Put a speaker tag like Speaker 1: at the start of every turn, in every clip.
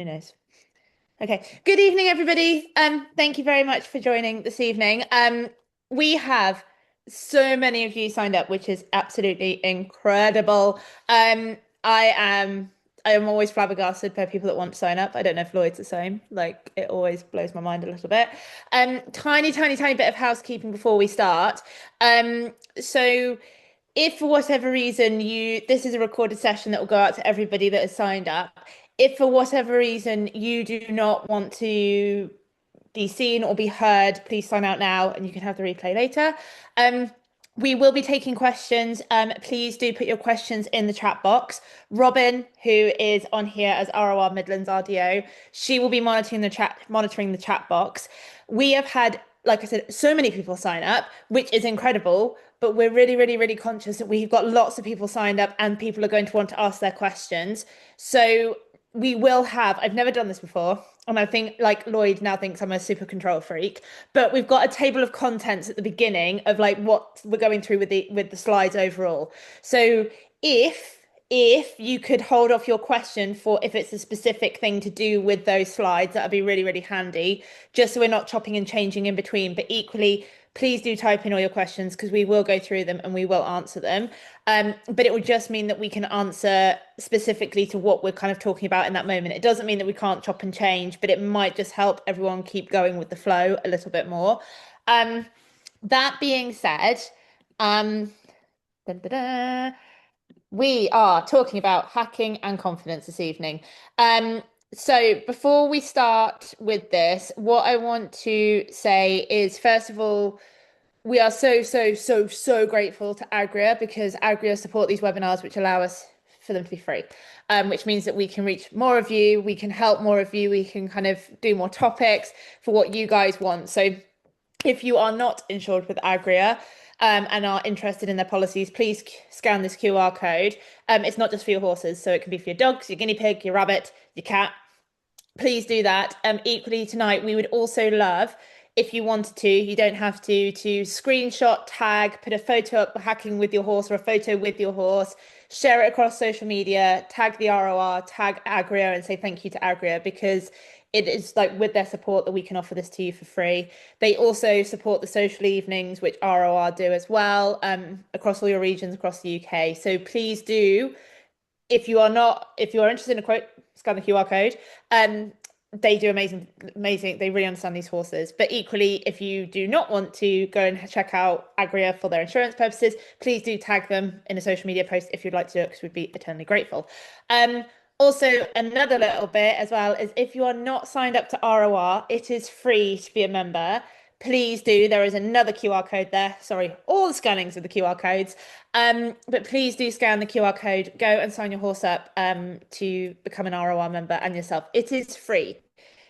Speaker 1: Who knows? Okay. Good evening, everybody. Thank you very much for joining this evening. We have so many of you signed up, which is absolutely incredible. I am I am always flabbergasted by people that want to sign up. I don't know if Lloyd's the same. Like it always blows my mind a little bit. Tiny bit of housekeeping before we start. So if for whatever reason this is a recorded session that will go out to everybody that has signed up. If for whatever reason you do not want to be seen or be heard, please sign out now and you can have the replay later. Um, we will be taking questions. Please do put your questions in the chat box. Robin, who is on here as ROR Midlands RDO, she will be monitoring the chat box. We have had, like I said, so many people sign up, which is incredible. But we're really conscious that we've got lots of people signed up and people are going to want to ask their questions. So we will have, I've never done this before, and I think like Lloyd now thinks I'm a super control freak, but we've got a table of contents at the beginning of like what we're going through with the slides overall. So if if you could hold off your question for if it's a specific thing to do with those slides, that would be really handy, just so we're not chopping and changing in between. But equally, please do type in all your questions because we will go through them and we will answer them. But it will just mean that we can answer specifically to what we're kind of talking about in that moment. It doesn't mean that we can't chop and change, but it might just help everyone keep going with the flow a little bit more. Um, that being said, um, da, da, da, we are talking about hacking and confidence this evening. So before we start with this, what I want to say is, first of all, we are so grateful to Agria because Agria support these webinars, which allow us for them to be free, which means that we can reach more of you, we can help more of you, we can kind of do more topics for what you guys want. So if you are not insured with Agria, and are interested in their policies, please scan this QR code. It's not just for your horses, so it can be for your dogs, your guinea pig, your rabbit, your cat. Please do that. Equally tonight, we would also love if you wanted to, you don't have to screenshot, tag, put a photo up hacking with your horse or a photo with your horse, share it across social media, tag the ROR, tag Agria and say thank you to Agria because it is like with their support that we can offer this to you for free. They also support the social evenings, which ROR do as well, across all your regions across the UK. So please do, if you are interested in a quote, scan the QR code. They do amazing. They really understand these horses. But equally, if you do not want to go and check out Agria for their insurance purposes, please do tag them in a social media post if you'd like to do it, because we'd be eternally grateful. Also, another little bit as well is if you are not signed up to ROR, it is free to be a member. Please do. There is another QR code there. Sorry, all the scannings of the QR codes. But please do scan the QR code. Go and sign your horse up to become an ROR member and yourself. It is free.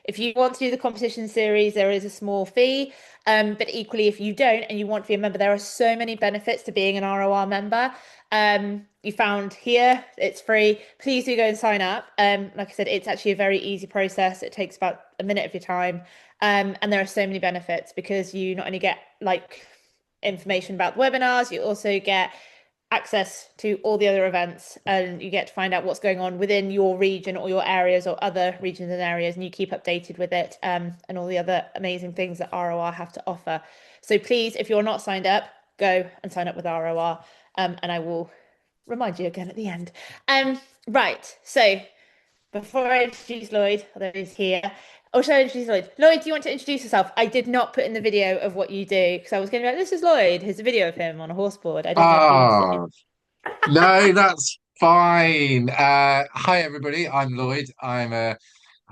Speaker 1: If you want to do the competition series, there is a small fee. But equally, if you don't and you want to be a member, there are so many benefits to being an ROR member. You found here, it's free. Please do go and sign up. Like I said, it's actually a very easy process. It takes about a minute of your time. And there are so many benefits because you not only get like information about the webinars, you also get access to all the other events and you get to find out what's going on within your region or your areas or other regions and areas, and you keep updated with it, and all the other amazing things that ROR have to offer. So please, if you're not signed up, go and sign up with ROR, and I will remind you again at the end. Right, so before I introduce Lloyd, although he's here, or should I introduce Lloyd? Lloyd, do you want to introduce yourself? I did not put in the video of what you do because I was going to be like, this is Lloyd. Here's a video of him on a horseboard. I didn't know if you wanted to.
Speaker 2: Ah, no, that's fine. Hi, everybody. I'm Lloyd. I'm a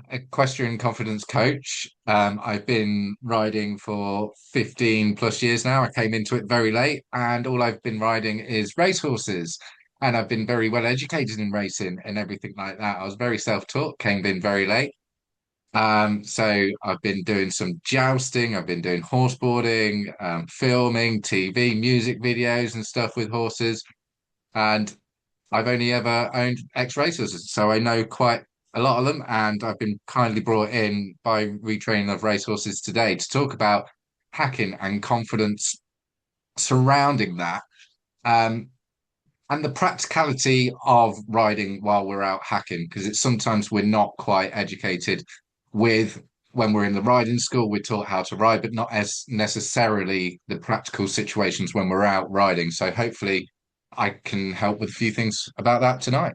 Speaker 2: equestrian confidence coach. I've been riding for 15 plus years now. I came into it very late, and all I've been riding is racehorses. And I've been very well educated in racing and everything like that. I was very self-taught, came in very late. So I've been doing some jousting, I've been doing horseboarding, filming, TV, music videos and stuff with horses. And I've only ever owned ex-racers, so I know quite a lot of them. And I've been kindly brought in by Retraining of Racehorses today to talk about hacking and confidence surrounding that. Um, and the practicality of riding while we're out hacking, because it's sometimes we're not quite educated with when we're in the riding school, we're taught how to ride, but not as necessarily the practical situations when we're out riding. So hopefully I can help with a few things about that tonight.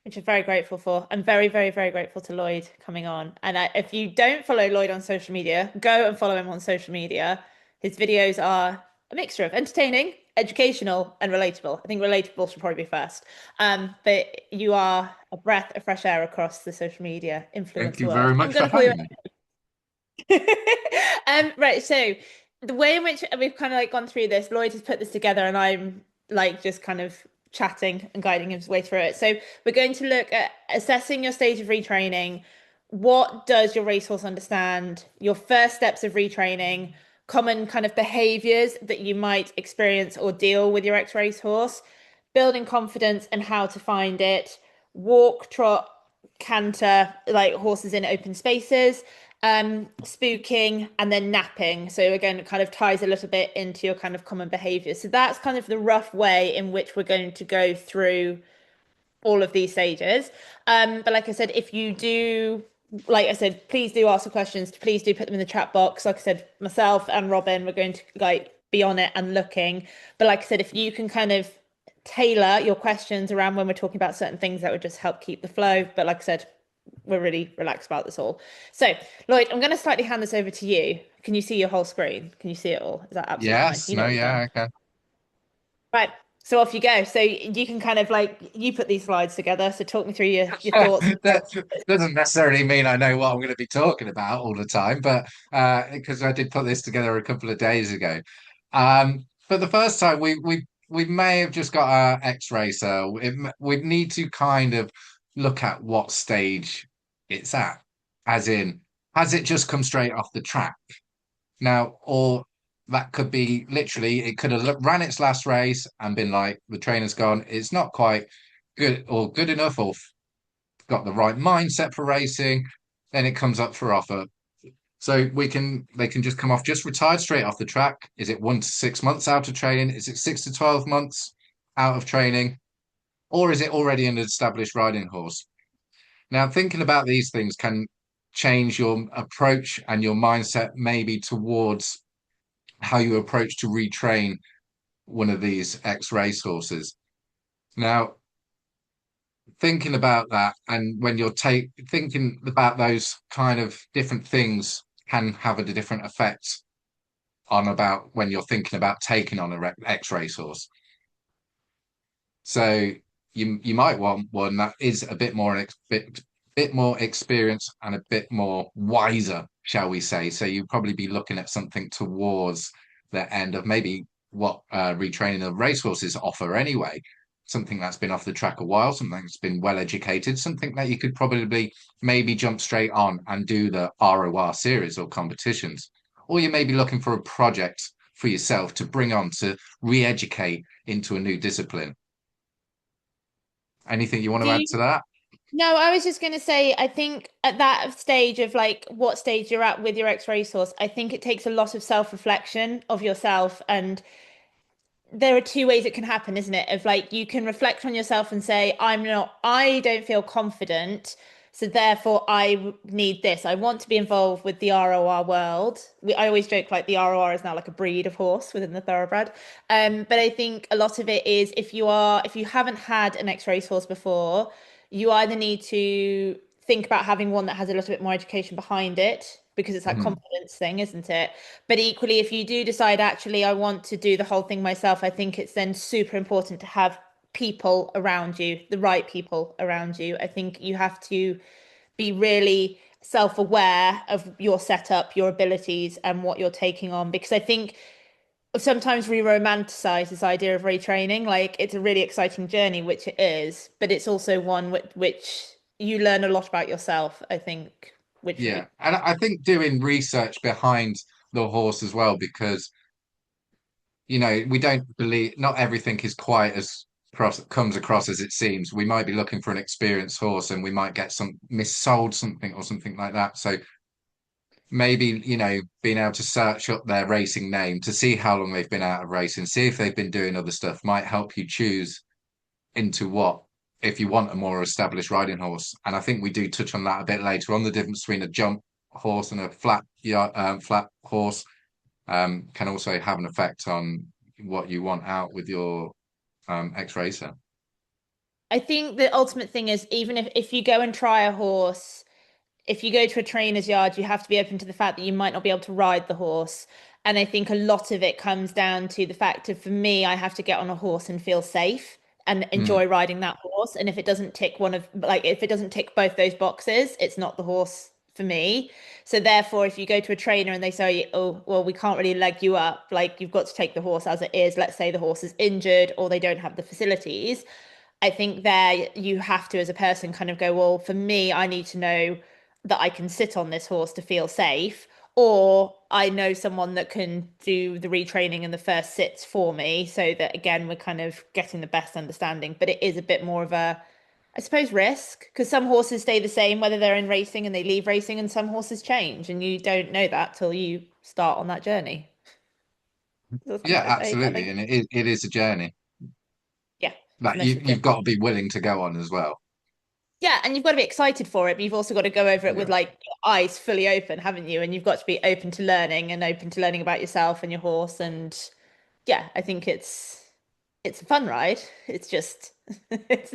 Speaker 1: which I'm very grateful for. I'm very, very, very grateful to Lloyd coming on. And if you don't follow Lloyd on social media, go and follow him on social media. His videos are a mixture of entertaining, educational, and relatable. I think relatable should probably be first. But you are a breath of fresh air across the social media
Speaker 2: Thank
Speaker 1: influence
Speaker 2: you
Speaker 1: world.
Speaker 2: very
Speaker 1: I'm
Speaker 2: much for
Speaker 1: going to call you.
Speaker 2: having me.
Speaker 1: Right, so the way in which we've kind of like gone through this, Lloyd has put this together, and I'm like just kind of chatting and guiding his way through it. So we're going to look at assessing your stage of retraining. What does your racehorse understand? Your first steps of retraining, common kind of behaviors that you might experience or deal with your ex-racehorse, building confidence and how to find it, walk, trot, canter, like horses in open spaces, spooking, and then napping. So again, it kind of ties a little bit into your kind of common behaviors. So that's kind of the rough way in which we're going to go through all of these stages. But like I said, if you do, like I said, please do ask the questions. Please do put them in the chat box. Like I said, myself and Robin, we're going to like be on it and looking. But like I said, if you can kind of tailor your questions around when we're talking about certain things, that would just help keep the flow. But like I said, we're really relaxed about this all. So, Lloyd, I'm going to slightly hand this over to you. Can you see your whole screen? Can you see it all? Is that absolutely fine?
Speaker 2: Yes,
Speaker 1: You know
Speaker 2: no,
Speaker 1: what you've done.
Speaker 2: yeah, okay.
Speaker 1: Right. So off you go. So you can kind of like you put these slides together. So talk me through your thoughts.
Speaker 2: That doesn't necessarily mean I know what I'm going to be talking about all the time, but because I did put this together a couple of days ago. For the first time, we may have just got our X-Racer. We'd need to kind of look at what stage it's at, as in, has it just come straight off the track? Now, or that could be literally, it could have ran its last race and been like, the trainer's gone, it's not quite good or good enough or got the right mindset for racing, then it comes up for offer. So they can just come off just retired straight off the track. Is it 1 to 6 months out of training? Is it 6 to 12 months out of training? Or is it already an established riding horse? Now, thinking about these things can change your approach and your mindset maybe towards how you approach to retrain one of these ex-race horses. Now, thinking about that, and when you're thinking about those kind of different things can have a different effect on about when you're thinking about taking on a ex-race horse. So you might want one that is a bit more bit more experience and a bit more wiser, shall we say. So you'd probably be looking at something towards the end of maybe what retraining of racehorses offer anyway. Something that's been off the track a while, something that's been well educated, something that you could probably maybe jump straight on and do the ROR series or competitions. Or you may be looking for a project for yourself to bring on to re-educate into a new discipline. Anything you want
Speaker 1: Do
Speaker 2: to add
Speaker 1: you?
Speaker 2: to that?
Speaker 1: No, I was just going to say, I think at that stage of like what stage you're at with your ex-racehorse, I think it takes a lot of self-reflection of yourself. And there are two ways it can happen, isn't it? Of like you can reflect on yourself and say, I don't feel confident. So therefore need this. I want to be involved with the ROR world. I always joke like the ROR is now like a breed of horse within the thoroughbred. But I think a lot of it is if you haven't had an ex racehorse before, you either need to think about having one that has a little bit more education behind it because it's that
Speaker 2: Mhm.
Speaker 1: confidence thing, isn't it? But equally, if you do decide, actually, I want to do the whole thing myself, I think it's then super important to have people around you, the right people around you. I think you have to be really self-aware of your setup, your abilities, and what you're taking on. Because I think sometimes we romanticize this idea of retraining. Like it's a really exciting journey, which it is, but it's also one which you learn a lot about yourself, I think, which
Speaker 2: Yeah, and I think doing research behind the horse as well, because we don't believe not everything is quite as comes across as it seems. We might be looking for an experienced horse, and we might get some missold something or something like that. So maybe, being able to search up their racing name to see how long they've been out of racing, see if they've been doing other stuff, might help you choose into what, if you want a more established riding horse. And I think we do touch on that a bit later on, the difference between a jump horse and a flat horse can also have an effect on what you want out with your ex-racer.
Speaker 1: I think the ultimate thing is even if you go and try a horse, if you go to a trainer's yard, you have to be open to the fact that you might not be able to ride the horse. And I think a lot of it comes down to the fact of, for me, I have to get on a horse and feel safe and
Speaker 2: Mm,
Speaker 1: enjoy riding that horse. And if it doesn't tick if it doesn't tick both those boxes, it's not the horse for me. So therefore, if you go to a trainer and they say, oh, well, we can't really leg you up, like you've got to take the horse as it is. Let's say the horse is injured or they don't have the facilities. I think there you have to, as a person, kind of go, well, for me, I need to know that I can sit on this horse to feel safe, or I know someone that can do the retraining and the first sits for me, so that again, we're kind of getting the best understanding. But it is a bit more of a, I suppose, risk because some horses stay the same whether they're in racing and they leave racing, and some horses change, and you don't know that till you start on that journey. Does that
Speaker 2: yeah,
Speaker 1: make that
Speaker 2: absolutely.
Speaker 1: make
Speaker 2: And it is a journey
Speaker 1: Yeah, it's
Speaker 2: that
Speaker 1: most of the
Speaker 2: you've
Speaker 1: journey.
Speaker 2: got to be willing to go on as well.
Speaker 1: Yeah, and you've got to be excited for it, but you've also got to go over it with
Speaker 2: Yeah.
Speaker 1: like your eyes fully open, haven't you? And you've got to be open to learning and open to learning about yourself and your horse. And yeah, I think it's a fun ride. It's just it's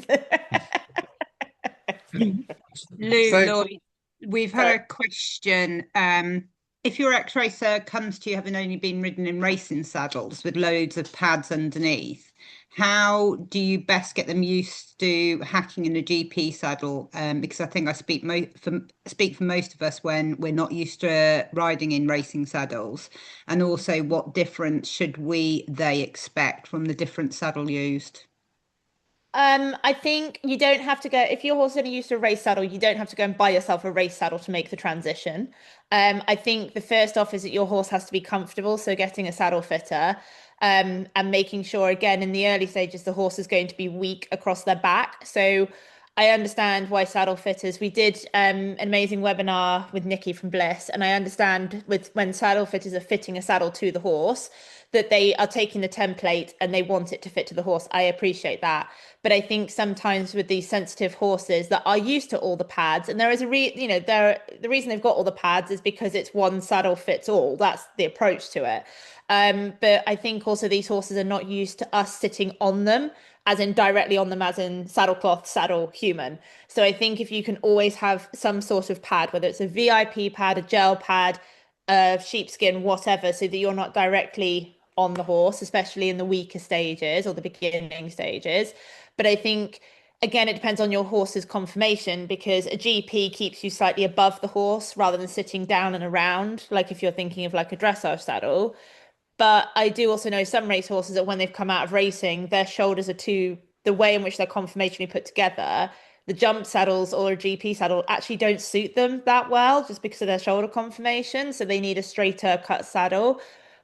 Speaker 3: Lou,
Speaker 2: So
Speaker 3: Lloyd, we've had
Speaker 1: sorry.
Speaker 3: a question. If your ex-racer comes to you having only been ridden in racing saddles with loads of pads underneath, how do you best get them used to hacking in a GP saddle? Because I think I speak for most of us when we're not used to riding in racing saddles, and also what difference should they expect from the different saddle used?
Speaker 1: I think you don't have to go if your horse is only used to a race saddle, you don't have to go and buy yourself a race saddle to make the transition. I think the first off is that your horse has to be comfortable, so getting a saddle fitter, and making sure again in the early stages the horse is going to be weak across their back. So I understand why saddle fitters. We did an amazing webinar with Nikki from Bliss, and I understand with when saddle fitters are fitting a saddle to the horse that they are taking the template and they want it to fit to the horse. I appreciate that. But I think sometimes with these sensitive horses that are used to all the pads, and there is the reason they've got all the pads is because it's one saddle fits all. That's the approach to it. But I think also these horses are not used to us sitting on them, as in directly on them, as in saddlecloth, saddle, human. So I think if you can always have some sort of pad, whether it's a VIP pad, a gel pad, sheepskin, whatever, so that you're not directly on the horse, especially in the weaker stages or the beginning stages. But I think, again, it depends on your horse's conformation because a GP keeps you slightly above the horse rather than sitting down and around, like if you're thinking of like a dressage saddle. But I do also know some race horses that when they've come out of racing, their shoulders are too, the way in which they're conformationally put together, the jump saddles or a GP saddle actually don't suit them that well just because of their shoulder conformation. So they need a straighter cut saddle.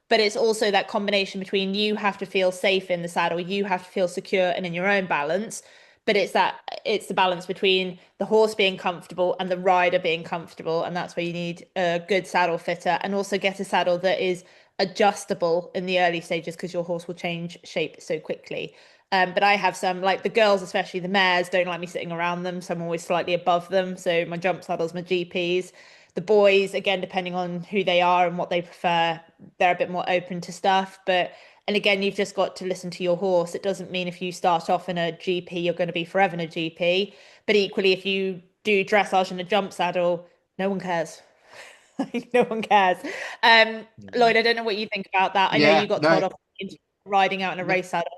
Speaker 1: But it's also that combination between you have to feel safe in the saddle, you have to feel secure and in your own balance. But it's the balance between the horse being comfortable and the rider being comfortable. And that's where you need a good saddle fitter and also get a saddle that is adjustable in the early stages because your horse will change shape so quickly. But I have some, like the girls, especially the mares, don't like me sitting around them. So I'm always slightly above them. So my jump saddles, my GPs. The boys, again, depending on who they are and what they prefer, they're a bit more open to stuff. But, and again, you've just got to listen to your horse. It doesn't mean if you start off in a GP, you're going to be forever in a GP. But equally, if you do dressage in a jump saddle, no one cares. No one cares. Um, Lloyd, I don't know what you think about that. I know
Speaker 2: yeah,
Speaker 1: you got
Speaker 2: no,
Speaker 1: told off riding out in a
Speaker 2: no,
Speaker 1: race saddle.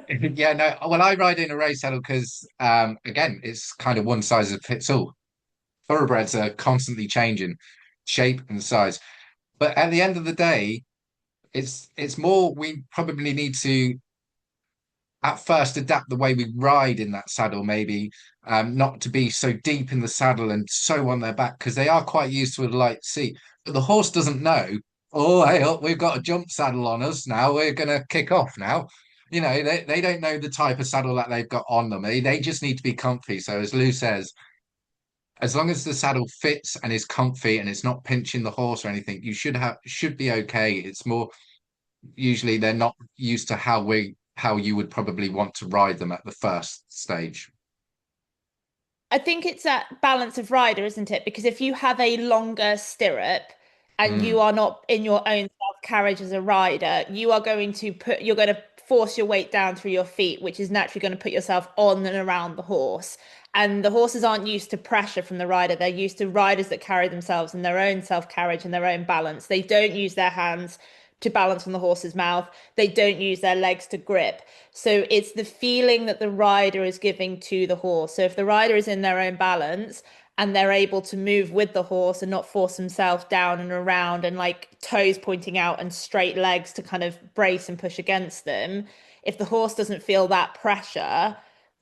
Speaker 2: yeah, no. Well, I ride in a race saddle because, again, it's kind of one size fits all. Thoroughbreds are constantly changing shape and size, but at the end of the day, it's more we probably need to at first adapt the way we ride in that saddle, maybe not to be so deep in the saddle and so on their back because they are quite used to a light seat. But the horse doesn't know. Oh, hey, up, we've got a jump saddle on us now. We're gonna kick off now. They don't know the type of saddle that they've got on them. They just need to be comfy. So as Lou says, as long as the saddle fits and is comfy and it's not pinching the horse or anything, you should be okay. It's more usually they're not used to how you would probably want to ride them at the first stage.
Speaker 1: I think it's that balance of rider, isn't it? Because if you have a longer stirrup and you
Speaker 2: Mm,
Speaker 1: are not in your own self-carriage as a rider, you're going to force your weight down through your feet, which is naturally going to put yourself on and around the horse. And the horses aren't used to pressure from the rider. They're used to riders that carry themselves in their own self-carriage and their own balance. They don't use their hands to balance on the horse's mouth. They don't use their legs to grip. So it's the feeling that the rider is giving to the horse. So if the rider is in their own balance and they're able to move with the horse and not force themselves down and around and like toes pointing out and straight legs to kind of brace and push against them, if the horse doesn't feel that pressure,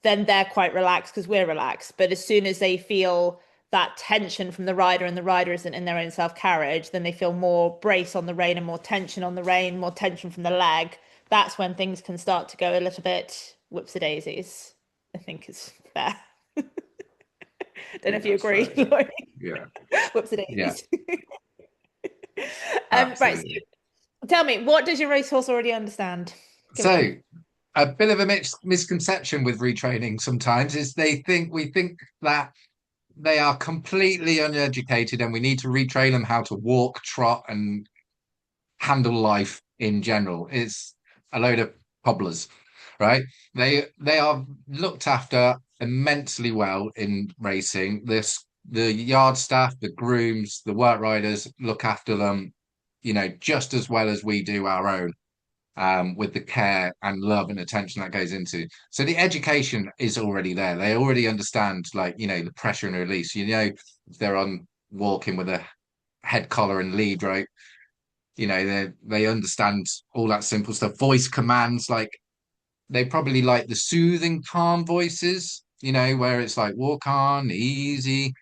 Speaker 1: then they're quite relaxed because we're relaxed. But as soon as they feel that tension from the rider and the rider isn't in their own self-carriage, then they feel more brace on the rein and more tension on the rein, more tension from the leg. That's when things can start to go a little bit whoopsie daisies, I think is fair.
Speaker 2: I
Speaker 1: Don't know
Speaker 2: think
Speaker 1: if you
Speaker 2: that's
Speaker 1: agree,
Speaker 2: fair. Yeah.
Speaker 1: Lloyd.
Speaker 2: Yeah.
Speaker 1: Whoopsie
Speaker 2: Yeah.
Speaker 1: daisies. Right, so
Speaker 2: Absolutely.
Speaker 1: tell me, what does your racehorse already understand? Give it to
Speaker 2: So
Speaker 1: me.
Speaker 2: a bit of a misconception with retraining sometimes is we think that they are completely uneducated and we need to retrain them how to walk, trot, and handle life in general. It's a load of cobblers, right? They are looked after immensely well in racing. The yard staff, the grooms, the work riders look after them, just as well as we do our own. With the care and love and attention that goes into. So the education is already there. They already understand, like, the pressure and release. If they're on walking with a head collar and lead rope, they understand all that simple stuff. Voice commands, like they probably like the soothing, calm voices, where it's like walk on, easy.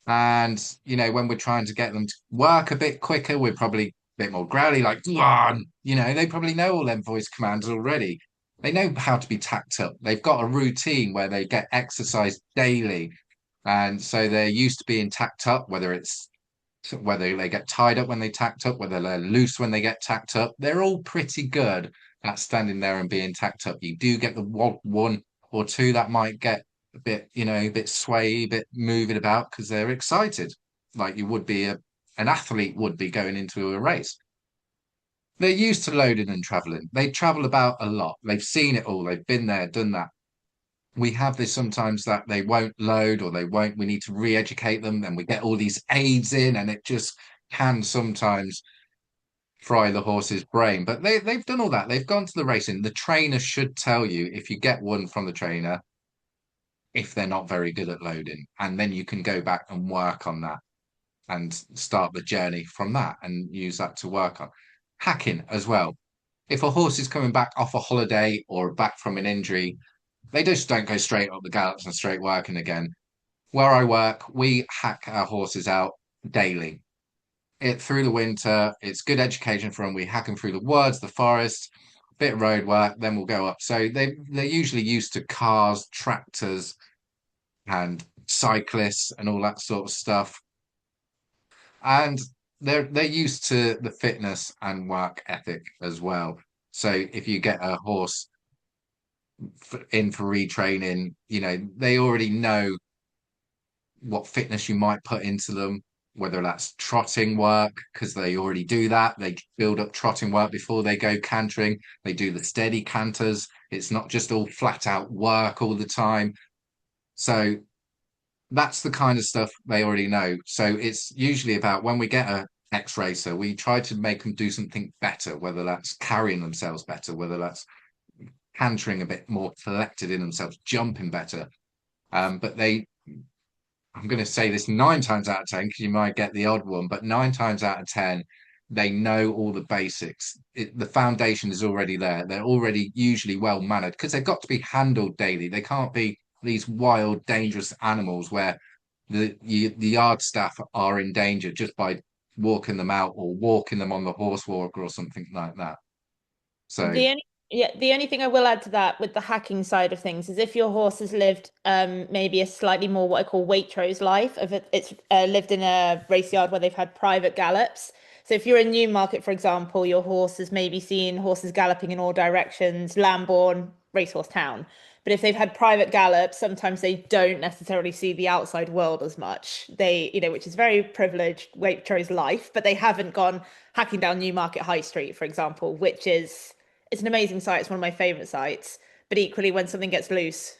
Speaker 2: And when we're trying to get them to work a bit quicker, we're probably a bit more growly, like go on. They probably know all them voice commands already. They know how to be tacked up. They've got a routine where they get exercise daily. And so they're used to being tacked up, whether they get tied up when they tacked up, whether they're loose when they get tacked up. They're all pretty good at standing there and being tacked up. You do get the one or two that might get a bit, a bit sway, a bit moving about because they're excited, like you would be an athlete would be going into a race. They're used to loading and traveling. They travel about a lot. They've seen it all. They've been there, done that. We have this sometimes that they won't load or we need to re-educate them, and we get all these aids in, and it just can sometimes fry the horse's brain. But they've done all that. They've gone to the racing. The trainer should tell you if you get one from the trainer if they're not very good at loading. And then you can go back and work on that and start the journey from that and use that to work on. Hacking as well. If a horse is coming back off a holiday or back from an injury, they just don't go straight up the gallops and straight working again. Where I work, we hack our horses out daily. Through the winter, it's good education for them. We hack them through the woods, the forest, bit of road work, then we'll go up. So they're usually used to cars, tractors, and cyclists and all that sort of stuff. And they're used to the fitness and work ethic as well. So if you get a horse in for retraining, they already know what fitness you might put into them, whether that's trotting work, because they already do that. They build up trotting work before they go cantering. They do the steady canters. It's not just all flat out work all the time. So that's the kind of stuff they already know. So it's usually about when we get a ex-racer, we try to make them do something better, whether that's carrying themselves better, whether that's cantering a bit more collected in themselves, jumping better. But I'm going to say this 9 times out of 10 because you might get the odd one, but 9 times out of 10, they know all the basics. The foundation is already there. They're already usually well mannered because they've got to be handled daily. They can't be these wild, dangerous animals where the yard staff are in danger just by walking them out or walking them on the horse walk or something like that. So,
Speaker 1: The only Yeah, the only thing I will add to that with the hacking side of things is if your horse has lived maybe a slightly more what I call Waitrose life, if it's lived in a race yard where they've had private gallops. So if you're in Newmarket, for example, your horse has maybe seen horses galloping in all directions, Lambourne, Racehorse Town. But if they've had private gallops, sometimes they don't necessarily see the outside world as much. They, which is very privileged Waitrose life, but they haven't gone hacking down Newmarket High Street, for example, which is it's an amazing site. It's one of my favorite sites. But equally, when something gets loose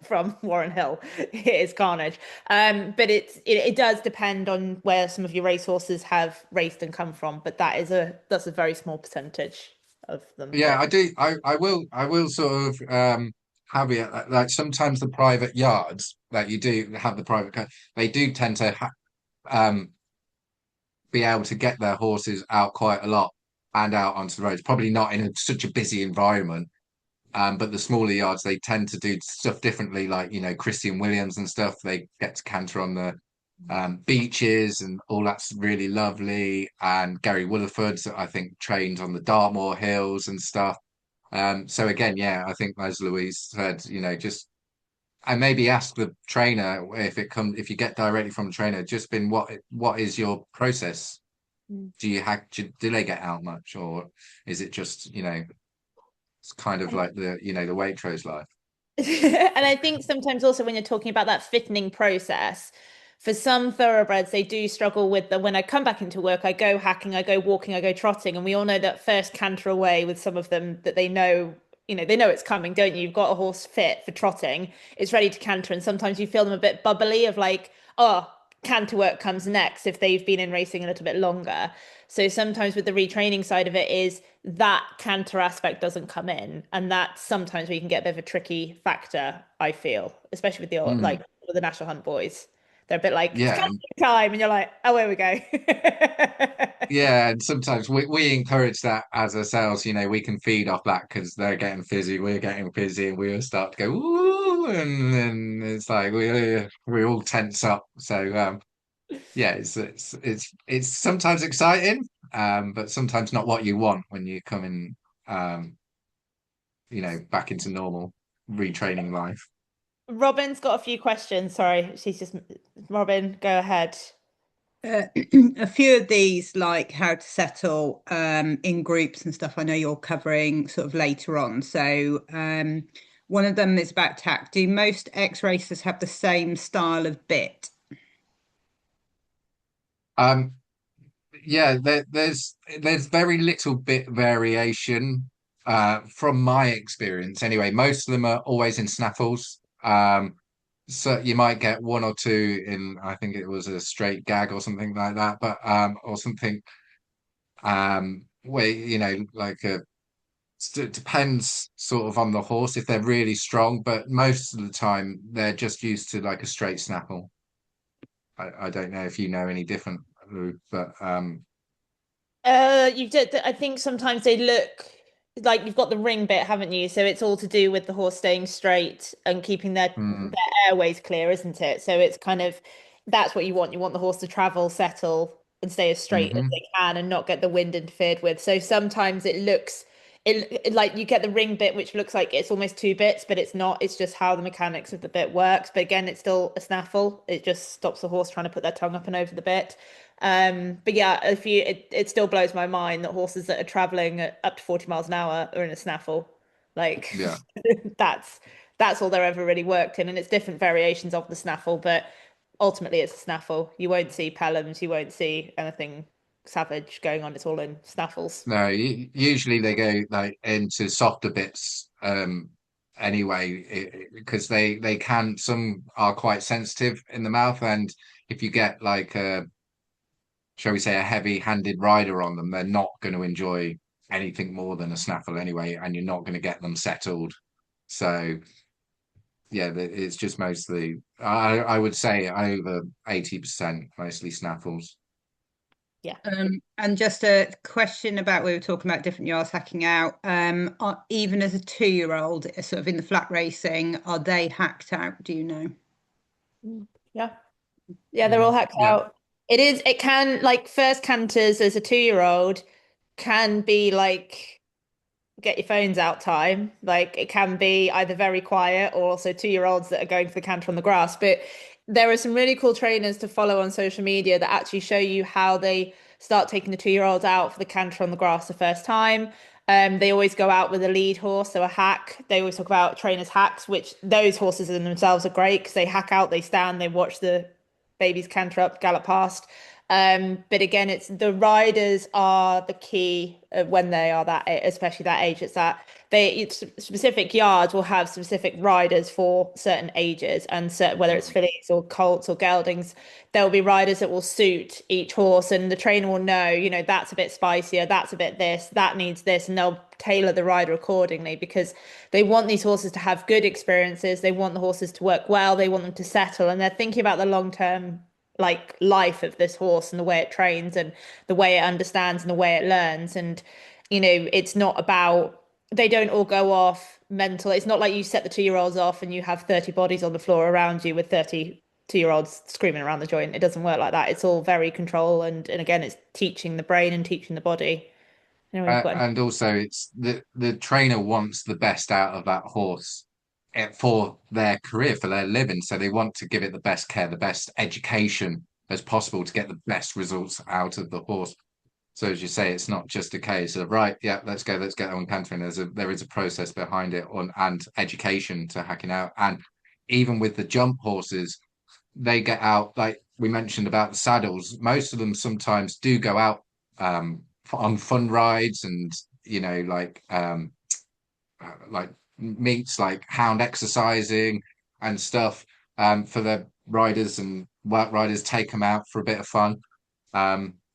Speaker 1: from Warren Hill, it is carnage. But it does depend on where some of your racehorses have raced and come from. But that's a very small percentage of them
Speaker 2: Yeah,
Speaker 1: that
Speaker 2: I do. I will sort of caveat that, like sometimes the private yards that you do have the private they do tend to um be able to get their horses out quite a lot and out onto the roads. Probably not in such a busy environment. But the smaller yards, they tend to do stuff differently, like, Christian Williams and stuff. They get to canter on the beaches and all that's really lovely. And Gary Williford's, I think, trained on the Dartmoor Hills and stuff. So again, yeah, I think as Louise said, just and maybe ask the trainer if you get directly from the trainer, just been what is your process? Do you do they get out much, or is it just, it's kind of like the Waitrose life?
Speaker 1: And I think sometimes also when you're talking about that fitting process, for some thoroughbreds, they do struggle with the when I come back into work, I go hacking, I go walking, I go trotting. And we all know that first canter away with some of them that they know it's coming, don't you? You've got a horse fit for trotting, it's ready to canter. And sometimes you feel them a bit bubbly of like, oh, canter work comes next if they've been in racing a little bit longer. So sometimes with the retraining side of it is that canter aspect doesn't come in, and that's sometimes where you can get a bit of a tricky factor, I feel, especially with
Speaker 2: Mm,
Speaker 1: with the National Hunt boys. They're a bit like it's
Speaker 2: yeah,
Speaker 1: canter time, and you're like, oh, here we go.
Speaker 2: yeah, and sometimes we encourage that as ourselves. We can feed off that because they're getting fizzy, we're getting fizzy, and we all start to go ooh, and then it's like we all tense up. So yeah, it's sometimes exciting, but sometimes not what you want when you come in, um, back into normal retraining life.
Speaker 1: Robin's got a few questions. Sorry, she's just Robin, go ahead.
Speaker 3: Uh, a few of these, like how to settle in groups and stuff, I know you're covering sort of later on. So one of them is about tack. Do most ex-racers have the same style of bit?
Speaker 2: Um, yeah, there's very little bit variation from my experience. Anyway, most of them are always in snaffles. So you might get one or two in, I think it was a straight gag or something like that, but or something where like it depends sort of on the horse if they're really strong, but most of the time they're just used to like a straight snaffle. I don't know if you know any different, Lou, but
Speaker 1: You did. I think sometimes they look like you've got the ring bit, haven't you? So it's all to do with the horse staying straight and keeping
Speaker 2: mm,
Speaker 1: their airways clear, isn't it? So it's kind of that's what you want. You want the horse to travel, settle, and stay as straight as
Speaker 2: hmm
Speaker 1: they can, and not get the wind interfered with. So sometimes like you get the ring bit, which looks like it's almost two bits, but it's not. It's just how the mechanics of the bit works. But again, it's still a snaffle. It just stops the horse trying to put their tongue up and over the bit. But yeah, it still blows my mind that horses that are traveling at up to 40 miles an hour are in a snaffle. Like
Speaker 2: yeah.
Speaker 1: that's that's all they're ever really worked in, and it's different variations of the snaffle, but ultimately it's a snaffle. You won't see Pelhams, you won't see anything savage going on. It's all in snaffles.
Speaker 2: No, usually they go like into softer bits anyway because they can some are quite sensitive in the mouth, and if you get like a shall we say a heavy-handed rider on them, they're not going to enjoy anything more than a snaffle anyway, and you're not going to get them settled. So yeah, it's just mostly I would say over 80% mostly snaffles.
Speaker 1: Yeah.
Speaker 3: And just a question about we were talking about different yards hacking out. Even as a 2-year-old, sort of in the flat racing, are they hacked out? Do you know?
Speaker 1: Mm. Yeah. Yeah, they're all
Speaker 2: Mm,
Speaker 1: hacked
Speaker 2: yeah.
Speaker 1: out. It can like first canters as a 2-year-old can be like get your phones out time. Like it can be either very quiet or also 2-year-olds that are going for the canter on the grass. But there are some really cool trainers to follow on social media that actually show you how they start taking the 2-year-olds out for the canter on the grass the first time. They always go out with a lead horse, so a hack. They always talk about trainers' hacks, which those horses in themselves are great because they hack out, they stand, they watch the babies canter up, gallop past. But again, it's the riders are the key when they are that, especially that age. It's that specific yards will have specific riders for certain ages, and whether it's fillies or colts or geldings, there will be riders that will suit each horse, and the trainer will know, that's a bit spicier, that's a bit this, that needs this, and they'll tailor the rider accordingly because they want these horses to have good experiences. They want the horses to work well. They want them to settle, and they're thinking about the long term like life of this horse and the way it trains and the way it understands and the way it learns. And it's not about, they don't all go off mental. It's not like you set the 2-year-olds off and you have 30 bodies on the floor around you with 32-year-olds screaming around the joint. It doesn't work like that. It's all very control, and again, it's teaching the brain and teaching the body. We've got
Speaker 2: And also, it's the trainer wants the best out of that horse for their career, for their living. So they want to give it the best care, the best education as possible to get the best results out of the horse. So as you say, it's not just a case of right, yeah, let's go, let's get on cantering. There is a process behind it and education to hacking out. And even with the jump horses, they get out, like we mentioned about the saddles. Most of them sometimes do go out on fun rides and like meets like hound exercising and stuff for the riders, and work riders take them out for a bit of fun.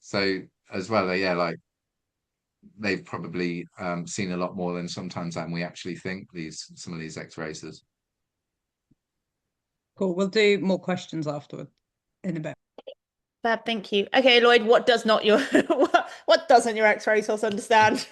Speaker 2: So as well, yeah, like they've probably seen a lot more than sometimes than we actually think, some of these ex-racers.
Speaker 3: Cool. We'll do more questions afterward in a bit.
Speaker 1: Fab, thank you. Okay, Lloyd, what does not your what doesn't your ex-racehorse understand?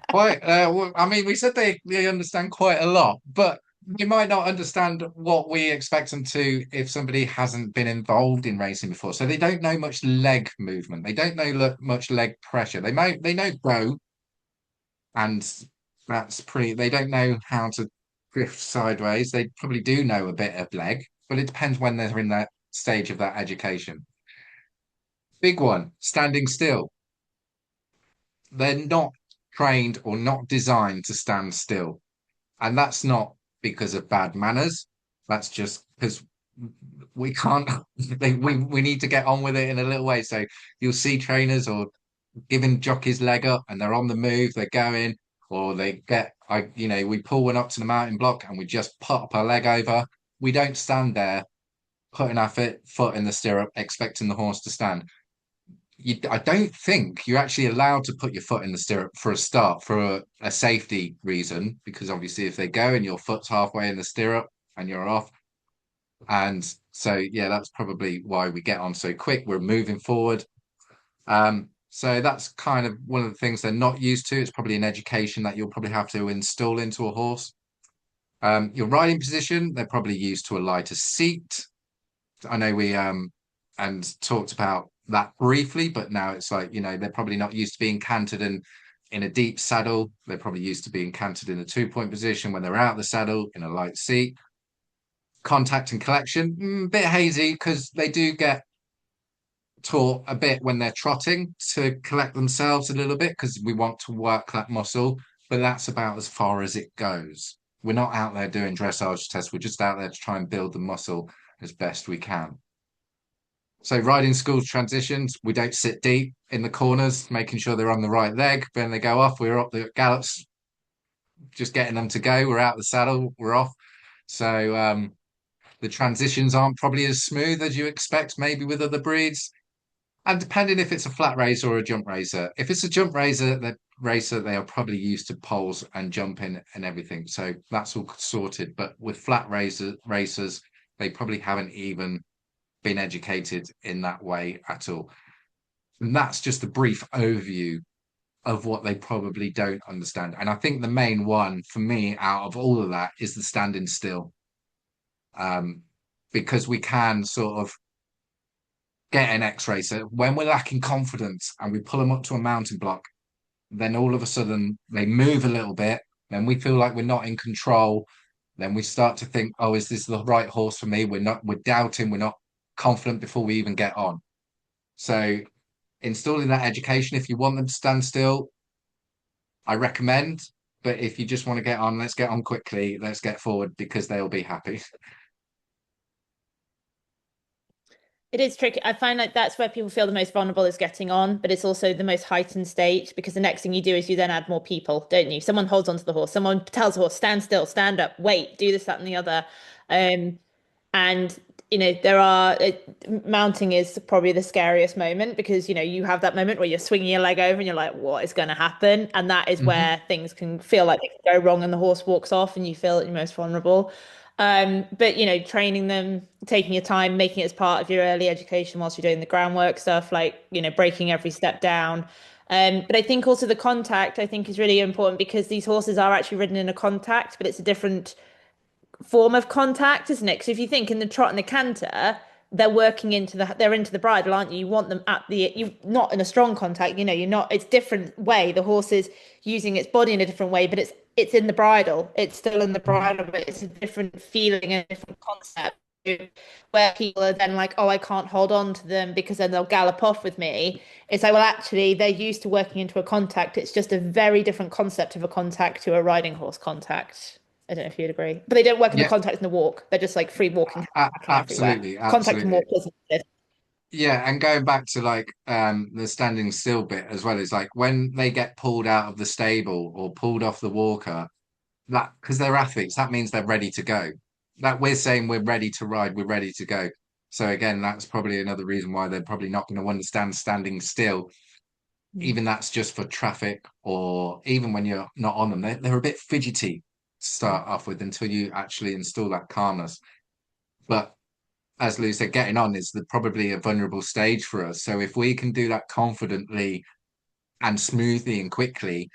Speaker 2: Quite, well, I mean, we said they understand quite a lot, but you might not understand what we expect them to if somebody hasn't been involved in racing before. So they don't know much leg movement. They don't know much leg pressure. They know go, and that's pretty. They don't know how to drift sideways. They probably do know a bit of leg, but it depends when they're in that stage of that education. Big one, standing still. They're not trained or not designed to stand still. And that's not because of bad manners. That's just because we can't, we need to get on with it in a little way. So you'll see trainers or giving jockeys leg up and they're on the move, they're going, or we pull one up to the mountain block and we just put up our leg over. We don't stand there putting our foot in the stirrup, expecting the horse to stand. I don't think you're actually allowed to put your foot in the stirrup for a start for a safety reason, because obviously if they go and your foot's halfway in the stirrup and you're off. And so, yeah, that's probably why we get on so quick. We're moving forward. So that's kind of one of the things they're not used to. It's probably an education that you'll probably have to install into a horse. Your riding position, they're probably used to a lighter seat. I know we and talked about that briefly, but now it's like, they're probably not used to being cantered in a deep saddle. They're probably used to being cantered in a 2-point position when they're out of the saddle in a light seat. Contact and collection, a bit hazy because they do get taught a bit when they're trotting to collect themselves a little bit because we want to work that muscle, but that's about as far as it goes. We're not out there doing dressage tests. We're just out there to try and build the muscle as best we can. So riding school transitions, we don't sit deep in the corners, making sure they're on the right leg. When they go off, we're up the gallops, just getting them to go. We're out the saddle, we're off. So the transitions aren't probably as smooth as you expect, maybe with other breeds. And depending if it's a flat racer or a jump racer. If it's a jump racer, they are probably used to poles and jumping and everything. So that's all sorted. But with flat racers, they probably haven't even been educated in that way at all. And that's just a brief overview of what they probably don't understand. And I think the main one for me out of all of that is the standing still. Because we can sort of get an X-racer when we're lacking confidence and we pull them up to a mountain block then all of a sudden they move a little bit, then we feel like we're not in control. Then we start to think, oh, is this the right horse for me? We're doubting, we're not confident before we even get on. So installing that education, if you want them to stand still, I recommend. But if you just want to get on, let's get on quickly, let's get forward because they'll be happy.
Speaker 1: It is tricky. I find like that's where people feel the most vulnerable is getting on, but it's also the most heightened state because the next thing you do is you then add more people, don't you? Someone holds onto the horse, someone tells the horse, stand still, stand up, wait, do this, that, and the other. Um, and there are mounting is probably the scariest moment because you have that moment where you're swinging your leg over and you're like, what is going to happen? And that is
Speaker 2: Mhm.
Speaker 1: where things can feel like they can go wrong and the horse walks off and you feel at your most vulnerable. But training them, taking your time, making it as part of your early education whilst you're doing the groundwork stuff, like breaking every step down. But I think also the contact, I think, is really important because these horses are actually ridden in a contact, but it's a different form of contact, isn't it? Because if you think in the trot and the canter, they're into the bridle, aren't you? You want them at you not in a strong contact, you're not, it's different way. The horse is using its body in a different way, but it's in the bridle. It's still in the bridle, but it's a different feeling and a different concept. Where people are then like, oh, I can't hold on to them because then they'll gallop off with me. It's like, well, actually, they're used to working into a contact. It's just a very different concept of a contact to a riding horse contact. I don't know if you'd agree, but they don't work in the
Speaker 2: Yeah,
Speaker 1: contact in the walk. They're just like free walking, hacking everywhere.
Speaker 2: absolutely,
Speaker 1: Contact and walk
Speaker 2: absolutely.
Speaker 1: isn't this.
Speaker 2: Yeah, and going back to like the standing still bit as well is like when they get pulled out of the stable or pulled off the walker, that because they're athletes, that means they're ready to go. That we're saying we're ready to ride, we're ready to go. So again, that's probably another reason why they're probably not going to understand standing still.
Speaker 1: Mm.
Speaker 2: Even that's just for traffic or even when you're not on them, they're a bit fidgety to
Speaker 1: Mm.
Speaker 2: start off with until you actually install that calmness. But as Lou said, getting on is probably a vulnerable stage for us. So if we can do that confidently and smoothly and quickly,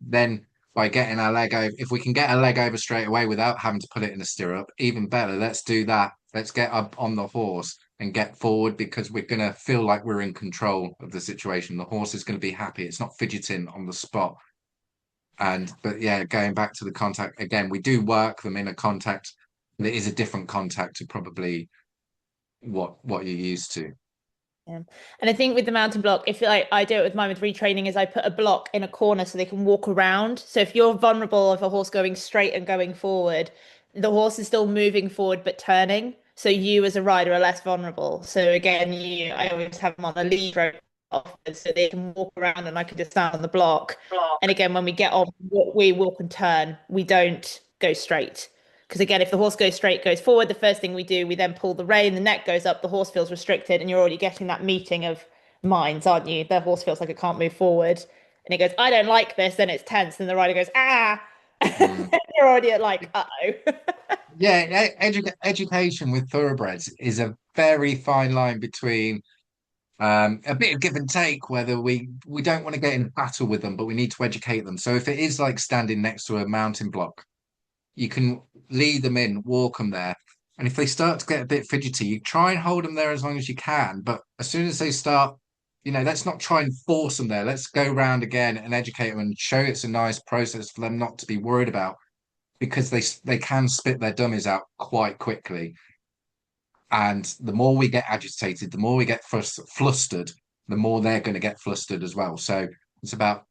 Speaker 2: then by getting our leg over, if we can get a leg over straight away without having to put it in a stirrup, even better. Let's do that. Let's get up on the horse and get forward because we're going to feel like we're in control of the situation. The horse is going to be happy. It's not fidgeting on the spot. But yeah, going back to the contact again, we do work them in a contact, but it is a different contact to probably what you're used to.
Speaker 1: Yeah. And I think with the mountain block, if like I do it with mine with retraining, is I put a block in a corner so they can walk around. So if you're vulnerable of a horse going straight and going forward, the horse is still moving forward but turning. So you as a rider are less vulnerable. So again, I always have them on the lead rope offers so they can walk around and I can just stand on the block. And again, when we get on, we walk and turn. We don't go straight. Because again, if the horse goes straight, goes forward, the first thing we do, we then pull the rein, the neck goes up, the horse feels restricted, and you're already getting that meeting of minds, aren't you? The horse feels like it can't move forward. And it goes, I don't like this, then it's tense, and the rider goes, ah.
Speaker 2: Mm.
Speaker 1: You're already at like, uh-oh.
Speaker 2: Yeah, education with thoroughbreds is a very fine line between a bit of give and take, whether we don't want to get in a battle with them, but we need to educate them. So if it is like standing next to a mountain block, you can lead them in, walk them there. And if they start to get a bit fidgety, you try and hold them there as long as you can. But as soon as they start, let's not try and force them there. Let's go round again and educate them and show it's a nice process for them not to be worried about because they can spit their dummies out quite quickly. And the more we get agitated, the more we get flustered, the more they're going to get flustered as well. So it's about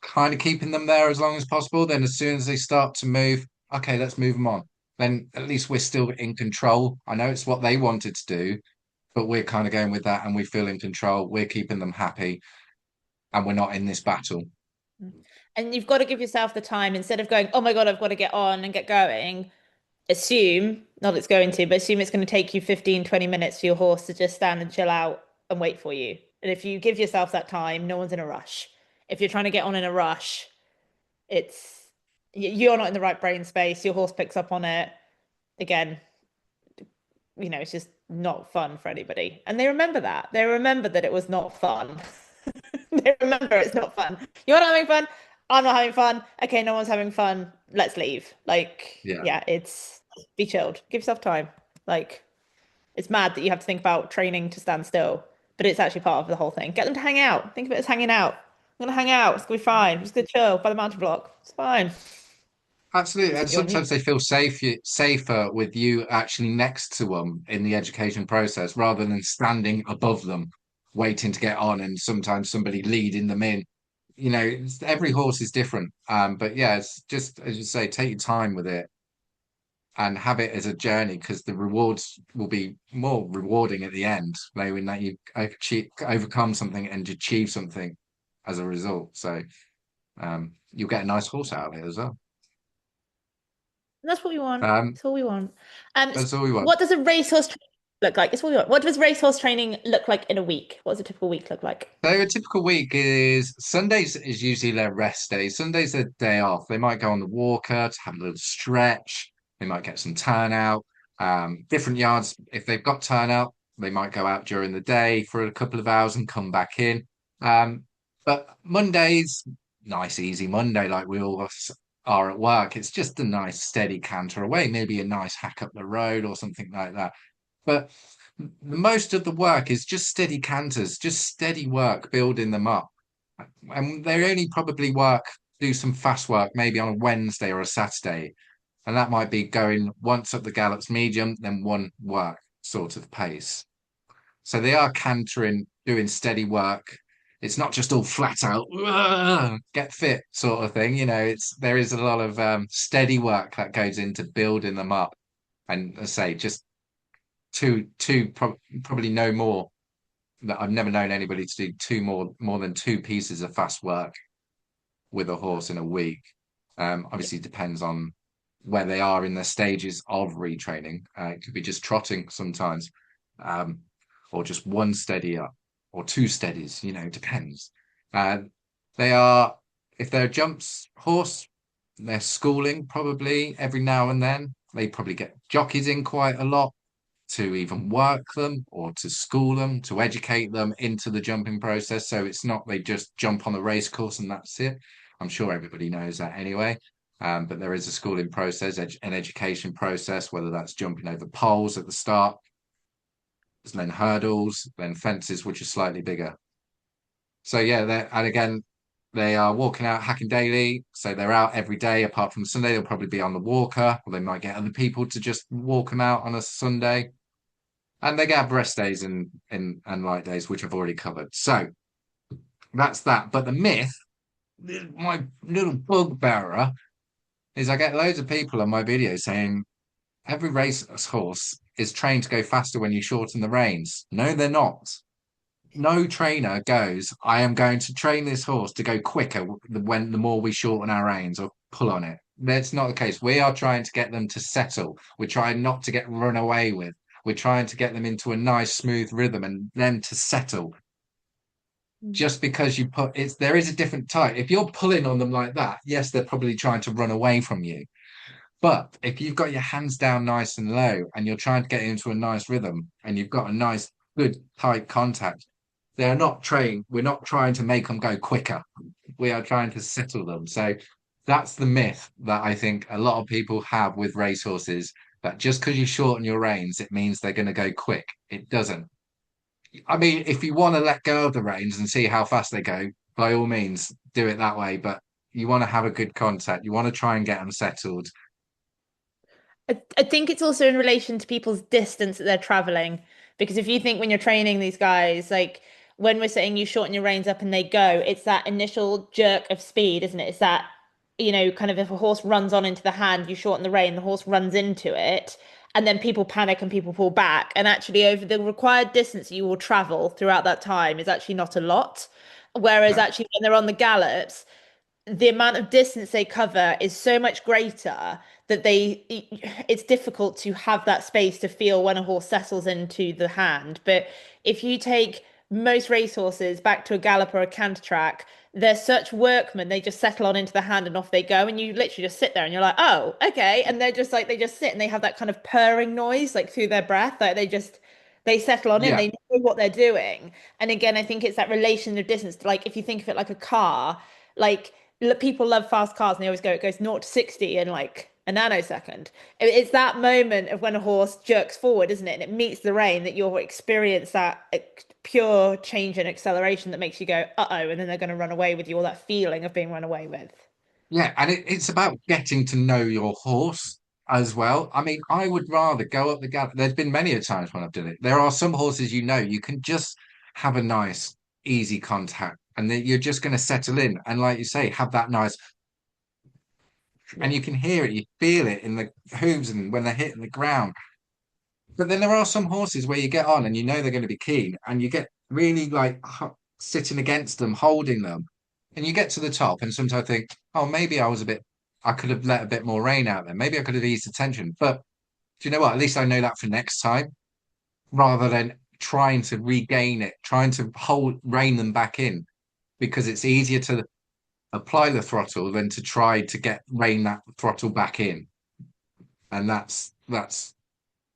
Speaker 2: kind of keeping them there as long as possible. Then as soon as they start to move, okay, let's move them on. Then at least we're still in control. I know it's what they wanted to do, but we're kind of going with that and we feel in control. We're keeping them happy and we're not in this battle.
Speaker 1: And you've got to give yourself the time instead of going, oh my God, I've got to get on and get going. Assume, not it's going to, but assume it's going to take you 15, 20 minutes for your horse to just stand and chill out and wait for you. And if you give yourself that time, no one's in a rush. If you're trying to get on in a rush, it's you're not in the right brain space. Your horse picks up on it. Again, it's just not fun for anybody. And they remember that. They remember that it was not fun. They remember it's not fun. You're not having fun. I'm not having fun. Okay, no one's having fun. Let's leave. Like,
Speaker 2: Yeah.
Speaker 1: yeah, it's be chilled. Give yourself time. Like, it's mad that you have to think about training to stand still, but it's actually part of the whole thing. Get them to hang out. Think of it as hanging out. I'm gonna hang out. It's gonna be fine. I'm just gonna chill by the mountain block. It's fine.
Speaker 2: Absolutely.
Speaker 1: That's
Speaker 2: And
Speaker 1: what you want.
Speaker 2: sometimes they feel safer with you actually next to them in the education process rather than standing above them, waiting to get on, and sometimes somebody leading them in. Every horse is different. But yeah, it's just as you say, take your time with it and have it as a journey because the rewards will be more rewarding at the end, knowing that you overcome something and achieve something as a result. So you'll get a nice horse out of it as well.
Speaker 1: And that's what we want.
Speaker 2: Um,
Speaker 1: It's all we want.
Speaker 2: that's all we want.
Speaker 1: What does a racehorse training look like? It's what we want. What does racehorse training look like in a week? What does a typical week look like?
Speaker 2: So a typical week is Sundays is usually their rest day. Sundays a day off. They might go on the walker to have a little stretch. They might get some turnout. Different yards. If they've got turnout, they might go out during the day for a couple of hours and come back in. But Mondays, nice easy Monday, like we all are at work. It's just a nice steady canter away, maybe a nice hack up the road or something like that. But most of the work is just steady canters, just steady work, building them up. And they only probably do some fast work maybe on a Wednesday or a Saturday. And that might be going once up the gallops medium, then one work sort of pace. So they are cantering, doing steady work. It's not just all flat out, get fit sort of thing. There is a lot of steady work that goes into building them up. And I say, just probably no more. That I've never known anybody to do more than two pieces of fast work with a horse in a week.
Speaker 1: Yeah.
Speaker 2: Obviously, it depends on where they are in their stages of retraining. It could be just trotting sometimes, um, or just one steady up, or two steadies. It depends. Uh, they are if they're a jumps horse, they're schooling probably every now and then. They probably get jockeys in quite a lot to even work them or to school them, to educate them into the jumping process. So it's not they just jump on the race course and that's it. I'm sure everybody knows that anyway. But there is a schooling process, an education process, whether that's jumping over poles at the start, then hurdles, then fences, which are slightly bigger. So yeah, and again, they are walking out hacking daily. So they're out every day apart from Sunday. They'll probably be on the walker, or they might get other people to just walk them out on a Sunday. And they have rest days and light days, which I've already covered. So that's that. But the myth, my little bugbearer, is I get loads of people on my videos saying every race horse is trained to go faster when you shorten the reins. No, they're not. No trainer goes, I am going to train this horse to go quicker when the more we shorten our reins or pull on it. That's not the case. We are trying to get them to settle. We're trying not to get run away with. We're trying to get them into a nice, smooth rhythm and them to settle. Just because there is a different type. If you're pulling on them like that, yes, they're probably trying to run away from you. But if you've got your hands down nice and low and you're trying to get into a nice rhythm and you've got a nice, good, tight contact, they're not trained. We're not trying to make them go quicker. We are trying to settle them. So that's the myth that I think a lot of people have with racehorses that just because you shorten your reins, it means they're going to go quick. It doesn't. I mean, if you want to let go of the reins and see how fast they go, by all means, do it that way. But you want to have a good contact. You want to try and get them settled.
Speaker 1: I think it's also in relation to people's distance that they're traveling. Because if you think when you're training these guys, like when we're saying you shorten your reins up and they go, it's that initial jerk of speed, isn't it? It's that, kind of if a horse runs on into the hand, you shorten the rein, the horse runs into it, and then people panic and people pull back. And actually, over the required distance you will travel throughout that time is actually not a lot. Whereas
Speaker 2: No.
Speaker 1: actually, when they're on the gallops, the amount of distance they cover is so much greater that it's difficult to have that space to feel when a horse settles into the hand. But if you take most racehorses back to a gallop or a canter track, they're such workmen, they just settle on into the hand and off they go. And you literally just sit there and you're like, oh, okay. And they're just like, they just sit and they have that kind of purring noise, like through their breath. Like they settle on in,
Speaker 2: Yeah.
Speaker 1: they know what they're doing. And again, I think it's that relation of distance. Like if you think of it like a car, like people love fast cars and they always go, it goes 0 to 60 in like a nanosecond. It's that moment of when a horse jerks forward, isn't it? And it meets the rein that you'll experience that pure change in acceleration that makes you go, uh-oh, and then they're going to run away with you, or that feeling of being run away with.
Speaker 2: Yeah, and it's about getting to know your horse as well. I mean, I would rather go up the gap. There's been many a times when I've done it. There are some horses, you can just have a nice, easy contact, and then you're just going to settle in. And like you say, have that nice, and
Speaker 1: Yeah.
Speaker 2: you can hear it, you feel it in the hooves and when they're hitting the ground. But then there are some horses where you get on and you know they're going to be keen, and you get really like sitting against them, holding them, and you get to the top. And sometimes I think, oh, maybe I could have let a bit more rain out there. Maybe I could have eased the tension. But do you know what? At least I know that for next time, rather than trying to regain it, trying to rein them back in, because it's easier to apply the throttle than to try to rein that throttle back in. And that's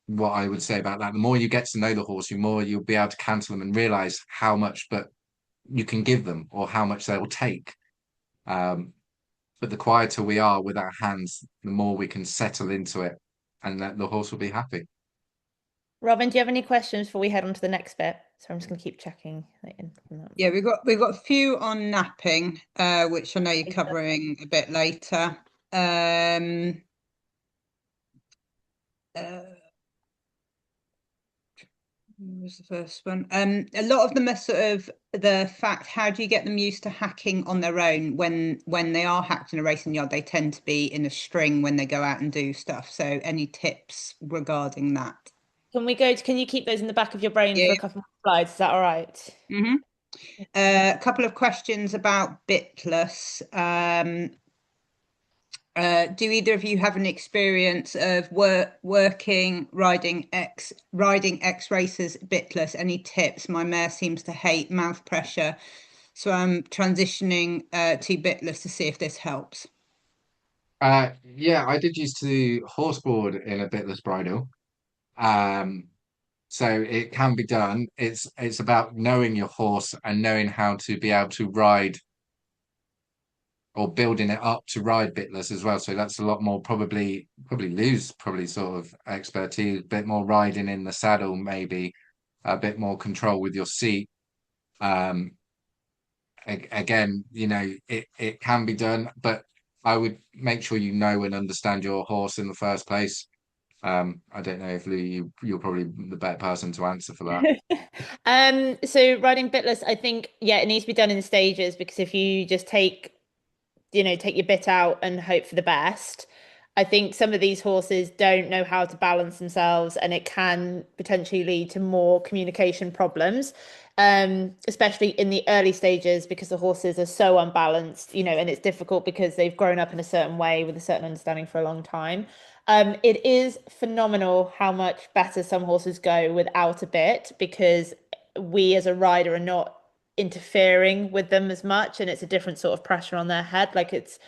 Speaker 2: what I would say about that. The more you get to know the horse, the more you'll be able to cancel them and realize how much but you can give them or how much they will take. Um, but the quieter we are with our hands, the more we can settle into it, and that the horse will be happy.
Speaker 1: Robin, do you have any questions before we head on to the next bit? So I'm just going to keep checking in from that.
Speaker 3: Yeah, we've got a few on napping, which I know you're covering a bit later. What was the first one? A lot of them are sort of the fact, how do you get them used to hacking on their own when they are hacked in a racing yard? They tend to be in a string when they go out and do stuff. So any tips regarding that?
Speaker 1: Can you keep those in the back of your brain for
Speaker 3: Yeah.
Speaker 1: a couple more slides? Is that all right?
Speaker 3: Mm-hmm. A couple of questions about bitless. Do either of you have an experience of riding Ex-Racers bitless? Any tips? My mare seems to hate mouth pressure, so I'm transitioning to bitless to see if this helps.
Speaker 2: Yeah, I did used to horseboard in a bitless bridle. Um, so it can be done. It's about knowing your horse and knowing how to be able to ride or building it up to ride bitless as well. So that's a lot more probably lose probably sort of expertise, a bit more riding in the saddle, maybe a bit more control with your seat. Um, Again, it can be done, but I would make sure you know and understand your horse in the first place. I don't know if Lou, you're probably the better person to answer for that.
Speaker 1: So riding bitless, I think, yeah, it needs to be done in stages because if you just take your bit out and hope for the best. I think some of these horses don't know how to balance themselves, and it can potentially lead to more communication problems, especially in the early stages because the horses are so unbalanced, and it's difficult because they've grown up in a certain way with a certain understanding for a long time. It is phenomenal how much better some horses go without a bit because we as a rider are not interfering with them as much and it's a different sort of pressure on their head. Like it's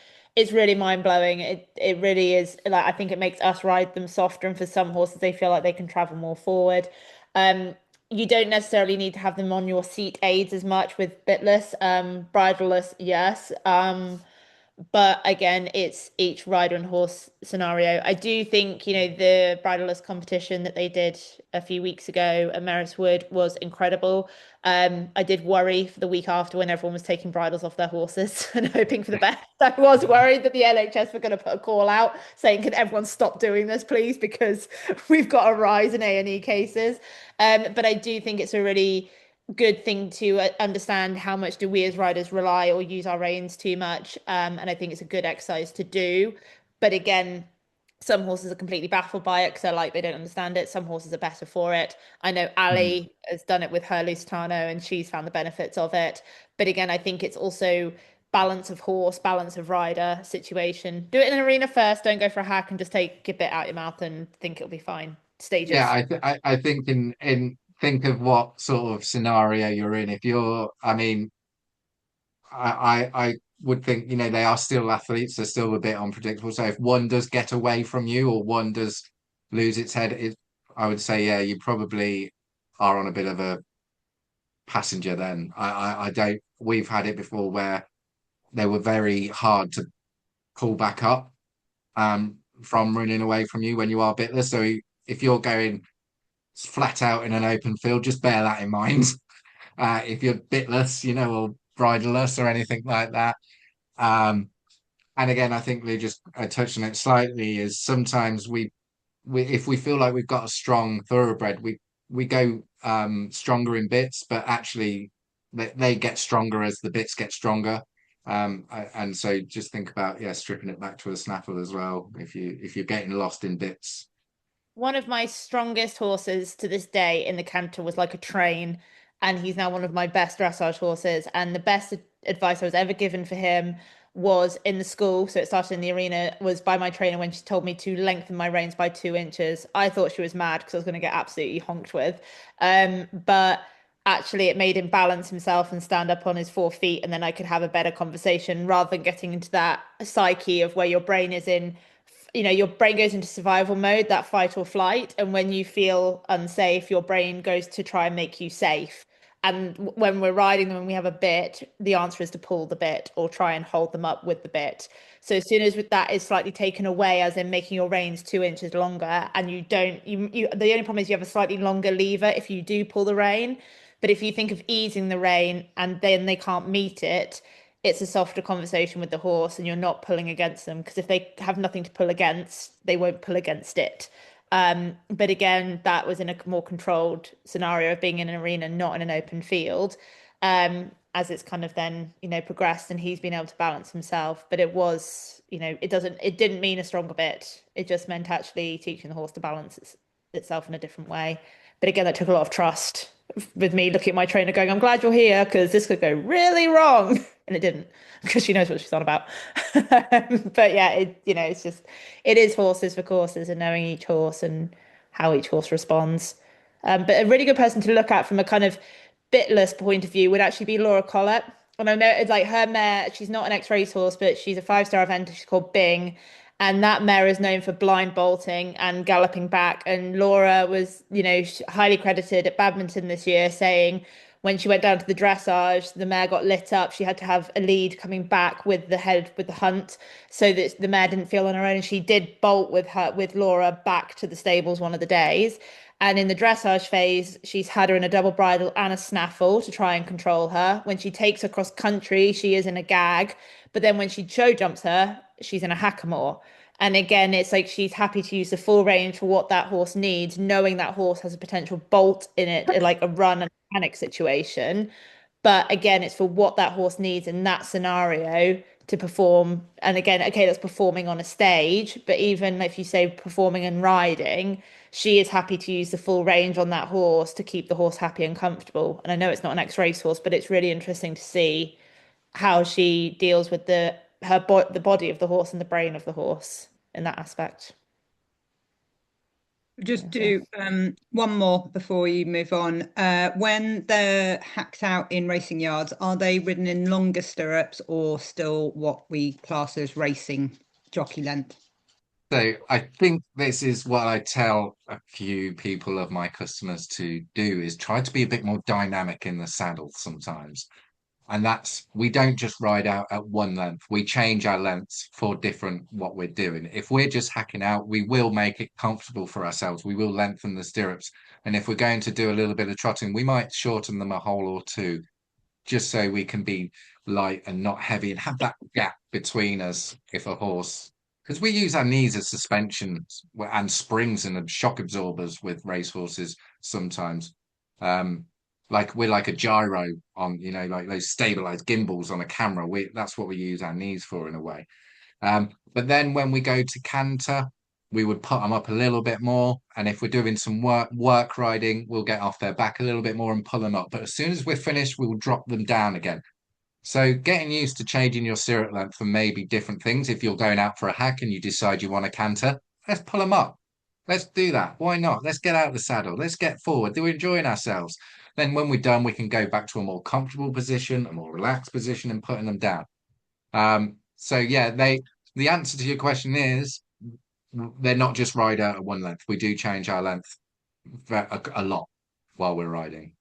Speaker 1: really mind-blowing. It really is, like, I think it makes us ride them softer, and for some horses they feel like they can travel more forward. You don't necessarily need to have them on your seat aids as much with bitless. Bridleless, yes. But again, it's each rider and horse scenario. I do think, the bridleless competition that they did a few weeks ago at Wood was incredible. I did worry for the week after when everyone was taking bridles off their horses and hoping for the best. I was worried that the NHS were going to put a call out saying, "Can everyone stop doing this, please?" Because we've got a rise in A&E cases. But I do think it's a really good thing to understand how much do we as riders rely or use our reins too much. And I think it's a good exercise to do. But again, some horses are completely baffled by it because they're like they don't understand it. Some horses are better for it. I know
Speaker 2: Hmm.
Speaker 1: Ali has done it with her Lusitano and she's found the benefits of it. But again, I think it's also balance of horse, balance of rider situation. Do it in an arena first. Don't go for a hack and just take a bit out your mouth and think it'll be fine.
Speaker 2: Yeah,
Speaker 1: Stages.
Speaker 2: I think in think of what sort of scenario you're in. If you're, I mean, I would think, they are still athletes, they're still a bit unpredictable. So if one does get away from you or one does lose its head, I would say, yeah, you probably are on a bit of a passenger then. I don't, we've had it before where they were very hard to pull back up. from running away from you when you are bitless. So if you're going flat out in an open field, just bear that in mind. If you're bitless, or bridleless or anything like that. And again, I think we just touched on it slightly, is sometimes we if we feel like we've got a strong thoroughbred, we go stronger in bits, but actually they get stronger as the bits get stronger. And so just think about, stripping it back to a snaffle as well if you're getting lost in bits.
Speaker 1: One of my strongest horses to this day in the canter was like a train, and he's now one of my best dressage horses. And the best advice I was ever given for him was in the school. So it started in the arena, was by my trainer when she told me to lengthen my reins by 2 inches. I thought she was mad because I was going to get absolutely honked with. But actually, it made him balance himself and stand up on his 4 feet, and then I could have a better conversation rather than getting into that psyche of where your brain is in, your brain goes into survival mode, that fight or flight. And when you feel unsafe, your brain goes to try and make you safe. And when we're riding them and we have a bit, the answer is to pull the bit or try and hold them up with the bit. So as soon as that is slightly taken away, as in making your reins 2 inches longer, and you don't, the only problem is you have a slightly longer lever if you do pull the rein. But if you think of easing the rein and then they can't meet it, it's a softer conversation with the horse and you're not pulling against them, because if they have nothing to pull against, they won't pull against it. But again, that was in a more controlled scenario of being in an arena, not in an open field. As it's kind of then, progressed and he's been able to balance himself. But it was, it didn't mean a stronger bit. It just meant actually teaching the horse to balance itself in a different way. But again, that took a lot of trust with me looking at my trainer going, I'm glad you're here because this could go really wrong. And it didn't, because she knows what she's on about. But yeah, it's just, it is horses for courses and knowing each horse and how each horse responds. But a really good person to look at from a kind of bitless point of view would actually be Laura Collett. And I know it's like her mare, she's not an ex-racehorse, but she's a 5-star eventer. She's called Bing. And that mare is known for blind bolting and galloping back. And Laura was, highly credited at badminton this year, saying when she went down to the dressage, the mare got lit up. She had to have a lead coming back with the hunt, so that the mare didn't feel on her own. And she did bolt with Laura back to the stables one of the days. And in the dressage phase, she's had her in a double bridle and a snaffle to try and control her. When she takes her cross country, she is in a gag. But then when she show jumps her, she's in a hackamore. And again, it's like she's happy to use the full range for what that horse needs, knowing that horse has a potential bolt in it, like a run and panic situation. But again, it's for what that horse needs in that scenario to perform. And again, okay, that's performing on a stage, but even if you say performing and riding, she is happy to use the full range on that horse to keep the horse happy and comfortable. And I know it's not an ex-race horse, but it's really interesting to see how she deals with the body of the horse and the brain of the horse in that aspect.
Speaker 3: Just do one more before you move on. When they're hacked out in racing yards, are they ridden in longer stirrups or still what we class as racing jockey length?
Speaker 2: So I think this is what I tell a few people of my customers to do, is try to be a bit more dynamic in the saddle sometimes. And we don't just ride out at one length. We change our lengths for different what we're doing. If we're just hacking out, we will make it comfortable for ourselves. We will lengthen the stirrups. And if we're going to do a little bit of trotting, we might shorten them a hole or two, just so we can be light and not heavy and have that gap between us if a horse, because we use our knees as suspension and springs and shock absorbers with racehorses sometimes. Like we're like a gyro on, like those stabilized gimbals on a camera. That's what we use our knees for in a way. But then when we go to canter, we would put them up a little bit more. And if we're doing some work riding, we'll get off their back a little bit more and pull them up. But as soon as we're finished, we'll drop them down again. So getting used to changing your stirrup length for maybe different things. If you're going out for a hack and you decide you want to canter, let's pull them up. Let's do that. Why not? Let's get out of the saddle. Let's get forward. We're enjoying ourselves. Then when we're done, we can go back to a more comfortable position, a more relaxed position, and putting them down. So yeah, the answer to your question is they're not just ride out at one length. We do change our length a lot while we're riding.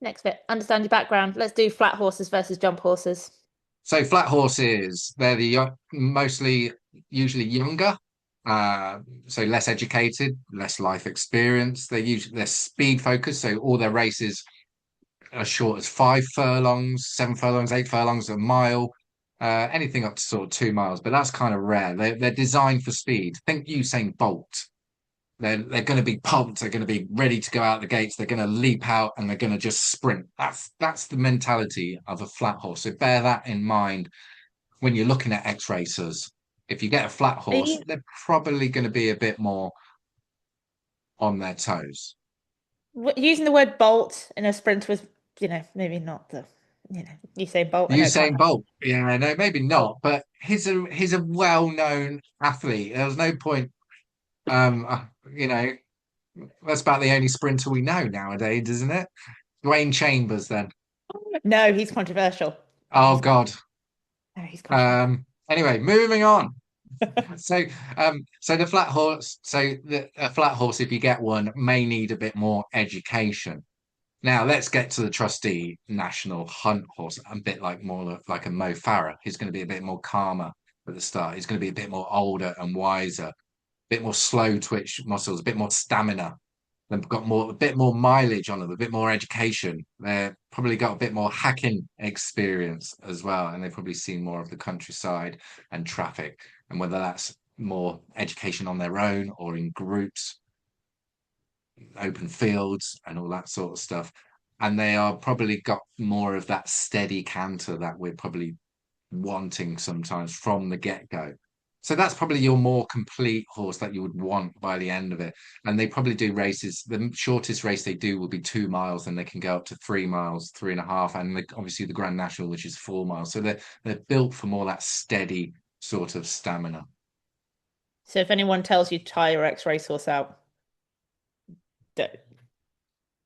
Speaker 1: Next bit, understand your background. Let's do flat horses versus jump horses.
Speaker 2: So flat horses, they're mostly usually younger, uh, so less educated, less life experience. They're speed focused, so all their races as short as 5 furlongs, 7 furlongs, 8 furlongs, a mile, anything up to sort of 2 miles. But that's kind of rare. They're designed for speed. Think Usain Bolt. They're going to be pumped. They're going to be ready to go out the gates. They're going to leap out and they're going to just sprint. That's the mentality of a flat horse. So bear that in mind when you're looking at ex-racers. If you get a flat
Speaker 1: Are
Speaker 2: horse,
Speaker 1: you
Speaker 2: they're probably going to be a bit more on their toes.
Speaker 1: using the word bolt in a sprint was, maybe not you say bolt, I know it can't
Speaker 2: Usain Bolt, yeah, no, maybe
Speaker 1: happen.
Speaker 2: not, but he's a well-known athlete. There was no point, um, uh, you know, that's about the only sprinter we know nowadays, isn't it? Dwayne Chambers, then.
Speaker 1: No, he's controversial.
Speaker 2: Oh
Speaker 1: He's
Speaker 2: God.
Speaker 1: no, he's controversial.
Speaker 2: Anyway, moving on. So, so the flat horse, a flat horse, if you get one, may need a bit more education. Now let's get to the trustee national hunt horse. A bit like more like a Mo Farah. He's going to be a bit more calmer at the start. He's going to be a bit more older and wiser, a bit more slow twitch muscles, a bit more stamina. They've got a bit more mileage on them, a bit more education. They've probably got a bit more hacking experience as well, and they've probably seen more of the countryside and traffic. And whether that's more education on their own or in groups, open fields, and all that sort of stuff. And they are probably got more of that steady canter that we're probably wanting sometimes from the get-go. So that's probably your more complete horse that you would want by the end of it. And they probably do races. The shortest race they do will be 2 miles, and they can go up to 3 miles, 3.5, and obviously the Grand National, which is 4 miles. So they're built for more that steady sort of stamina.
Speaker 1: So if anyone tells you to tie your ex-racehorse out, don't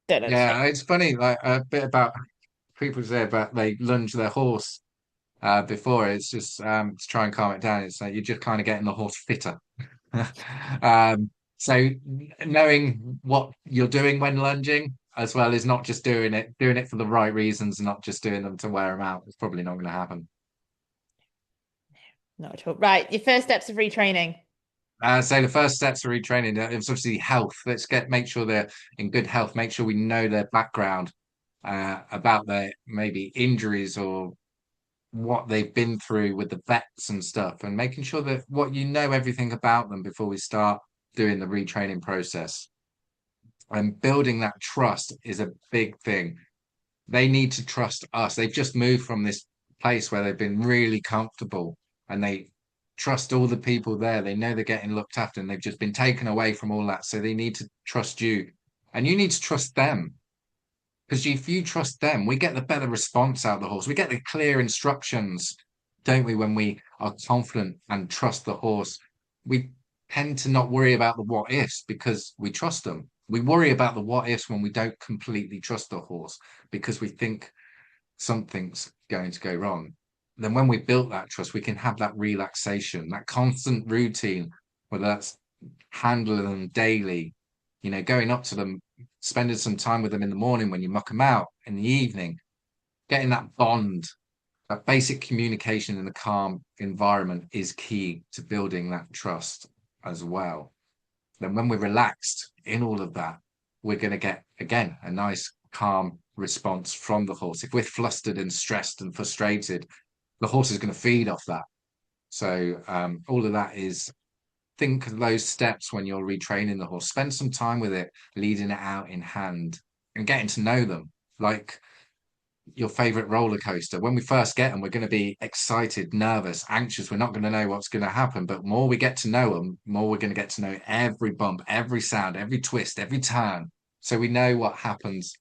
Speaker 1: entertain.
Speaker 2: Yeah, it's funny, like a bit about people say about they lunge their horse before. It's just to try and calm it down. It's like you're just kind of getting the horse fitter. So knowing what you're doing when lunging as well is not just doing it for the right reasons, not just doing them to wear them out. It's probably not going to happen.
Speaker 1: Not at all. Right, your first steps of retraining.
Speaker 2: So the first steps of retraining is obviously health. Make sure they're in good health. Make sure we know their background about their maybe injuries or what they've been through with the vets and stuff, and making sure that everything about them before we start doing the retraining process. And building that trust is a big thing. They need to trust us. They've just moved from this place where they've been really comfortable and they trust all the people there. They know they're getting looked after and they've just been taken away from all that. So they need to trust you and you need to trust them. Because if you trust them, we get the better response out of the horse. We get the clear instructions, don't we, when we are confident and trust the horse. We tend to not worry about the what ifs because we trust them. We worry about the what ifs when we don't completely trust the horse because we think something's going to go wrong. Then when we built that trust, we can have that relaxation, that constant routine, whether that's handling them daily, going up to them, spending some time with them in the morning when you muck them out, in the evening, getting that bond, that basic communication in a calm environment is key to building that trust as well. Then when we're relaxed in all of that, we're going to get, again, a nice, calm response from the horse. If we're flustered and stressed and frustrated, the horse is going to feed off that. So all of that is think of those steps when you're retraining the horse. Spend some time with it, leading it out in hand and getting to know them. Like your favorite roller coaster. When we first get them, we're going to be excited, nervous, anxious. We're not going to know what's going to happen. But more we get to know them, more we're going to get to know every bump, every sound, every twist, every turn. So we know what happens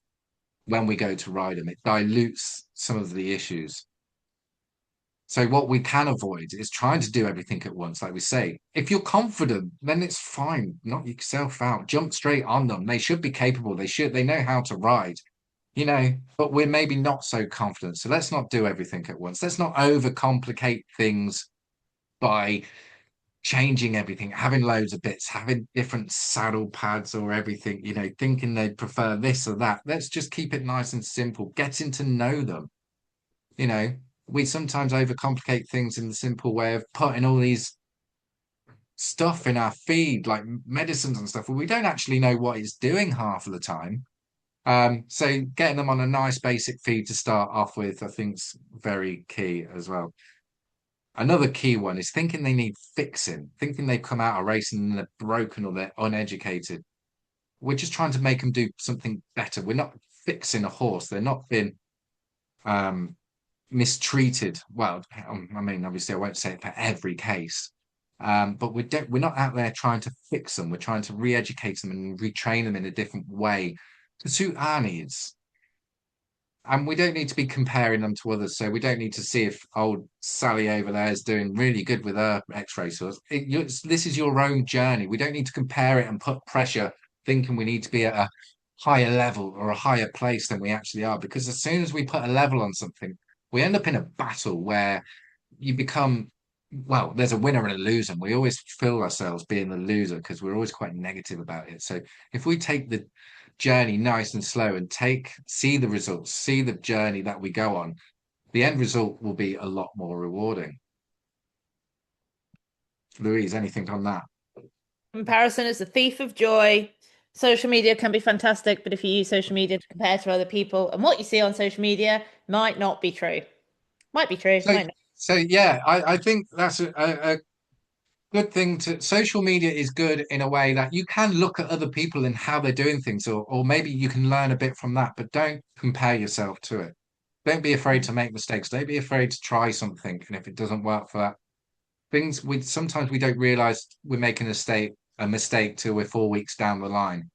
Speaker 2: when we go to ride them. It dilutes some of the issues. So what we can avoid is trying to do everything at once, like we say. If you're confident, then it's fine. Knock yourself out. Jump straight on them. They should be capable. They know how to ride, but we're maybe not so confident. So let's not do everything at once. Let's not overcomplicate things by changing everything, having loads of bits, having different saddle pads or everything, thinking they prefer this or that. Let's just keep it nice and simple, getting to know them, you know we sometimes overcomplicate things in the simple way of putting all these stuff in our feed, like medicines and stuff, we don't actually know what it's doing half of the time. So getting them on a nice basic feed to start off with, I think is very key as well. Another key one is thinking they need fixing, thinking they've come out of racing and they're broken or they're uneducated. We're just trying to make them do something better. We're not fixing a horse. They're not being um, mistreated. Well, I mean, obviously, I won't say it for every case, but we're not out there trying to fix them. We're trying to re-educate them and retrain them in a different way to suit our needs. And we don't need to be comparing them to others. So we don't need to see if old Sally over there is doing really good with her Ex-Racehorse. This is your own journey. We don't need to compare it and put pressure thinking we need to be at a higher level or a higher place than we actually are. Because as soon as we put a level on something, we end up in a battle where you become, well, there's a winner and a loser. And we always feel ourselves being the loser because we're always quite negative about it. So if we take the journey nice and slow and see the results, see the journey that we go on, the end result will be a lot more rewarding. Louise, anything on that?
Speaker 1: Comparison is the thief of joy. Social media can be fantastic, but if you use social media to compare to other people, and what you see on social media might not be true. Might be true,
Speaker 2: So,
Speaker 1: might not.
Speaker 2: so yeah, I think that's a good thing to social media is good in a way that you can look at other people and how they're doing things, or maybe you can learn a bit from that, but don't compare yourself to it. Don't be afraid to make mistakes. Don't be afraid to try something. And if it doesn't work for that, things we sometimes we don't realize we're making a mistake till we're 4 weeks down the line.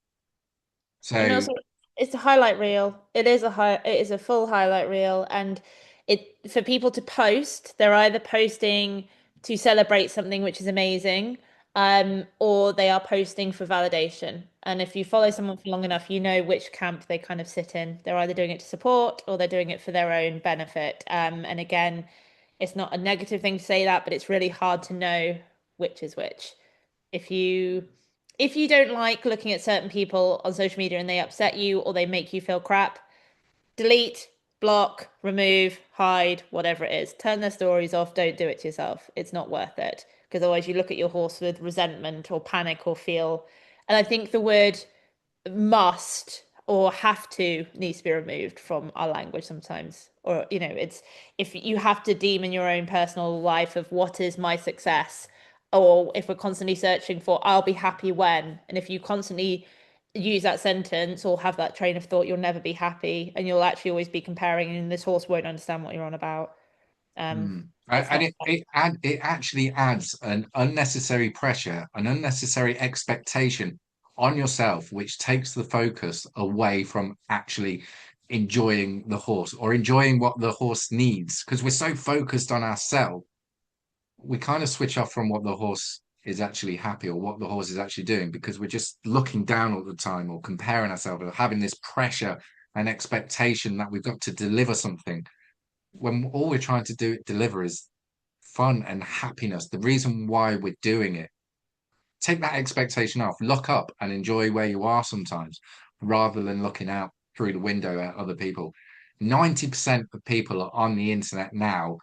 Speaker 1: And
Speaker 2: So
Speaker 1: also, it's a highlight reel. It is a full highlight reel, and it for people to post, they're either posting to celebrate something which is amazing, or they are posting for validation. And if you follow someone for long enough, you know which camp they kind of sit in. They're either doing it to support or they're doing it for their own benefit. And again, it's not a negative thing to say that, but it's really hard to know which is which. If you if you don't like looking at certain people on social media and they upset you or they make you feel crap, delete, block, remove, hide, whatever it is. Turn their stories off. Don't do it to yourself. It's not worth it. Because otherwise you look at your horse with resentment or panic or feel. And I think the word must or have to needs to be removed from our language sometimes. Or, it's if you have to deem in your own personal life of what is my success, or if we're constantly searching for I'll be happy when, and if you constantly use that sentence or have that train of thought, you'll never be happy and you'll actually always be comparing, and this horse won't understand what you're on about. It's
Speaker 2: And
Speaker 1: not.
Speaker 2: it actually adds an unnecessary pressure, an unnecessary expectation on yourself, which takes the focus away from actually enjoying the horse or enjoying what the horse needs. Because we're so focused on ourselves, we kind of switch off from what the horse is actually happy or what the horse is actually doing because we're just looking down all the time or comparing ourselves or having this pressure and expectation that we've got to deliver something when all we're trying to deliver is fun and happiness, the reason why we're doing it. Take that expectation off, look up and enjoy where you are sometimes, rather than looking out through the window at other people. 90% of people are on the internet now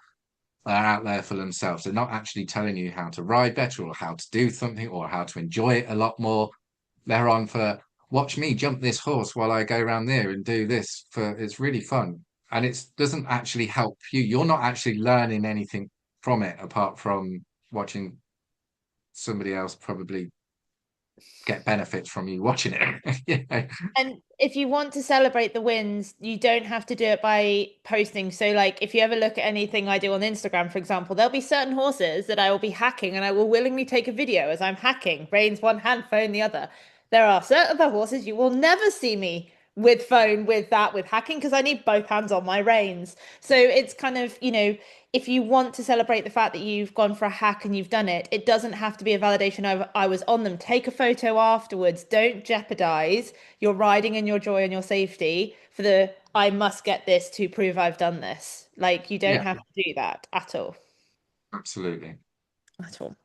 Speaker 2: are out there for themselves. They're not actually telling you how to ride better or how to do something or how to enjoy it a lot more. They're on for watch me jump this horse while I go around there and do this for it's really fun. And it doesn't actually help you. You're not actually learning anything from it apart from watching somebody else probably get benefits from you watching it. Yeah.
Speaker 1: And if you want to celebrate the wins, you don't have to do it by posting. So, like, if you ever look at anything I do on Instagram, for example, there'll be certain horses that I will be hacking and I will willingly take a video as I'm hacking, reins one hand, phone the other. There are certain other horses you will never see me with phone, with hacking, because I need both hands on my reins. So it's kind of, if you want to celebrate the fact that you've gone for a hack and you've done it, it doesn't have to be a validation of I was on them. Take a photo afterwards. Don't jeopardize your riding and your joy and your safety for the I must get this to prove I've done this. Like, you don't
Speaker 2: Yeah,
Speaker 1: have to do that at all.
Speaker 2: absolutely.
Speaker 1: At all.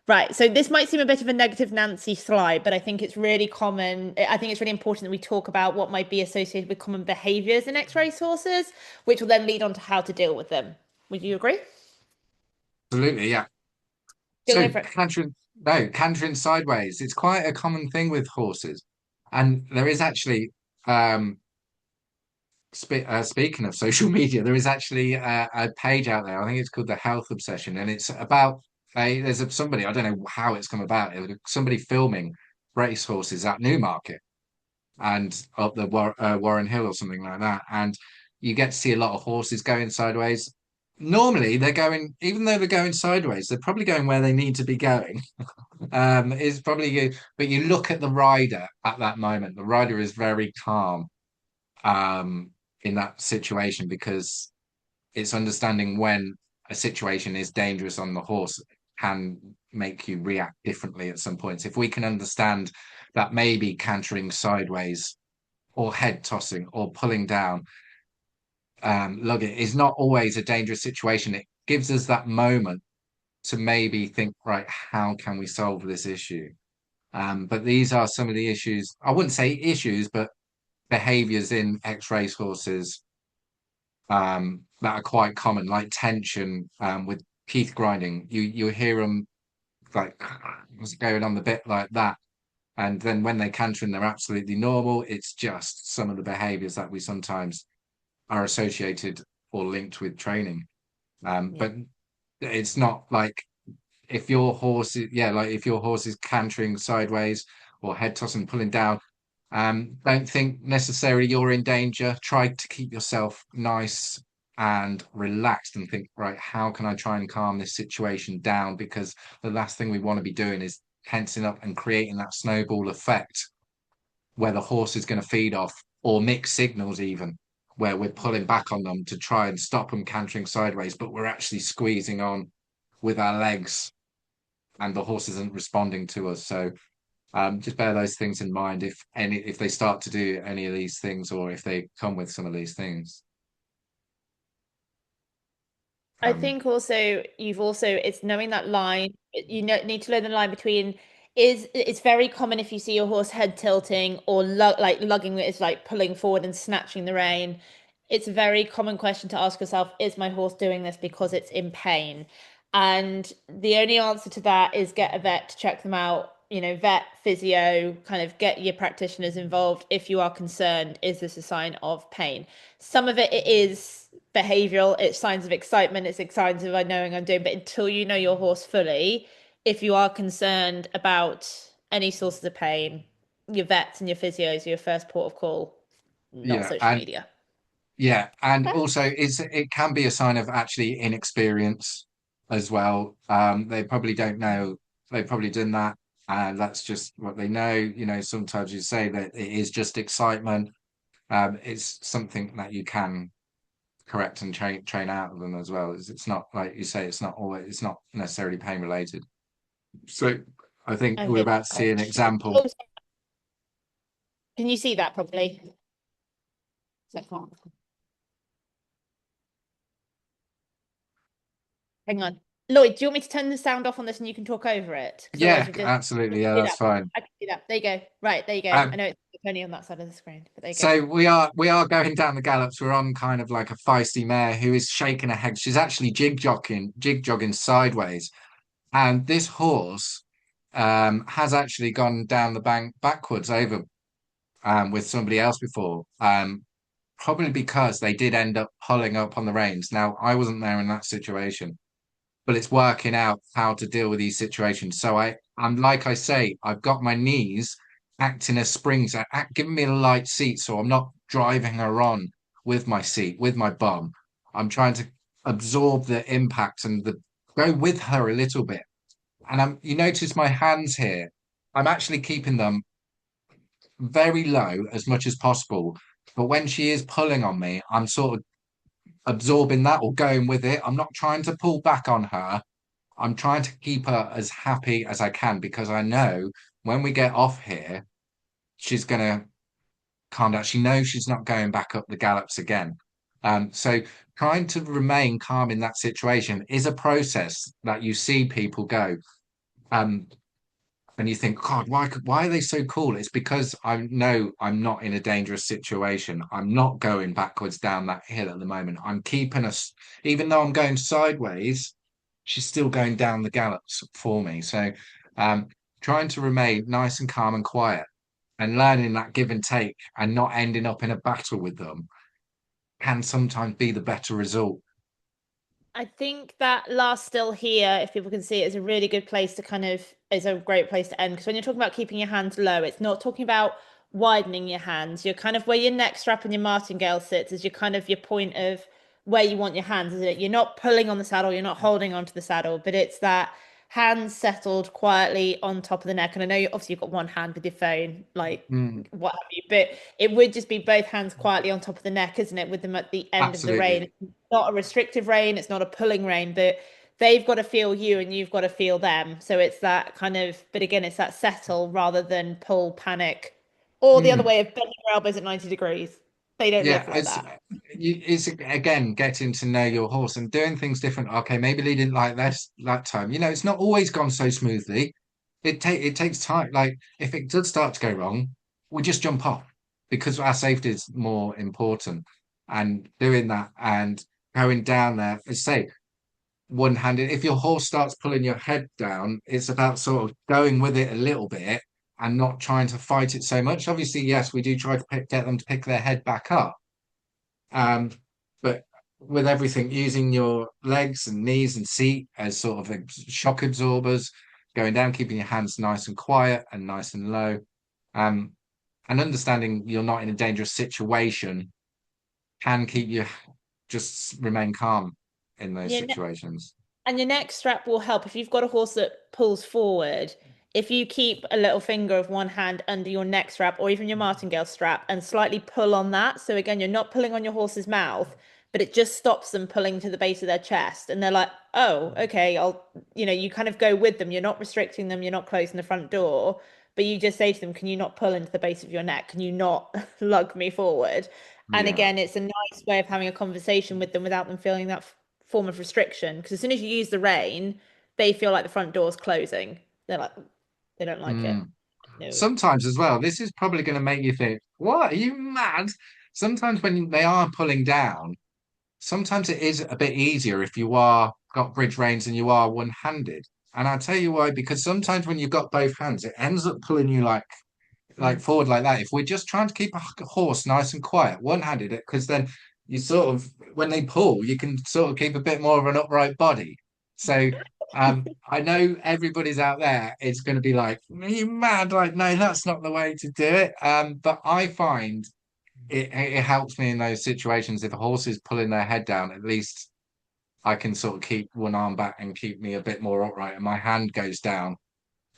Speaker 1: Right. So this might seem a bit of a negative Nancy slide, but I think it's really common. I think it's really important that we talk about what might be associated with common behaviors in X-ray sources, which will then lead on to how to deal with them. Would you agree?
Speaker 2: Absolutely, yeah.
Speaker 1: Go
Speaker 2: So
Speaker 1: for it.
Speaker 2: cantering sideways. It's quite a common thing with horses, and there is actually um, speaking of social media, there is actually a page out there. I think it's called the Health Obsession, and it's about somebody. I don't know how it's come about. Somebody filming racehorses at Newmarket and up the Warren Hill or something like that, and you get to see a lot of horses going sideways. Normally, they're going, even though they're going sideways, they're probably going where they need to be going. Is probably you, but you look at the rider at that moment. The rider is very calm um, in that situation because it's understanding when a situation is dangerous on the horse can make you react differently at some points. If we can understand that maybe cantering sideways or head tossing or pulling down lugging is not always a dangerous situation, it gives us that moment to maybe think, right, how can we solve this issue? But these are some of the issues. I wouldn't say issues, but behaviors in ex-racehorses that are quite common, like tension with teeth grinding. You hear them like what's going on the bit like that, and then when they canter and they're absolutely normal, it's just some of the behaviors that we sometimes are associated or linked with training.
Speaker 1: Yeah.
Speaker 2: But it's not like if your horse is, yeah, like if your horse is cantering sideways or head tossing, pulling down, don't think necessarily you're in danger. Try to keep yourself nice and relaxed and think, right, how can I try and calm this situation down? Because the last thing we want to be doing is tensing up and creating that snowball effect where the horse is going to feed off or mixed signals even where we're pulling back on them to try and stop them cantering sideways, but we're actually squeezing on with our legs and the horse isn't responding to us. So just bear those things in mind if they start to do any of these things or if they come with some of these things.
Speaker 1: I
Speaker 2: Um,
Speaker 1: think also it's knowing that line. You know, need to learn the line between it's very common if you see your horse head tilting or like lugging it is like pulling forward and snatching the rein. It's a very common question to ask yourself, is my horse doing this because it's in pain? And the only answer to that is get a vet to check them out. You know, vet, physio, kind of get your practitioners involved if you are concerned, is this a sign of pain? Some of it is behavioral, it's signs of excitement, it's signs of I knowing I'm doing, but until you know your horse fully, if you are concerned about any sources of pain, your vets and your physios are your first port of call, not
Speaker 2: yeah,
Speaker 1: social
Speaker 2: and
Speaker 1: media.
Speaker 2: yeah, and
Speaker 1: Okay.
Speaker 2: also it can be a sign of actually inexperience as well. They probably don't know they've probably done that, and that's just what they know. You know, sometimes you say that it is just excitement. It's something that you can correct and train out of them as well. It's not like you say, it's not necessarily pain related. So I think we're
Speaker 1: Okay.
Speaker 2: about to see an example.
Speaker 1: Oh, can you see that properly? Hang on. Lloyd, do you want me to turn the sound off on this and you can talk over it? Because otherwise
Speaker 2: Yeah,
Speaker 1: you've just
Speaker 2: absolutely. Yeah,
Speaker 1: do
Speaker 2: that's
Speaker 1: that.
Speaker 2: fine.
Speaker 1: I can see that. There you go. Right, there you go. I
Speaker 2: Um,
Speaker 1: know it's only on that side of the screen, but there you go.
Speaker 2: so we are going down the gallops. We're on kind of like a feisty mare who is shaking her head. She's actually jig jogging sideways. And this horse has actually gone down the bank backwards over with somebody else before. Probably because they did end up pulling up on the reins. Now, I wasn't there in that situation, but it's working out how to deal with these situations. So I'm like I say, I've got my knees acting as springs, giving me a light seat, so I'm not driving her on with my seat, with my bum. I'm trying to absorb the impact and go with her a little bit. And you notice my hands here. I'm actually keeping them very low as much as possible. But when she is pulling on me, I'm sort of absorbing that or going with it. I'm not trying to pull back on her. I'm trying to keep her as happy as I can because I know when we get off here, she's going to calm down. She knows she's not going back up the gallops again. So trying to remain calm in that situation is a process that you see people go. Um, and you think, God, why are they so cool? It's because I know I'm not in a dangerous situation. I'm not going backwards down that hill at the moment. I'm keeping us, even though I'm going sideways, she's still going down the gallops for me. So um, trying to remain nice and calm and quiet and learning that give and take and not ending up in a battle with them can sometimes be the better result.
Speaker 1: I think that last still here, if people can see it, is a really good place to is a great place to end. Because when you're talking about keeping your hands low, it's not talking about widening your hands. You're kind of where your neck strap and your martingale sits is your kind of your point of where you want your hands, isn't it? You're not pulling on the saddle, you're not holding onto the saddle, but it's that hands settled quietly on top of the neck. And I know obviously you've got one hand with your phone, like
Speaker 2: Mm,
Speaker 1: what have you, but it would just be both hands quietly on top of the neck, isn't it? With them at the end of the rein.
Speaker 2: absolutely.
Speaker 1: It's not a restrictive rein, it's not a pulling rein, but they've got to feel you and you've got to feel them. So it's that kind of, but again, it's that settle rather than pull, panic, or the other
Speaker 2: Mm.
Speaker 1: way of bending your elbows at 90 degrees. They don't
Speaker 2: Yeah,
Speaker 1: live like that.
Speaker 2: it's again getting to know your horse and doing things different. Okay, maybe they didn't like this that time. It's not always gone so smoothly. It takes time. Like if it does start to go wrong, we just jump off because our safety is more important. And doing that and going down there, as say, one-handed. If your horse starts pulling your head down, it's about sort of going with it a little bit and not trying to fight it so much. Obviously, yes, we do try to get them to pick their head back up. But with everything, using your legs and knees and seat as sort of shock absorbers, going down, keeping your hands nice and quiet and nice and low, um, and understanding you're not in a dangerous situation can keep you just remain calm in those
Speaker 1: Yeah,
Speaker 2: situations.
Speaker 1: and your neck strap will help if you've got a horse that pulls forward. If you keep a little finger of one hand under your neck strap or even your martingale strap and slightly pull on that. So again, you're not pulling on your horse's mouth, but it just stops them pulling to the base of their chest. And they're like, oh, okay, you kind of go with them. You're not restricting them, you're not closing the front door, but you just say to them, can you not pull into the base of your neck? Can you not lug me forward? And
Speaker 2: Yeah.
Speaker 1: again, it's a nice way of having a conversation with them without them feeling that form of restriction. Because as soon as you use the rein, they feel like the front door's closing. They're like, they don't like it.
Speaker 2: Mm.
Speaker 1: No.
Speaker 2: Sometimes as well, this is probably going to make you think, what, are you mad? Sometimes when they are pulling down, sometimes it is a bit easier if you are got bridge reins and you are one-handed. And I'll tell you why, because sometimes when you've got both hands, it ends up pulling you like
Speaker 1: Mm.
Speaker 2: forward like that. If we're just trying to keep a horse nice and quiet, one-handed, it because then you sort of when they pull, you can sort of keep a bit more of an upright body. So I know everybody's out there is going to be like, "Are you mad?" Like, no, that's not the way to do it. But I find it helps me in those situations. If a horse is pulling their head down, at least I can sort of keep one arm back and keep me a bit more upright, and my hand goes down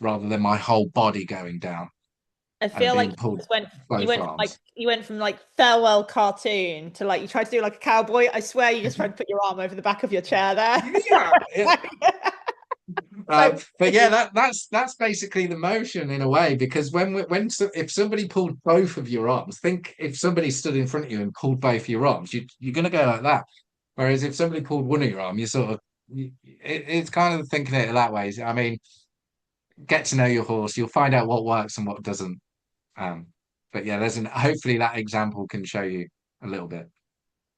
Speaker 2: rather than my whole body going down
Speaker 1: I
Speaker 2: and
Speaker 1: feel like
Speaker 2: being pulled
Speaker 1: you
Speaker 2: both
Speaker 1: went from like
Speaker 2: arms.
Speaker 1: you went from like farewell cartoon to like you tried to do like a cowboy. I swear you just tried to put your arm over the back of your chair there.
Speaker 2: Yeah.
Speaker 1: So
Speaker 2: But yeah, that's basically the motion in a way because if somebody pulled both of your arms, think if somebody stood in front of you and pulled both your arms, you're going to go like that. Whereas if somebody pulled one of your arm, you sort of it's kind of thinking it that way. I mean, get to know your horse, you'll find out what works and what doesn't. Um, but yeah, hopefully that example can show you a little bit.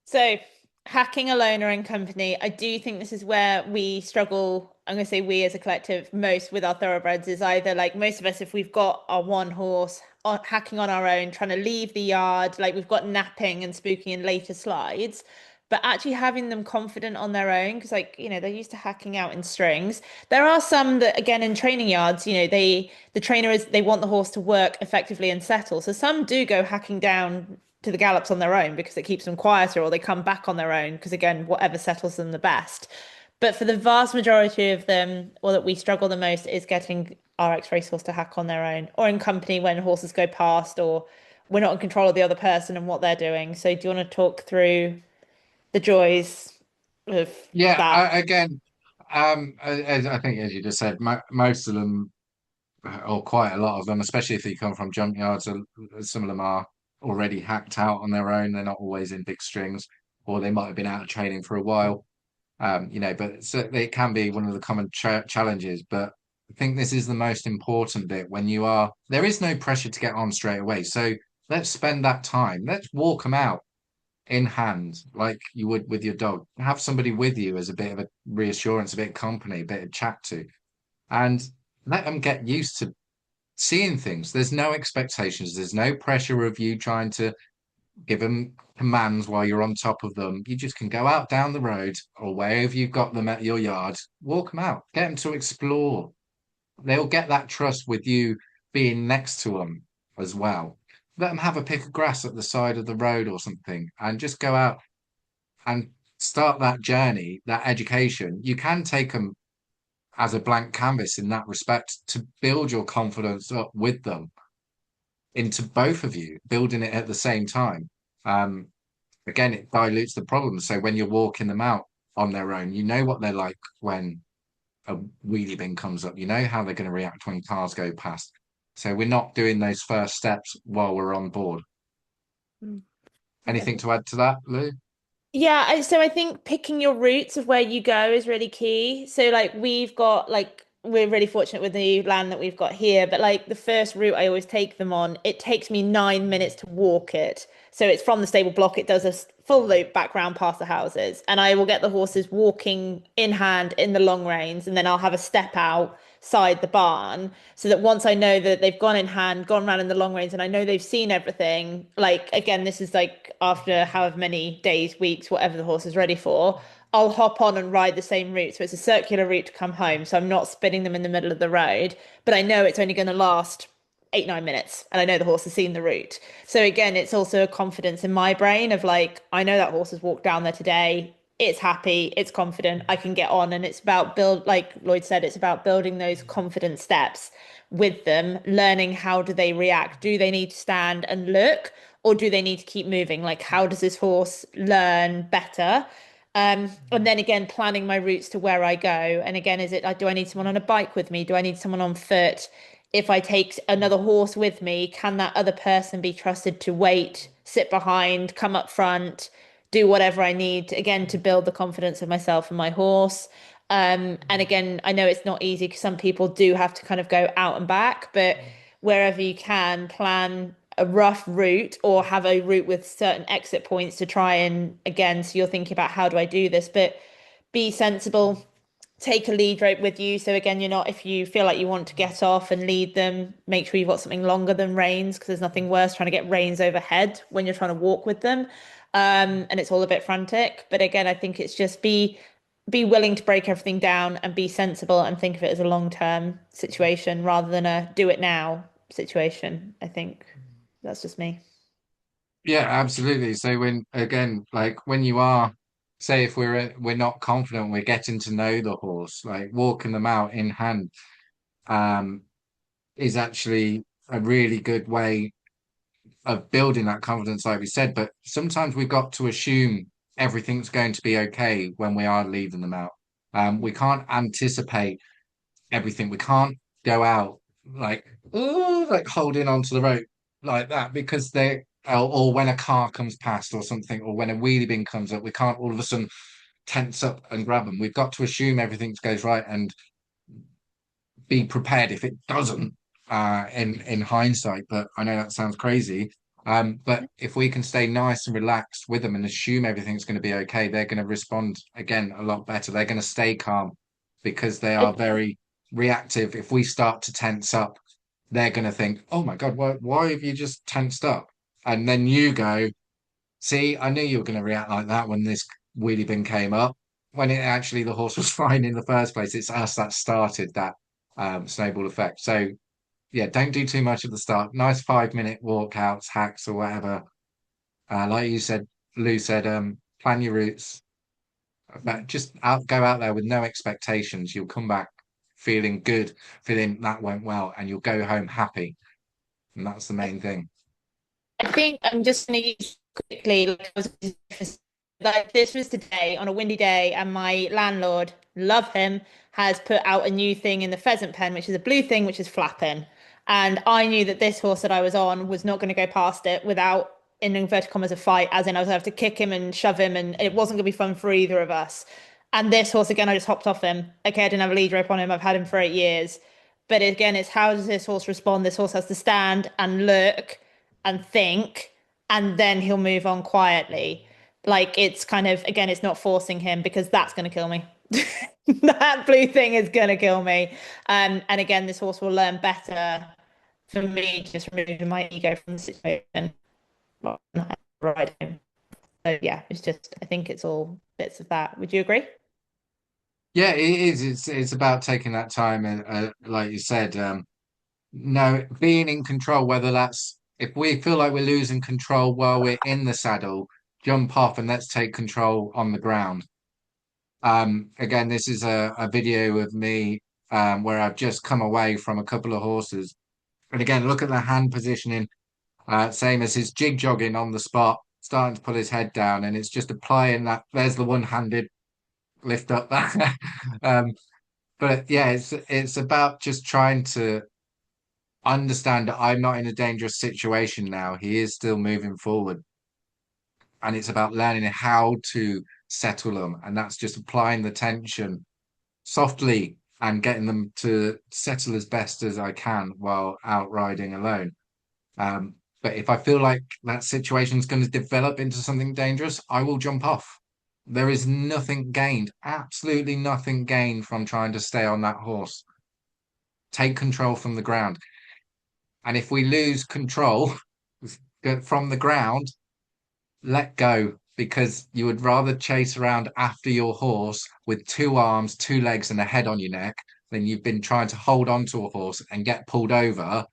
Speaker 1: So, hacking alone or in company, I do think this is where we struggle. I'm going to say we as a collective most with our thoroughbreds is either like most of us, if we've got our one horse hacking on our own, trying to leave the yard, like we've got napping and spooking in later slides, but actually having them confident on their own because, like, they're used to hacking out in strings. There are some that, again, in training yards, the trainer they want the horse to work effectively and settle. So some do go hacking down to the gallops on their own because it keeps them quieter, or they come back on their own because again, whatever settles them the best. But for the vast majority of them, or that we struggle the most, is getting our ex-racehorse to hack on their own, or in company when horses go past, or we're not in control of the other person and what they're doing. So do you want to talk through the joys of
Speaker 2: Yeah,
Speaker 1: that?
Speaker 2: again, I think as you just said, most of them, or quite a lot of them, especially if they come from junkyards, some of them are already hacked out on their own. They're not always in big strings, or they might have been out of training for a while. But so it can be one of the common challenges. But I think this is the most important bit when there is no pressure to get on straight away. So let's spend that time. Let's walk them out in hand, like you would with your dog. Have somebody with you as a bit of a reassurance, a bit of company, a bit of chat to, and let them get used to seeing things. There's no expectations. There's no pressure of you trying to give them commands while you're on top of them. You just can go out down the road or wherever you've got them at your yard, walk them out, get them to explore. They'll get that trust with you being next to them as well. Let them have a pick of grass at the side of the road or something and just go out and start that journey, that education. You can take them as a blank canvas in that respect to build your confidence up with them into both of you, building it at the same time. Um, Again, it dilutes the problem. So when you're walking them out on their own, you know what they're like when a wheelie bin comes up. You know how they're going to react when cars go past. So we're not doing those first steps while we're on board.
Speaker 1: Mm.
Speaker 2: Anything to add to that, Lou?
Speaker 1: Yeah, so I think picking your routes of where you go is really key. So like we've got like we're really fortunate with the land that we've got here, but like the first route I always take them on, it takes me 9 minutes to walk it. So it's from the stable block, it does a full loop back round past the houses, and I will get the horses walking in hand in the long reins, and then I'll have a step outside the barn so that once I know that they've gone in hand, gone round in the long reins, and I know they've seen everything, like again, this is like after however many days, weeks, whatever the horse is ready for, I'll hop on and ride the same route. So it's a circular route to come home. So I'm not spinning them in the middle of the road, but I know it's only going to last 8, 9 minutes. And I know the horse has seen the route. So again, it's also a confidence in my brain of like, I know that horse has walked down there today. It's happy, it's confident, I can get on. And it's about like Lloyd said, it's about building those confident steps with them, learning how do they react? Do they need to stand and look, or do they need to keep moving? Like, how does this horse learn better? And then again, planning my routes to where I go. And again, is it like, do I need someone on a bike with me? Do I need someone on foot? If I take another horse with me, can that other person be trusted to wait, sit behind, come up front, do whatever I need, again, to build the confidence of myself and my horse? And again, I know it's not easy because some people do have to kind of go out and back, but wherever you can, plan a rough route or have a route with certain exit points to try and, again, so you're thinking about how do I do this, but be sensible, take a lead rope with you. So again, you're not, if you feel like you want to get off and lead them, make sure you've got something longer than reins because there's nothing worse trying to get reins overhead when you're trying to walk with them. And it's all a bit frantic. But again, I think it's just be willing to break everything down and be sensible and think of it as a long-term situation rather than a do it now situation. I think that's just me.
Speaker 2: Yeah, absolutely. So when again, like when you are, say if we're not confident, we're getting to know the horse, like walking them out in hand, um, is actually a really good way of building that confidence, like we said. But sometimes we've got to assume everything's going to be okay when we are leaving them out. We can't anticipate everything. We can't go out like oh, like holding onto the rope like that because or when a car comes past or something, or when a wheelie bin comes up, we can't all of a sudden tense up and grab them. We've got to assume everything goes right and be prepared if it doesn't in hindsight. But I know that sounds crazy. But if we can stay nice and relaxed with them and assume everything's going to be okay, they're going to respond again a lot better. They're going to stay calm because they are very reactive. If we start to tense up, they're going to think, "Oh my God, why have you just tensed up?" And then you go, "See, I knew you were going to react like that when this wheelie bin came up." When it actually the horse was fine in the first place, it's us that started that snowball effect. So yeah, don't do too much at the start. Nice 5 minute walkouts, hacks, or whatever. Like you said, Lou said, plan your routes, but just go out there with no expectations. You'll come back feeling good, feeling that went well, and you'll go home happy. And that's the main thing.
Speaker 1: I think I'm just going to use quickly, like this was today on a windy day, and my landlord, love him, has put out a new thing in the pheasant pen, which is a blue thing, which is flapping. And I knew that this horse that I was on was not going to go past it without, in inverted commas, a fight, as in I was going to have to kick him and shove him, and it wasn't going to be fun for either of us. And this horse, again, I just hopped off him. Okay, I didn't have a lead rope on him. I've had him for 8 years. But again, it's how does this horse respond? This horse has to stand and look and think, and then he'll move on quietly. Like it's kind of, again, it's not forcing him because that's going to kill me. That blue thing is going to kill me. And again, this horse will learn better for me just removing my ego from the situation. Riding. So yeah, it's just, I think it's all bits of that. Would you agree?
Speaker 2: Yeah, it is. It's about taking that time and like you said, no, being in control, whether that's if we feel like we're losing control while we're in the saddle, jump off and let's take control on the ground. Again, this is a video of me where I've just come away from a couple of horses. And again, look at the hand positioning, same as his jig jogging on the spot, starting to pull his head down, and it's just applying that. There's the one-handed lift up. But yeah, it's about just trying to understand that I'm not in a dangerous situation now. He is still moving forward. And it's about learning how to settle them. And that's just applying the tension softly and getting them to settle as best as I can while out riding alone. But if I feel like that situation is going to develop into something dangerous, I will jump off. There is nothing gained, absolutely nothing gained from trying to stay on that horse. Take control from the ground. And if we lose control from the ground, let go because you would rather chase around after your horse with two arms, two legs, and a head on your neck than you've been trying to hold on to a horse and get pulled over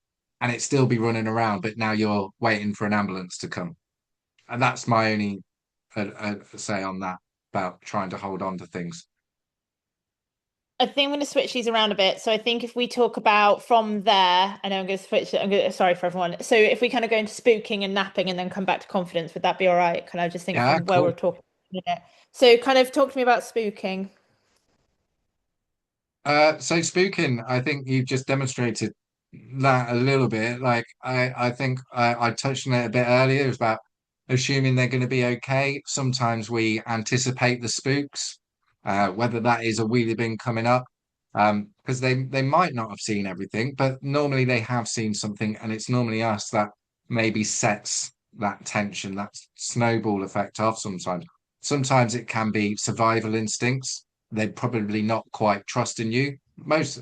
Speaker 2: and it still be running around, but now you're waiting for an ambulance to come. And that's my only say on that about trying to hold on to things.
Speaker 1: I think I'm going to switch these around a bit. So I think if we talk about from there, I know I'm going to switch. Sorry for everyone. So if we kind of go into spooking and napping and then come back to confidence, would that be all right? Can I just think
Speaker 2: Yeah,
Speaker 1: from where we're
Speaker 2: cool.
Speaker 1: talking? Yeah. So kind of talk to me about spooking.
Speaker 2: So spooking, I think you've just demonstrated that a little bit. Like I think I touched on it a bit earlier. It was about assuming they're going to be okay. Sometimes we anticipate the spooks, whether that is a wheelie bin coming up, because they might not have seen everything, but normally they have seen something, and it's normally us that maybe sets that tension, that snowball effect off sometimes. Sometimes it can be survival instincts. They're probably not quite trusting you. Most,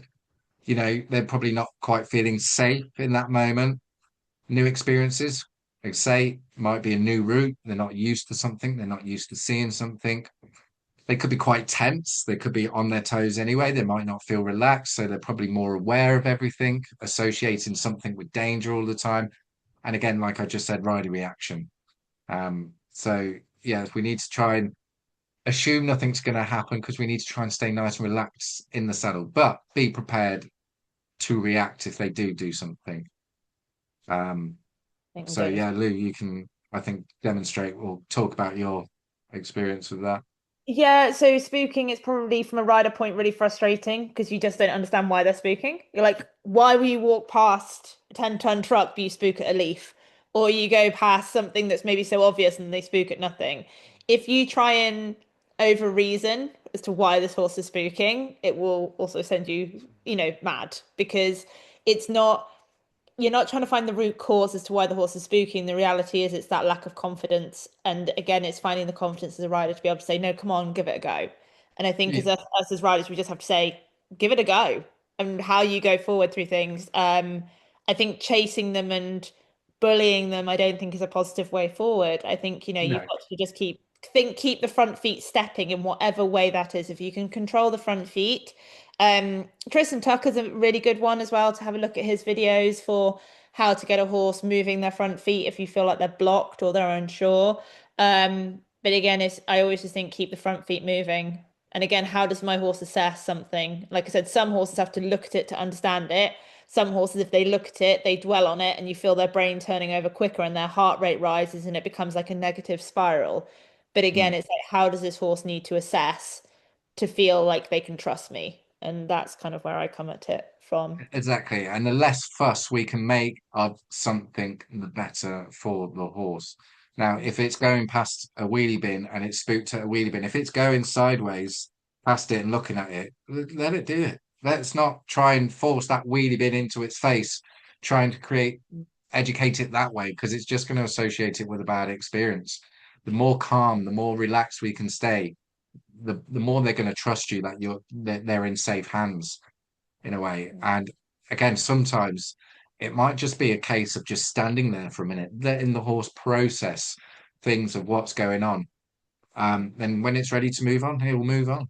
Speaker 2: they're probably not quite feeling safe in that moment. New experiences, like say, might be a new route. They're not used to something. They're not used to seeing something. They could be quite tense. They could be on their toes anyway. They might not feel relaxed. So they're probably more aware of everything, associating something with danger all the time. And again, like I just said, rider reaction. So yeah, we need to try and assume nothing's going to happen because we need to try and stay nice and relaxed in the saddle, but be prepared to react if they do something. Um,
Speaker 1: I think I'm
Speaker 2: so
Speaker 1: doing this.
Speaker 2: yeah, Lou, you can, I think, demonstrate or talk about your experience with that.
Speaker 1: Yeah, so spooking is probably from a rider point really frustrating because you just don't understand why they're spooking. You're like, why will you walk past a 10-ton truck but you spook at a leaf? Or you go past something that's maybe so obvious and they spook at nothing. If you try and over reason as to why this horse is spooking, it will also send you, mad because it's not you're not trying to find the root cause as to why the horse is spooking. The reality is it's that lack of confidence. And again, it's finding the confidence as a rider to be able to say, no, come on, give it a go. And I think
Speaker 2: Yeah,
Speaker 1: us as riders, we just have to say, give it a go. And how you go forward through things. I think chasing them and bullying them, I don't think is a positive way forward. I think, you've
Speaker 2: no,
Speaker 1: got to just keep the front feet stepping in whatever way that is. If you can control the front feet, Tristan Tucker's a really good one as well to have a look at his videos for how to get a horse moving their front feet if you feel like they're blocked or they're unsure. But again, I always just think keep the front feet moving. And again, how does my horse assess something? Like I said, some horses have to look at it to understand it. Some horses, if they look at it, they dwell on it and you feel their brain turning over quicker and their heart rate rises and it becomes like a negative spiral. But again,
Speaker 2: mm,
Speaker 1: it's like, how does this horse need to assess to feel like they can trust me? And that's kind of where I come at it from.
Speaker 2: exactly. And the less fuss we can make of something, the better for the horse. Now, if it's going past a wheelie bin and it's spooked at a wheelie bin, if it's going sideways past it and looking at it, let it do it. let's not try and force that wheelie bin into its face, trying to educate it that way, because it's just going to associate it with a bad experience. The more calm, the more relaxed we can stay, the more they're going to trust you that they're in safe hands in a way. And again, sometimes it might just be a case of just standing there for a minute, letting the horse process things of what's going on. And when it's ready to move on, he will move on.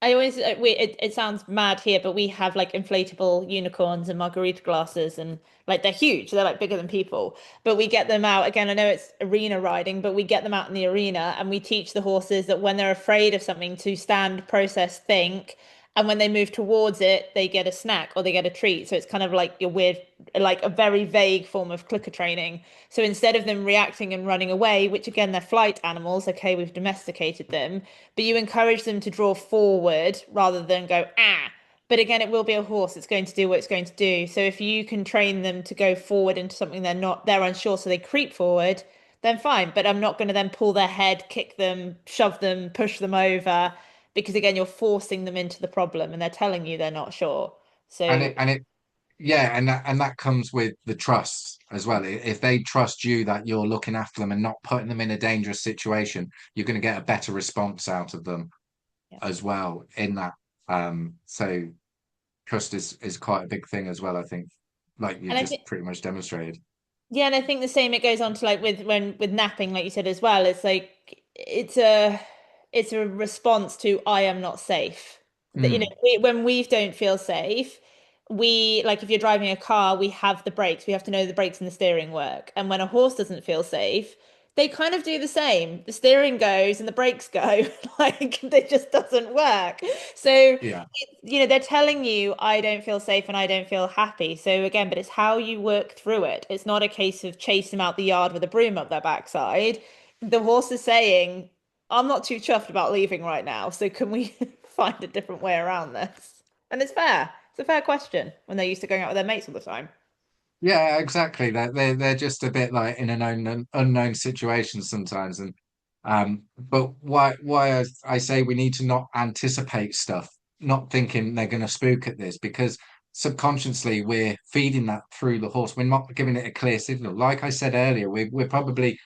Speaker 1: I always it sounds mad here, but we have like inflatable unicorns and margarita glasses, and like they're huge. They're like bigger than people. But we get them out again. I know it's arena riding, but we get them out in the arena and we teach the horses that when they're afraid of something to stand, process, think, and when they move towards it, they get a snack or they get a treat. So it's kind of like your weird, like a very vague form of clicker training. So instead of them reacting and running away, which again, they're flight animals, okay, we've domesticated them, but you encourage them to draw forward rather than go, ah. But again, it will be a horse. It's going to do what it's going to do. So if you can train them to go forward into something they're unsure, so they creep forward, then fine. But I'm not going to then pull their head, kick them, shove them, push them over, because again, you're forcing them into the problem and they're telling you they're not sure.
Speaker 2: And
Speaker 1: So,
Speaker 2: it yeah, and that comes with the trust as well. If they trust you that you're looking after them and not putting them in a dangerous situation, you're going to get a better response out of them
Speaker 1: yeah.
Speaker 2: as well in that. So trust is quite a big thing as well, I think, like you
Speaker 1: And I
Speaker 2: just
Speaker 1: think,
Speaker 2: pretty much demonstrated.
Speaker 1: yeah, and I think the same it goes on to like with napping, like you said as well. It's like it's a response to I am not safe. That
Speaker 2: Mm,
Speaker 1: when we don't feel safe, we like if you're driving a car, we have the brakes. We have to know the brakes and the steering work. And when a horse doesn't feel safe, they kind of do the same. The steering goes and the brakes go. Like it just doesn't work. So
Speaker 2: yeah.
Speaker 1: they're telling you, I don't feel safe and I don't feel happy. So again, but it's how you work through it. It's not a case of chase them out the yard with a broom up their backside. The horse is saying, I'm not too chuffed about leaving right now. So can we find a different way around this? And it's fair. It's a fair question when they're used to going out with their mates all the time.
Speaker 2: Yeah, exactly. They're just a bit like in an unknown situation sometimes, and but I say we need to not anticipate stuff, not thinking they're going to spook at this, because subconsciously we're feeding that through the horse. We're not giving it a clear signal. Like I said earlier, we're probably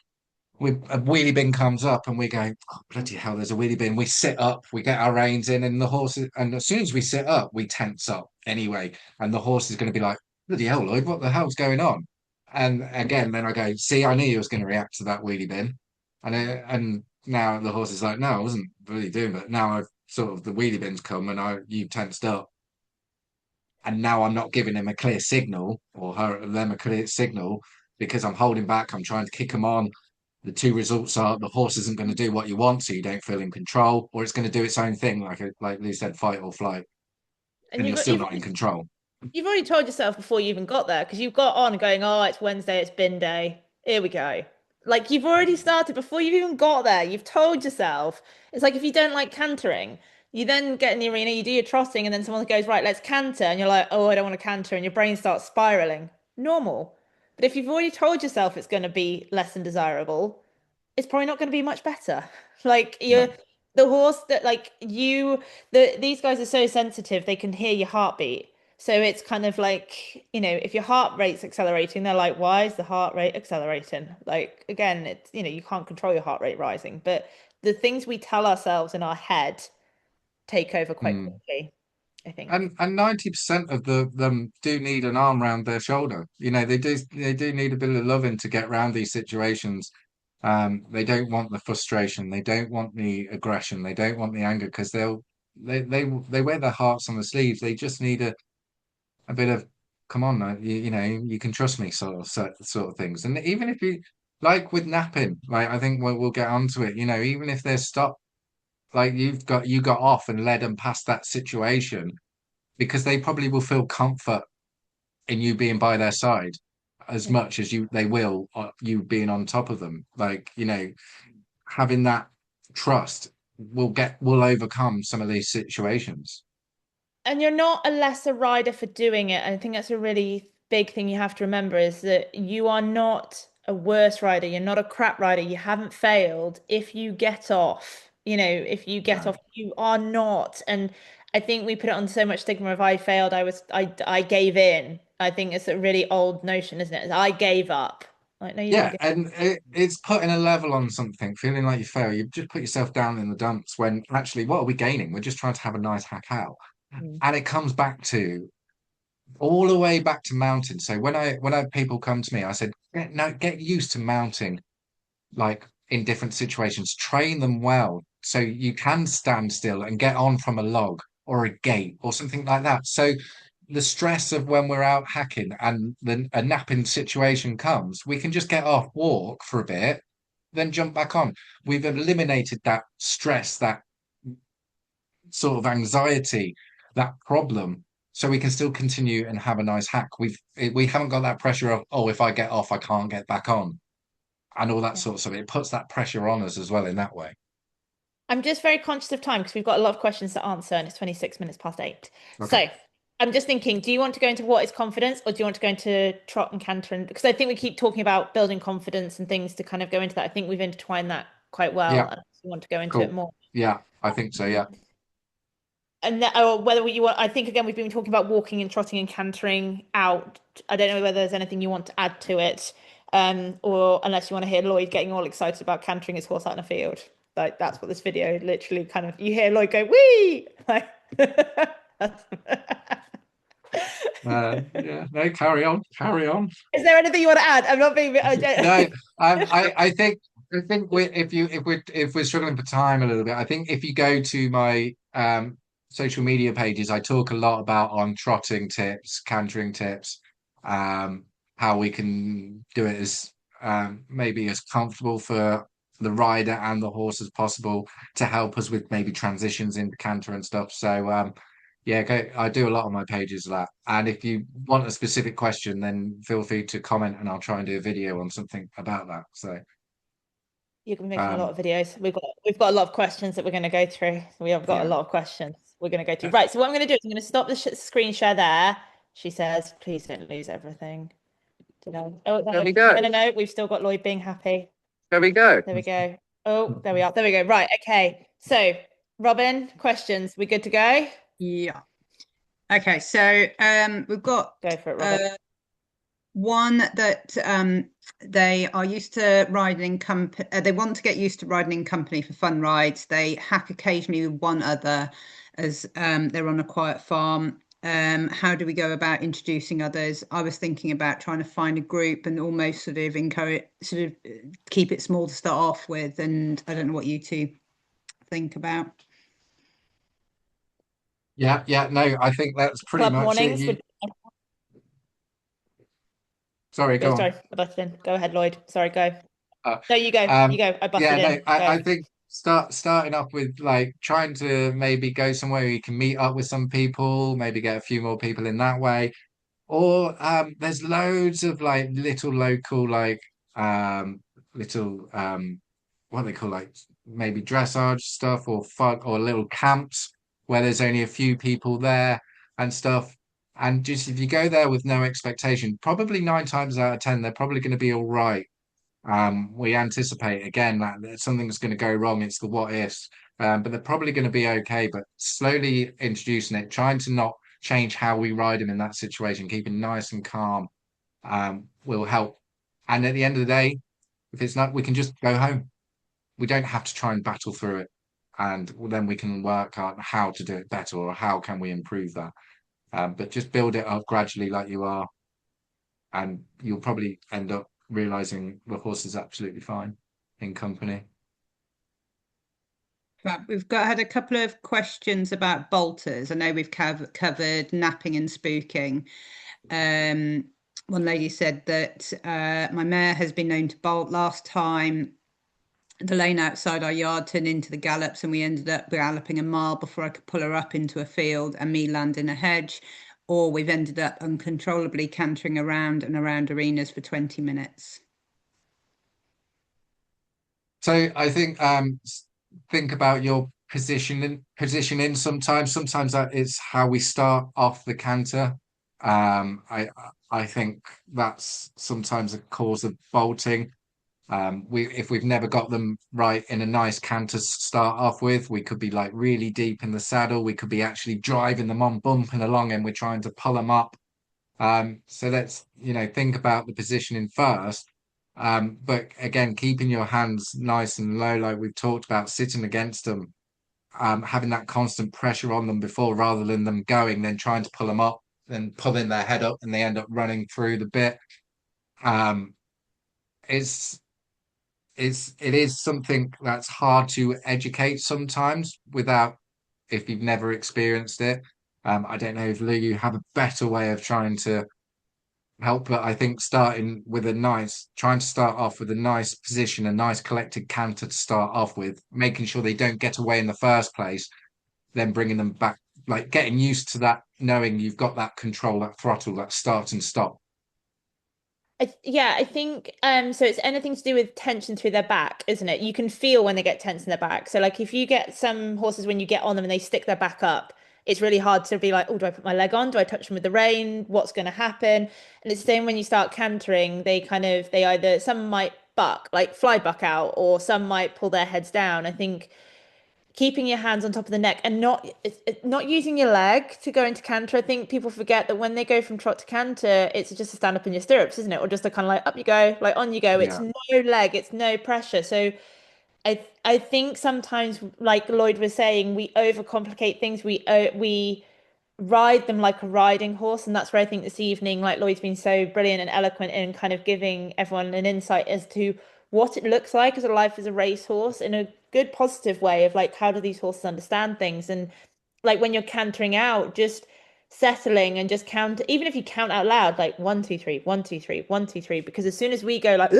Speaker 2: a wheelie bin comes up and we go, oh, bloody hell, there's a wheelie bin. We sit up, we get our reins in, and the horse, and as soon as we sit up, we tense up anyway. And the horse is going to be like, bloody hell, Lloyd, what the hell's going on? And again, then I go, see, I knew you was going to react to that wheelie bin. And now the horse is like, no, I wasn't really doing that. Now I've sort of the wheelie bin's come and you tensed up. And now I'm not giving him a clear signal or them a clear signal because I'm holding back. I'm trying to kick them on. The two results are the horse isn't going to do what you want, so you don't feel in control, or it's going to do its own thing, like Lou said, fight or flight,
Speaker 1: And
Speaker 2: and
Speaker 1: you've
Speaker 2: you're still
Speaker 1: you've
Speaker 2: not in control.
Speaker 1: You've already told yourself before you even got there because you've got on going, oh, it's Wednesday, it's bin day. Here we go. Like you've already started before you've even got there. You've told yourself. It's like if you don't like cantering, you then get in the arena, you do your trotting, and then someone goes, right, let's canter. And you're like, oh, I don't want to canter. And your brain starts spiraling. Normal. But if you've already told yourself it's going to be less than desirable, it's probably not going to be much better. Like you're
Speaker 2: No.
Speaker 1: the horse that like these guys are so sensitive they can hear your heartbeat. So it's kind of like, if your heart rate's accelerating, they're like, why is the heart rate accelerating? Like again, it's you can't control your heart rate rising, but the things we tell ourselves in our head take over quite
Speaker 2: Mm.
Speaker 1: quickly, I think.
Speaker 2: And 90% of them do need an arm round their shoulder. They do need a bit of loving to get around these situations. They don't want the frustration, they don't want the aggression, they don't want the anger because they wear their hearts on the sleeves. They just need a bit of come on now, you can trust me sort of things. And even if you like with napping, like I think we'll get onto it, even if they're stopped, like you got off and led them past that situation, because they probably will feel comfort in you being by their side as
Speaker 1: Yeah.
Speaker 2: much as they will you being on top of them. Like, having that trust will overcome some of these situations.
Speaker 1: And you're not a lesser rider for doing it. I think that's a really big thing you have to remember is that you are not a worse rider. You're not a crap rider. You haven't failed if you get off. If you get
Speaker 2: No.
Speaker 1: off, you are not. And I think we put it on so much stigma of I failed, I gave in. I think it's a really old notion, isn't it? I gave up. Like, no, you didn't
Speaker 2: Yeah,
Speaker 1: give
Speaker 2: and it's putting a level on something, feeling like you fail. You just put yourself down in the dumps when actually, what are we gaining? We're just trying to have a nice hack out.
Speaker 1: up.
Speaker 2: And it comes back to all the way back to mounting. So when I people come to me, I said, get used to mounting, like in different situations, train them well so you can stand still and get on from a log or a gate or something like that. So the stress of when we're out hacking and then a napping situation comes, we can just get off, walk for a bit, then jump back on. We've eliminated that stress, that sort of anxiety, that problem, so we can still continue and have a nice hack. We haven't got that pressure of, oh, if I get off, I can't get back on, and all that
Speaker 1: Yeah.
Speaker 2: sort of stuff. It puts that pressure on us as well in that way.
Speaker 1: I'm just very conscious of time because we've got a lot of questions to answer and it's 26 minutes past 8.
Speaker 2: Okay.
Speaker 1: So I'm just thinking, do you want to go into what is confidence or do you want to go into trot and canter? Because I think we keep talking about building confidence and things to kind of go into that. I think we've intertwined that quite well.
Speaker 2: Yeah,
Speaker 1: And we want to go into it
Speaker 2: cool.
Speaker 1: more.
Speaker 2: Yeah, I think so. Yeah.
Speaker 1: And that, or whether you want, I think again, we've been talking about walking and trotting and cantering out. I don't know whether there's anything you want to add to it, or unless you want to hear Lloyd getting all excited about cantering his horse out in a field. Like that's what this video literally kind of, you hear Lloyd go, wee! Like,
Speaker 2: Yeah, no, carry on, carry on.
Speaker 1: is there anything you want to add? I'm not being,
Speaker 2: No, I think if we're struggling for time a little bit, I think if you go to my social media pages, I talk a lot about on trotting tips, cantering tips, um, how we can do it as maybe as comfortable for the rider and the horse as possible to help us with maybe transitions into canter and stuff. So yeah, I do a lot on my pages of that. And if you want a specific question, then feel free to comment and I'll try and do a video on something about that. So,
Speaker 1: you're going to be making a lot
Speaker 2: um,
Speaker 1: of videos. We've got a lot of questions that we're going to go through. We have got a
Speaker 2: yeah.
Speaker 1: lot of questions we're going to go through. Right. So what I'm going to do is I'm going to stop the screen share there. She says, please don't lose everything. Did I? Oh,
Speaker 2: There
Speaker 1: no,
Speaker 2: we go.
Speaker 1: no, no, no. We've still got Lloyd being happy.
Speaker 2: There we go.
Speaker 1: There we go. Oh, there we are. There we go. Right. Okay. So, Robin, questions. We good to go?
Speaker 3: Yeah. Okay, so we've got
Speaker 1: Go for it, Robin.
Speaker 3: one that they are used to riding in company. They want to get used to riding in company for fun rides. They hack occasionally with one other as they're on a quiet farm. How do we go about introducing others? I was thinking about trying to find a group and almost sort of encourage, sort of keep it small to start off with. And I don't know what you two think about.
Speaker 2: Yeah, yeah, no, I think that's pretty
Speaker 1: Club
Speaker 2: much it.
Speaker 1: mornings would.
Speaker 2: Sorry,
Speaker 1: Go,
Speaker 2: go on.
Speaker 1: sorry, I busted in. Go ahead, Lloyd. Sorry, go.
Speaker 2: Uh,
Speaker 1: No, you go. You
Speaker 2: um,
Speaker 1: go. I
Speaker 2: yeah,
Speaker 1: busted
Speaker 2: no,
Speaker 1: in.
Speaker 2: I
Speaker 1: Go.
Speaker 2: think starting off with like trying to maybe go somewhere where you can meet up with some people, maybe get a few more people in that way. Or there's loads of like little local um little what they call like maybe dressage stuff or fun or little camps where there's only a few people there and stuff. And just if you go there with no expectation, probably 9 times out of 10, they're probably going to be all right. We anticipate again that something's going to go wrong. It's the what ifs, but they're probably going to be okay. But slowly introducing it, trying to not change how we ride them in that situation, keeping nice and calm, will help. And at the end of the day, if it's not, we can just go home. We don't have to try and battle through it, and then we can work out how to do it better or how can we improve that. But just build it up gradually, like you are, and you'll probably end up realizing the horse is absolutely fine in company.
Speaker 3: We've had a couple of questions about bolters. I know we've covered napping and spooking. One lady said that my mare has been known to bolt. Last time, the lane outside our yard turned into the gallops, and we ended up galloping a mile before I could pull her up into a field and me land in a hedge. Or we've ended up uncontrollably cantering around and around arenas for 20 minutes.
Speaker 2: So I think about your positioning sometimes that is how we start off the canter. I think that's sometimes a cause of bolting. If we've never got them right in a nice canter to start off with, we could be like really deep in the saddle. We could be actually driving them on, bumping along, and we're trying to pull them up. So let's, think about the positioning first. But again, keeping your hands nice and low, like we've talked about, sitting against them, having that constant pressure on them before, rather than them going, then trying to pull them up, then pulling their head up, and they end up running through the bit. Um, it's it is something that's hard to educate sometimes without if you've never experienced it. I don't know if Lou, you have a better way of trying to help, but I think trying to start off with a nice position, a nice collected canter to start off with, making sure they don't get away in the first place, then bringing them back, like getting used to that, knowing you've got that control, that throttle, that start and stop.
Speaker 1: Yeah, I think so it's anything to do with tension through their back, isn't it? You can feel when they get tense in their back. So like if you get some horses when you get on them and they stick their back up, it's really hard to be like, oh, do I put my leg on? Do I touch them with the rein? What's going to happen? And it's the same when you start cantering, they either some might buck, like fly buck out, or some might pull their heads down. I think keeping your hands on top of the neck and not using your leg to go into canter. I think people forget that when they go from trot to canter, it's just a stand up in your stirrups, isn't it? Or just a kind of like up you go, like on you go. It's
Speaker 2: Yeah.
Speaker 1: no leg, it's no pressure. So I think sometimes, like Lloyd was saying, we overcomplicate things. We ride them like a riding horse, and that's where I think this evening, like Lloyd's been so brilliant and eloquent in kind of giving everyone an insight as to what it looks like as a life as a racehorse in a good positive way of like how do these horses understand things, and like when you're cantering out, just settling and just count, even if you count out loud, like 1, 2, 3, 1, 2, 3, 1, 2, 3, because as soon as we go like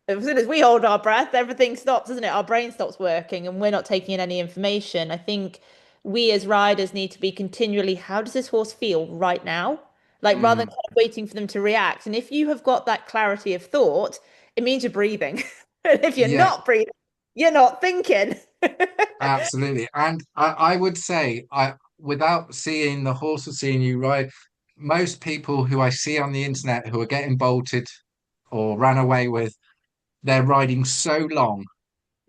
Speaker 1: as soon as we hold our breath, everything stops, doesn't it? Our brain stops working and we're not taking in any information. I think we as riders need to be continually, how does this horse feel right now? Like rather than
Speaker 2: Mm,
Speaker 1: kind of waiting for them to react. And if you have got that clarity of thought, it means you're breathing. And if you're
Speaker 2: yeah,
Speaker 1: not breathing, you're not thinking.
Speaker 2: absolutely. And I would say, without seeing the horse or seeing you ride, most people who I see on the internet who are getting bolted or ran away with, they're riding so long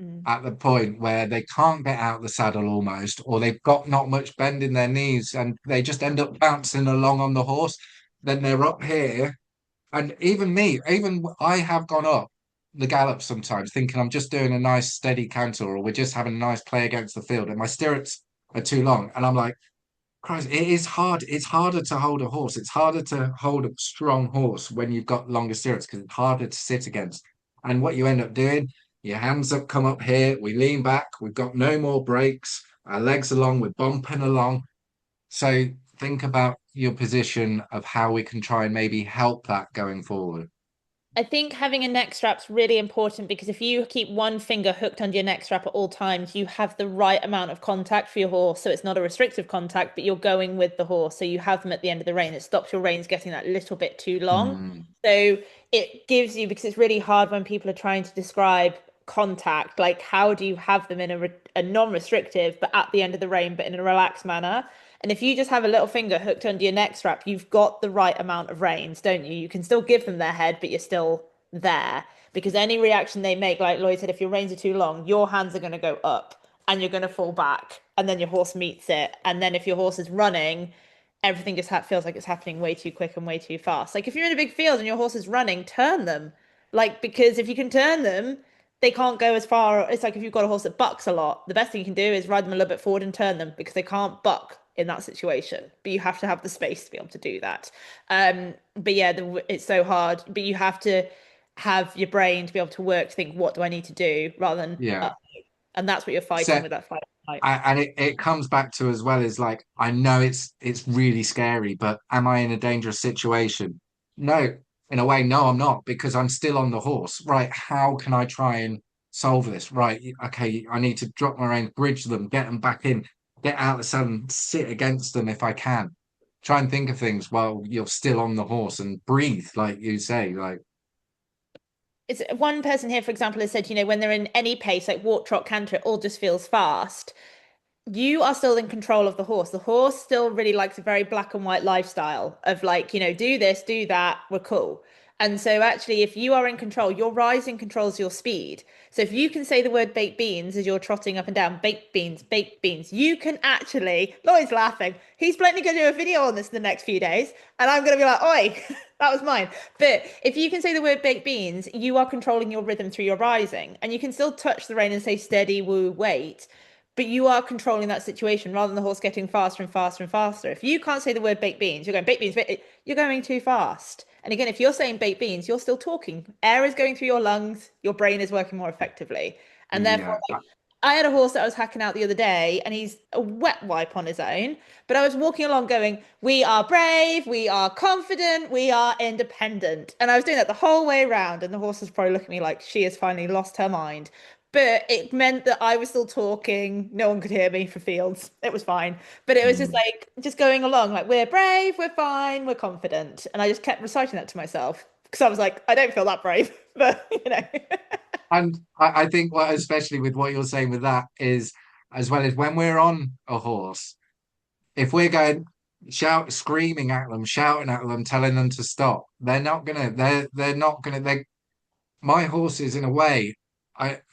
Speaker 1: Mm.
Speaker 2: at the point where they can't get out the saddle almost, or they've got not much bend in their knees and they just end up bouncing along on the horse. Then they're up here. And even me, even I have gone up the gallop sometimes thinking I'm just doing a nice steady canter or we're just having a nice play against the field and my stirrups are too long. And I'm like, Christ, it is hard. It's harder to hold a horse. It's harder to hold a strong horse when you've got longer stirrups because it's harder to sit against. And what you end up doing, your hands up, come up here, we lean back, we've got no more brakes, our legs along, we're bumping along. So think about your position of how we can try and maybe help that going forward.
Speaker 1: I think having a neck strap's really important because if you keep one finger hooked under your neck strap at all times, you have the right amount of contact for your horse. So it's not a restrictive contact, but you're going with the horse. So you have them at the end of the rein. It stops your reins getting that little bit too long.
Speaker 2: Mm,
Speaker 1: So it gives you, because it's really hard when people are trying to describe contact, like how do you have them in a non-restrictive, but at the end of the rein, but in a relaxed manner. And if you just have a little finger hooked under your neck strap, you've got the right amount of reins, don't you? You can still give them their head, but you're still there. Because any reaction they make, like Lloyd said, if your reins are too long, your hands are going to go up and you're going to fall back. And then your horse meets it. And then if your horse is running, everything just feels like it's happening way too quick and way too fast. Like if you're in a big field and your horse is running, turn them. Like, because if you can turn them, they can't go as far. It's like if you've got a horse that bucks a lot, the best thing you can do is ride them a little bit forward and turn them because they can't buck in that situation. But you have to have the space to be able to do that. But yeah, it's so hard. But you have to have your brain to be able to work to think, what do I need to do rather than
Speaker 2: yeah.
Speaker 1: and that's what you're fighting
Speaker 2: So
Speaker 1: with that fight.
Speaker 2: and it comes back to as well as like I know it's really scary, but am I in a dangerous situation? No, in a way, no, I'm not because I'm still on the horse. Right? How can I try and solve this? Right? Okay, I need to drop my reins, bridge them, get them back in, get out of the sun, and sit against them if I can. Try and think of things while you're still on the horse and breathe, like you say. Like,
Speaker 1: It's one person here, for example, has said, when they're in any pace, like walk, trot, canter, it all just feels fast. You are still in control of the horse. The horse still really likes a very black and white lifestyle of like, do this, do that, we're cool. And so actually, if you are in control, your rising controls your speed. So if you can say the word baked beans as you're trotting up and down, baked beans, you can actually, Lloyd's laughing. He's planning to do a video on this in the next few days. And I'm going to be like, oi, that was mine. But if you can say the word baked beans, you are controlling your rhythm through your rising. And you can still touch the rein and say steady, woo, wait. But you are controlling that situation rather than the horse getting faster and faster and faster. If you can't say the word baked beans, you're going baked beans, you're going too fast. And again, if you're saying baked beans, you're still talking. Air is going through your lungs, your brain is working more effectively. And therefore,
Speaker 2: Yeah.
Speaker 1: like, I had a horse that I was hacking out the other day, and he's a wet wipe on his own. But I was walking along going, we are brave, we are confident, we are independent. And I was doing that the whole way around. And the horse was probably looking at me like she has finally lost her mind. But it meant that I was still talking. No one could hear me for fields. It was fine. But it was just
Speaker 2: Mm.
Speaker 1: like, just going along, like, we're brave, we're fine, we're confident. And I just kept reciting that to myself because I was like, I don't feel that brave, but
Speaker 2: And I think what, especially with what you're saying with that is, as well as when we're on a horse, if we're going screaming at them, shouting at them, telling them to stop, they're not gonna, my horses in a way,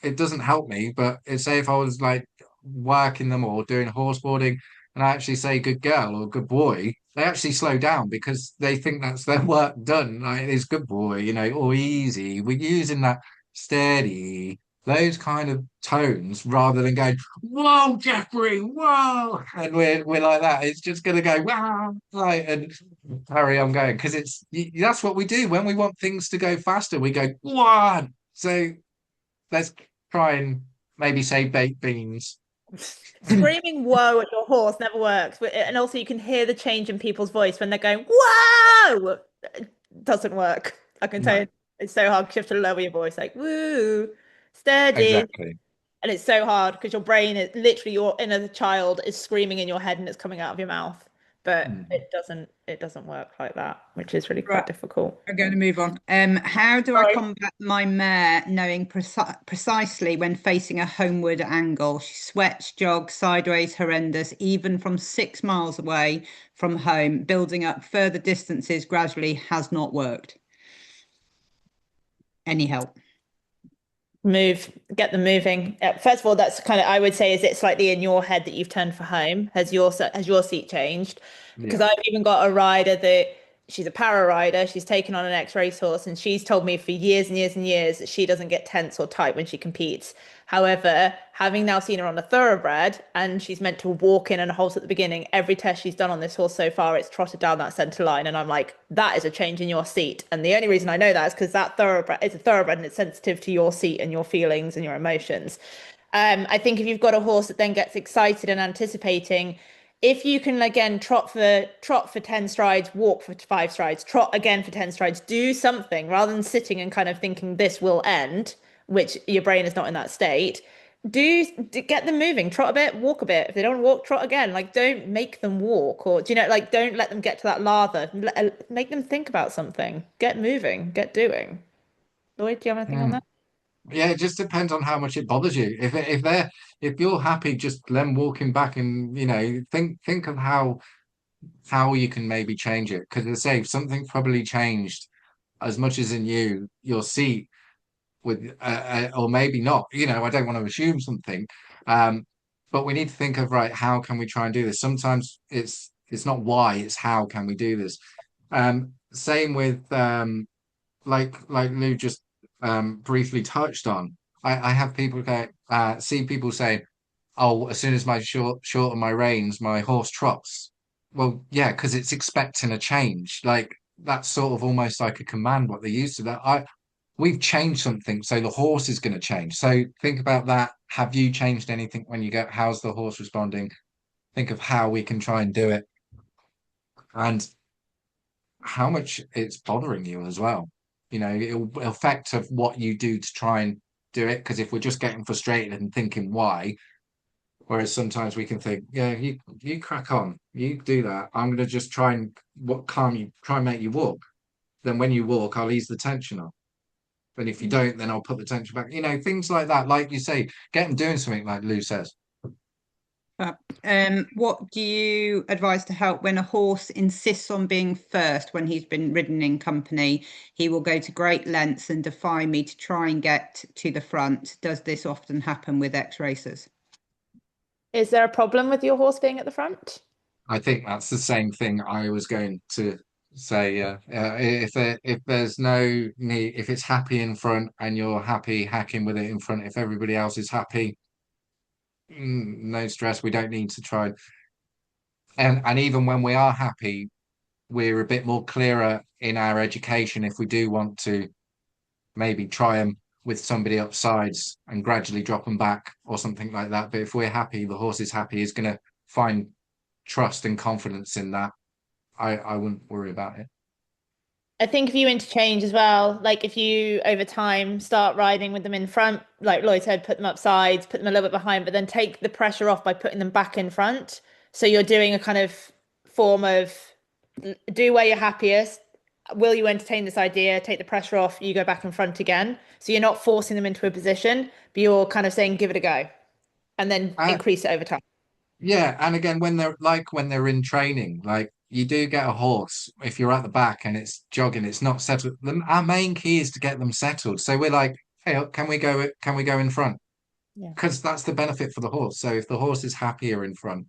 Speaker 2: it doesn't help me, but say if I was like working them or doing horse boarding and I actually say good girl or good boy, they actually slow down because they think that's their work done. Like it's good boy, or easy. We're using that steady, those kind of tones rather than going, whoa, Jeffrey, whoa. And we're like that. It's just gonna go, wow, like and carry on going because that's what we do when we want things to go faster. We go one. So let's try and maybe say baked beans.
Speaker 1: screaming whoa at your horse never works. And also, you can hear the change in people's voice when they're going, whoa! It doesn't work. I can tell
Speaker 2: No,
Speaker 1: you, it's so hard because you have to lower your voice, like, woo, steady.
Speaker 2: exactly.
Speaker 1: And it's so hard because your brain is literally your inner child is screaming in your head and it's coming out of your mouth. But
Speaker 2: Mm.
Speaker 1: it doesn't work like that, which is really
Speaker 3: Right,
Speaker 1: quite difficult.
Speaker 3: I'm going to move on. How do I
Speaker 1: Sorry.
Speaker 3: combat my mare knowing precisely when facing a homeward angle? She sweats, jogs, sideways, horrendous, even from 6 miles away from home. Building up further distances gradually has not worked. Any help?
Speaker 1: Get them moving. First of all, that's kind of, I would say, is it slightly in your head that you've turned for home? Has your seat changed? Because
Speaker 2: Yeah.
Speaker 1: I've even got a rider that she's a para rider. She's taken on an ex-racehorse, and she's told me for years and years and years that she doesn't get tense or tight when she competes. However, having now seen her on a thoroughbred, and she's meant to walk in and halt at the beginning, every test she's done on this horse so far, it's trotted down that centre line, and I'm like, that is a change in your seat. And the only reason I know that is because that thoroughbred it's a thoroughbred and it's sensitive to your seat and your feelings and your emotions. I think if you've got a horse that then gets excited and anticipating, if you can again trot for 10 strides, walk for 5 strides, trot again for 10 strides, do something rather than sitting and kind of thinking this will end, which your brain is not in that state. Get them moving, trot a bit, walk a bit. If they don't walk, trot again. Like don't make them walk or do you know, like don't let them get to that lather. Make them think about something. Get moving, get doing. Lloyd, do you have anything on
Speaker 2: Mm.
Speaker 1: that?
Speaker 2: Yeah, it just depends on how much it bothers you. If you're happy just them walking back and think of how you can maybe change it. Because they say something's probably changed as much as in your seat with or maybe not. I don't want to assume something. Um, but we need to think of right, how can we try and do this? Sometimes it's not why, it's how can we do this. Same with like Lou just briefly touched on. I have people see people say, "Oh, as soon as my shorten my reins, my horse trots." Well, yeah, because it's expecting a change. Like that's sort of almost like a command what they used to that. We've changed something, so the horse is going to change. So think about that. Have you changed anything when you go? How's the horse responding? Think of how we can try and do it, and how much it's bothering you as well. It'll affect of what you do to try and do it. Because if we're just getting frustrated and thinking why, whereas sometimes we can think, yeah, you crack on, you do that. I'm gonna just try and what calm you, try and make you walk. Then when you walk, I'll ease the tension off. And if you don't, then I'll put the tension back. Things like that. Like you say, get them doing something like Lou says.
Speaker 3: What do you advise to help when a horse insists on being first when he's been ridden in company? He will go to great lengths and defy me to try and get to the front. Does this often happen with ex-racers?
Speaker 1: Is there a problem with your horse being at the front?
Speaker 2: I think that's the same thing I was going to say. If there's no need, if it's happy in front and you're happy hacking with it in front, if everybody else is happy, no stress. We don't need to try. And even when we are happy, we're a bit more clearer in our education if we do want to maybe try them with somebody upsides and gradually drop them back or something like that. But if we're happy, the horse is happy, is going to find trust and confidence in that. I wouldn't worry about it.
Speaker 1: I think if you interchange as well, like if you over time start riding with them in front, like Lloyd said, put them up sides, put them a little bit behind, but then take the pressure off by putting them back in front. So you're doing a kind of form of do where you're happiest. Will you entertain this idea? Take the pressure off, you go back in front again. So you're not forcing them into a position, but you're kind of saying, give it a go, and then
Speaker 2: Uh,
Speaker 1: increase it over time.
Speaker 2: yeah, and again, when they're in training, like you do get a horse if you're at the back and it's jogging, it's not settled. Our main key is to get them settled. So we're like, hey, can we go? Can we go in front?
Speaker 1: Yeah.
Speaker 2: Because that's the benefit for the horse. So if the horse is happier in front,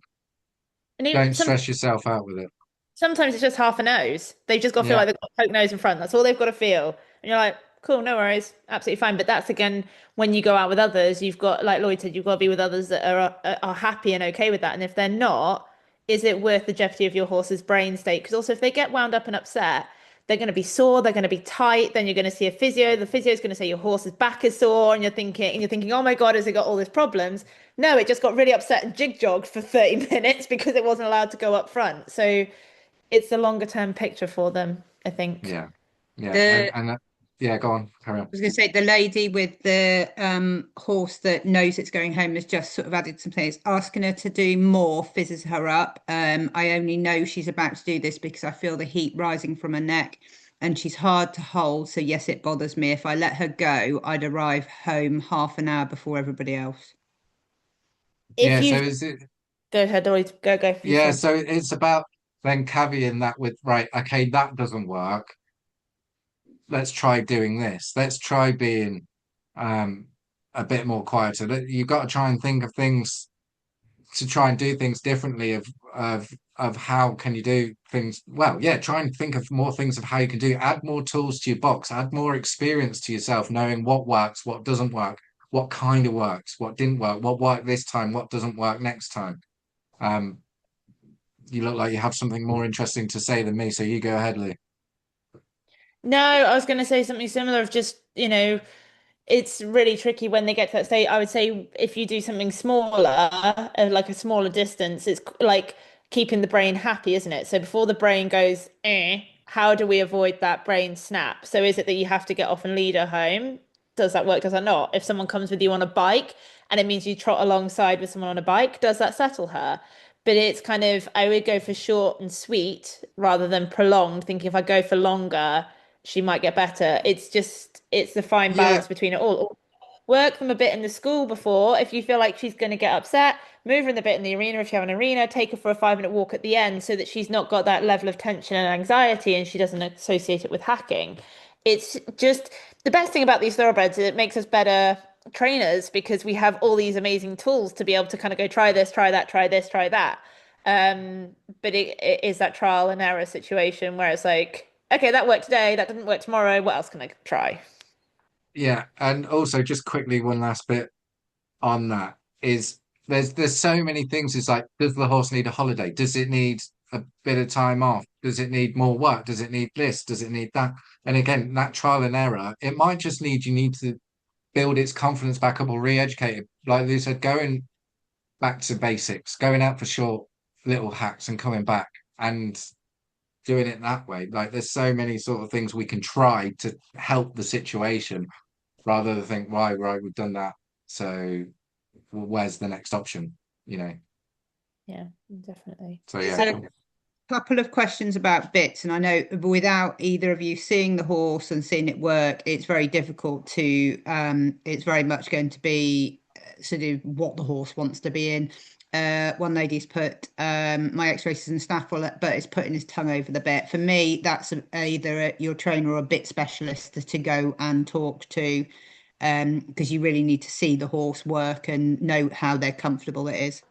Speaker 1: And even
Speaker 2: don't stress yourself out with it.
Speaker 1: sometimes it's just half a nose. They've just got to feel
Speaker 2: Yeah,
Speaker 1: like they've got a poke nose in front. That's all they've got to feel. And you're like, cool, no worries, absolutely fine. But that's again, when you go out with others, you've got, like Lloyd said, you've got to be with others that are happy and okay with that. And if they're not, is it worth the jeopardy of your horse's brain state? Because also, if they get wound up and upset, they're going to be sore, they're going to be tight. Then you're going to see a physio. The physio is going to say your horse's back is sore, and you're thinking, oh my God, has it got all these problems? No, it just got really upset and jig jogged for 30 minutes because it wasn't allowed to go up front. So it's a longer term picture for them, I think.
Speaker 2: yeah, yeah,
Speaker 3: The
Speaker 2: yeah. Go on, carry
Speaker 3: I
Speaker 2: on.
Speaker 3: was going to say the lady with the horse that knows it's going home has just sort of added some things, asking her to do more fizzes her up. I only know she's about to do this because I feel the heat rising from her neck and she's hard to hold. So yes, it bothers me. If I let her go, I'd arrive home half an hour before everybody else.
Speaker 1: If
Speaker 2: Yeah, so
Speaker 1: you
Speaker 2: is it?
Speaker 1: go ahead, Lloyd, go for
Speaker 2: Yeah,
Speaker 1: yourself.
Speaker 2: so it's about then caveating that with, right, okay, that doesn't work. Let's try doing this. Let's try being um a bit more quieter. You've got to try and think of things to try and do things differently of how can you do things well. Yeah, try and think of more things of how you can do, add more tools to your box, add more experience to yourself, knowing what works, what doesn't work, what kind of works, what didn't work, what worked this time, what doesn't work next time. um you look like you have something more interesting to say than me, so you go ahead, Lee.
Speaker 1: No, I was going to say something similar of just, it's really tricky when they get to that state. I would say if you do something smaller, like a smaller distance, it's like keeping the brain happy, isn't it? So before the brain goes, how do we avoid that brain snap? So is it that you have to get off and lead her home? Does that work? Does that not? If someone comes with you on a bike and it means you trot alongside with someone on a bike, does that settle her? But it's kind of, I would go for short and sweet rather than prolonged, thinking if I go for longer, she might get better. It's the fine
Speaker 2: Yeah,
Speaker 1: balance between it all. Work them a bit in the school before. If you feel like she's going to get upset, move her in a bit in the arena. If you have an arena, take her for a 5 minute walk at the end so that she's not got that level of tension and anxiety and she doesn't associate it with hacking. It's just the best thing about these thoroughbreds is it makes us better trainers because we have all these amazing tools to be able to kind of go try this, try that, try this, try that. But it is that trial and error situation where it's like, okay, that worked today, that didn't work tomorrow. What else can I try?
Speaker 2: yeah, and also just quickly one last bit on that is there's so many things. It's like, does the horse need a holiday? Does it need a bit of time off? Does it need more work? Does it need this? Does it need that? And again, that trial and error, it might just need to build its confidence back up or re-educate it. Like you said, going back to basics, going out for short little hacks and coming back and doing it that way. Like there's so many sort of things we can try to help the situation rather than think, right, we've done that. So where's the next option? You know.
Speaker 1: Yeah, definitely.
Speaker 2: So
Speaker 3: There's
Speaker 2: yeah,
Speaker 3: a
Speaker 2: cool.
Speaker 3: couple of questions about bits, and I know without either of you seeing the horse and seeing it work, it's very difficult to. It's very much going to be sort of what the horse wants to be in. One lady's put my ex-racer's in snaffle, but it's putting his tongue over the bit. For me, that's either your trainer or a bit specialist to go and talk to, because you really need to see the horse work and know how they're comfortable it is.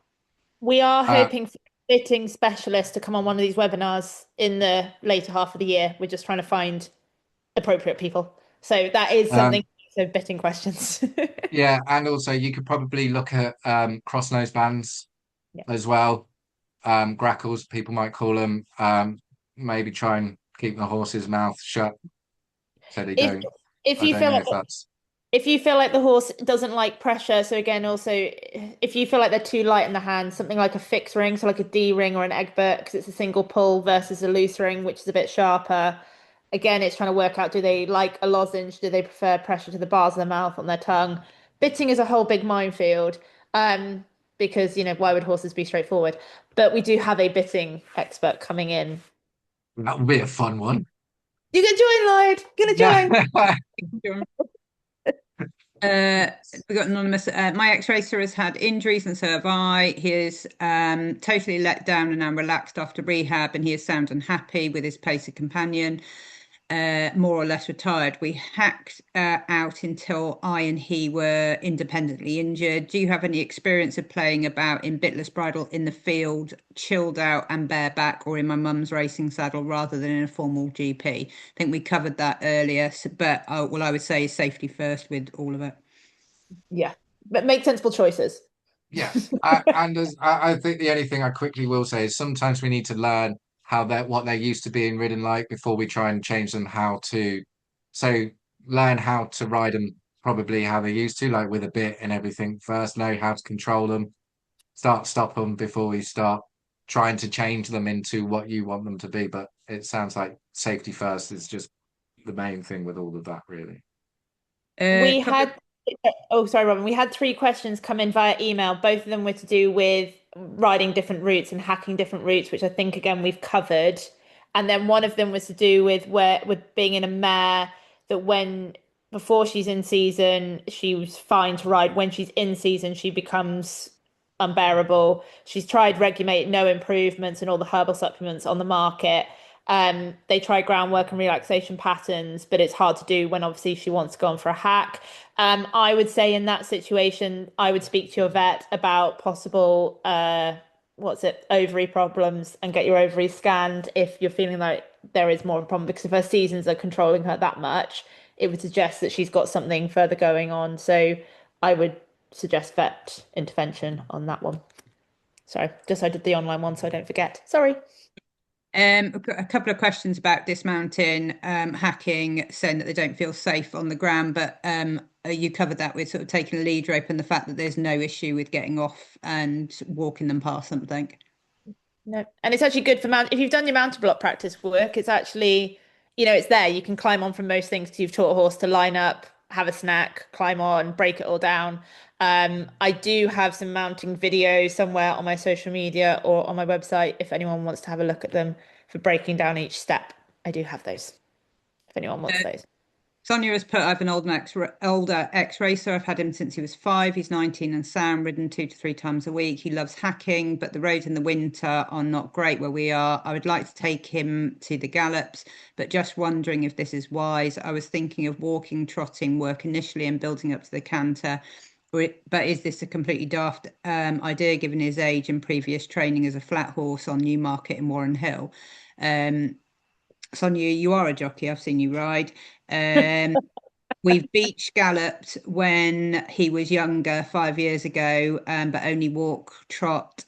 Speaker 1: We are
Speaker 2: Uh,
Speaker 1: hoping for a fitting specialist to come on one of these webinars in the later half of the year. We're just trying to find appropriate people. So that is
Speaker 2: um,
Speaker 1: something. So bitting questions.
Speaker 2: yeah, and also you could probably look at cross nose bands
Speaker 1: Yeah.
Speaker 2: as well. Grackles, people might call them. Maybe try and keep the horse's mouth shut so they
Speaker 1: If
Speaker 2: don't.
Speaker 1: if
Speaker 2: I
Speaker 1: you
Speaker 2: don't
Speaker 1: feel
Speaker 2: know
Speaker 1: like
Speaker 2: if that's.
Speaker 1: if you feel like the horse doesn't like pressure, so again, also if you feel like they're too light in the hand, something like a fixed ring, so like a D ring or an Egbert, because it's a single pull versus a loose ring, which is a bit sharper. Again, it's trying to work out, do they like a lozenge? Do they prefer pressure to the bars of the mouth on their tongue? Bitting is a whole big minefield, because, why would horses be straightforward? But we do have a bitting expert coming in.
Speaker 2: That would be a fun one.
Speaker 1: You gonna join, Lloyd? Gonna
Speaker 2: Yeah.
Speaker 1: join?
Speaker 3: Uh, we got anonymous. My ex-racer has had injuries and so have I. He is totally let down and now relaxed after rehab, and he is sound and happy with his pacer companion. More or less retired. We hacked out until I and he were independently injured. Do you have any experience of playing about in bitless bridle in the field, chilled out and bareback, or in my mum's racing saddle rather than in a formal GP? I think we covered that earlier, but well, I would say safety first with all of it.
Speaker 1: Yeah, but make sensible choices.
Speaker 2: Yes, and I think the only thing I quickly will say is sometimes we need to learn how what they're used to being ridden like before we try and change them how to. So learn how to ride them probably how they used to, like with a bit and everything first. Know how to control them, stop them before we start trying to change them into what you want them to be. But it sounds like safety first is just the main thing with all of that, really.
Speaker 1: We
Speaker 3: Couple
Speaker 1: had, oh, sorry, Robin. We had three questions come in via email. Both of them were to do with riding different routes and hacking different routes, which I think again we've covered. And then one of them was to do with being in a mare that when before she's in season, she was fine to ride. When she's in season, she becomes unbearable. She's tried Regulate, no improvements, and all the herbal supplements on the market. They try groundwork and relaxation patterns, but it's hard to do when obviously she wants to go on for a hack. I would say in that situation, I would speak to your vet about possible ovary problems and get your ovaries scanned if you're feeling like there is more of a problem, because if her seasons are controlling her that much, it would suggest that she's got something further going on. So I would suggest vet intervention on that one. Sorry, just I did the online one so I don't forget. Sorry.
Speaker 3: A couple of questions about dismounting, hacking, saying that they don't feel safe on the ground, but you covered that with sort of taking a lead rope and the fact that there's no issue with getting off and walking them past something.
Speaker 1: No, and it's actually good for mount. If you've done your mountain block practice work, it's actually, it's there. You can climb on from most things because you've taught a horse to line up, have a snack, climb on, break it all down. I do have some mounting videos somewhere on my social media or on my website if anyone wants to have a look at them for breaking down each step. I do have those if anyone wants those.
Speaker 3: Sonia has put, I have an older ex-racer. I've had him since he was 5. He's 19 and sound, ridden 2 to 3 times a week. He loves hacking, but the roads in the winter are not great where we are. I would like to take him to the gallops, but just wondering if this is wise. I was thinking of walking, trotting work initially and building up to the canter. But is this a completely daft idea given his age and previous training as a flat horse on Newmarket in Warren Hill? Sonia, you are a jockey. I've seen you ride. We've beach galloped when he was younger, 5 years ago, but only walk, trot,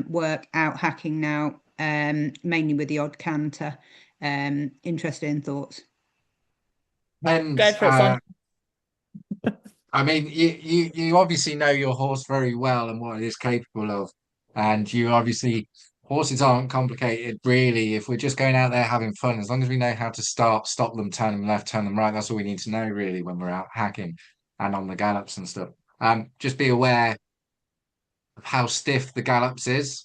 Speaker 3: work out hacking now, mainly with the odd canter. Interested in thoughts?
Speaker 2: And
Speaker 1: Go for it, Son.
Speaker 2: I mean, you obviously know your horse very well and what it is capable of. And you obviously, horses aren't complicated, really. If we're just going out there having fun, as long as we know how to stop them, turn them left, turn them right, that's all we need to know, really, when we're out hacking and on the gallops and stuff. Just be aware of how stiff the gallops is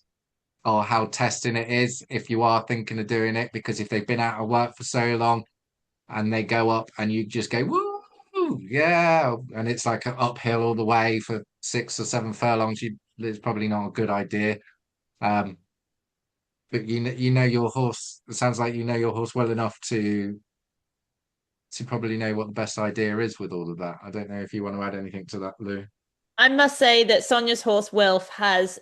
Speaker 2: or how testing it is if you are thinking of doing it, because if they've been out of work for so long and they go up and you just go, woo, oh yeah, and it's like an uphill all the way for 6 or 7 furlongs. It's probably not a good idea. Um, but you know your horse. It sounds like you know your horse well enough to probably know what the best idea is with all of that. I don't know if you want to add anything to that, Lou.
Speaker 1: I must say that Sonia's horse Wilf has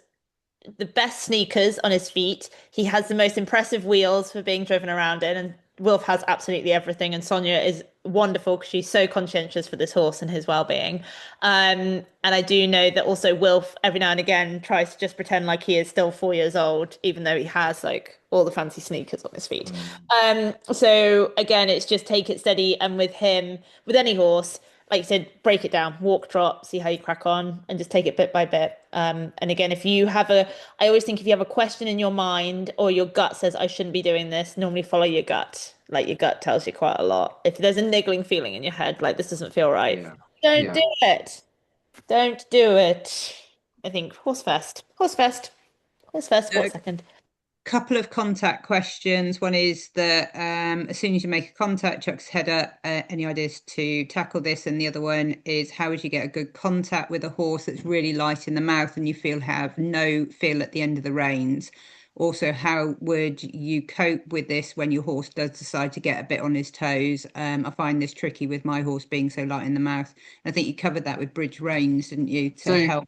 Speaker 1: the best sneakers on his feet. He has the most impressive wheels for being driven around in, and Wilf has absolutely everything. And Sonia is wonderful because she's so conscientious for this horse and his well-being. And I do know that also Wilf every now and again tries to just pretend like he is still 4 years old, even though he has like all the fancy sneakers on his feet.
Speaker 2: Mm.
Speaker 1: So again, it's just take it steady, and with him, with any horse, like you said, break it down, walk, trot, see how you crack on, and just take it bit by bit. And again, if you have I always think if you have a question in your mind or your gut says, I shouldn't be doing this, normally follow your gut. Like your gut tells you quite a lot. If there's a niggling feeling in your head, like this doesn't feel right,
Speaker 2: Yeah,
Speaker 1: don't
Speaker 2: yeah.
Speaker 1: do it. Don't do it. I think horse first, horse first, horse first, horse
Speaker 3: A
Speaker 1: second.
Speaker 3: couple of contact questions. One is that as soon as you make a contact, chucks his head up. Any ideas to tackle this? And the other one is how would you get a good contact with a horse that's really light in the mouth and you feel have no feel at the end of the reins? Also, how would you cope with this when your horse does decide to get a bit on his toes? I find this tricky with my horse being so light in the mouth. I think you covered that with bridge reins, didn't you, to
Speaker 2: So
Speaker 3: help?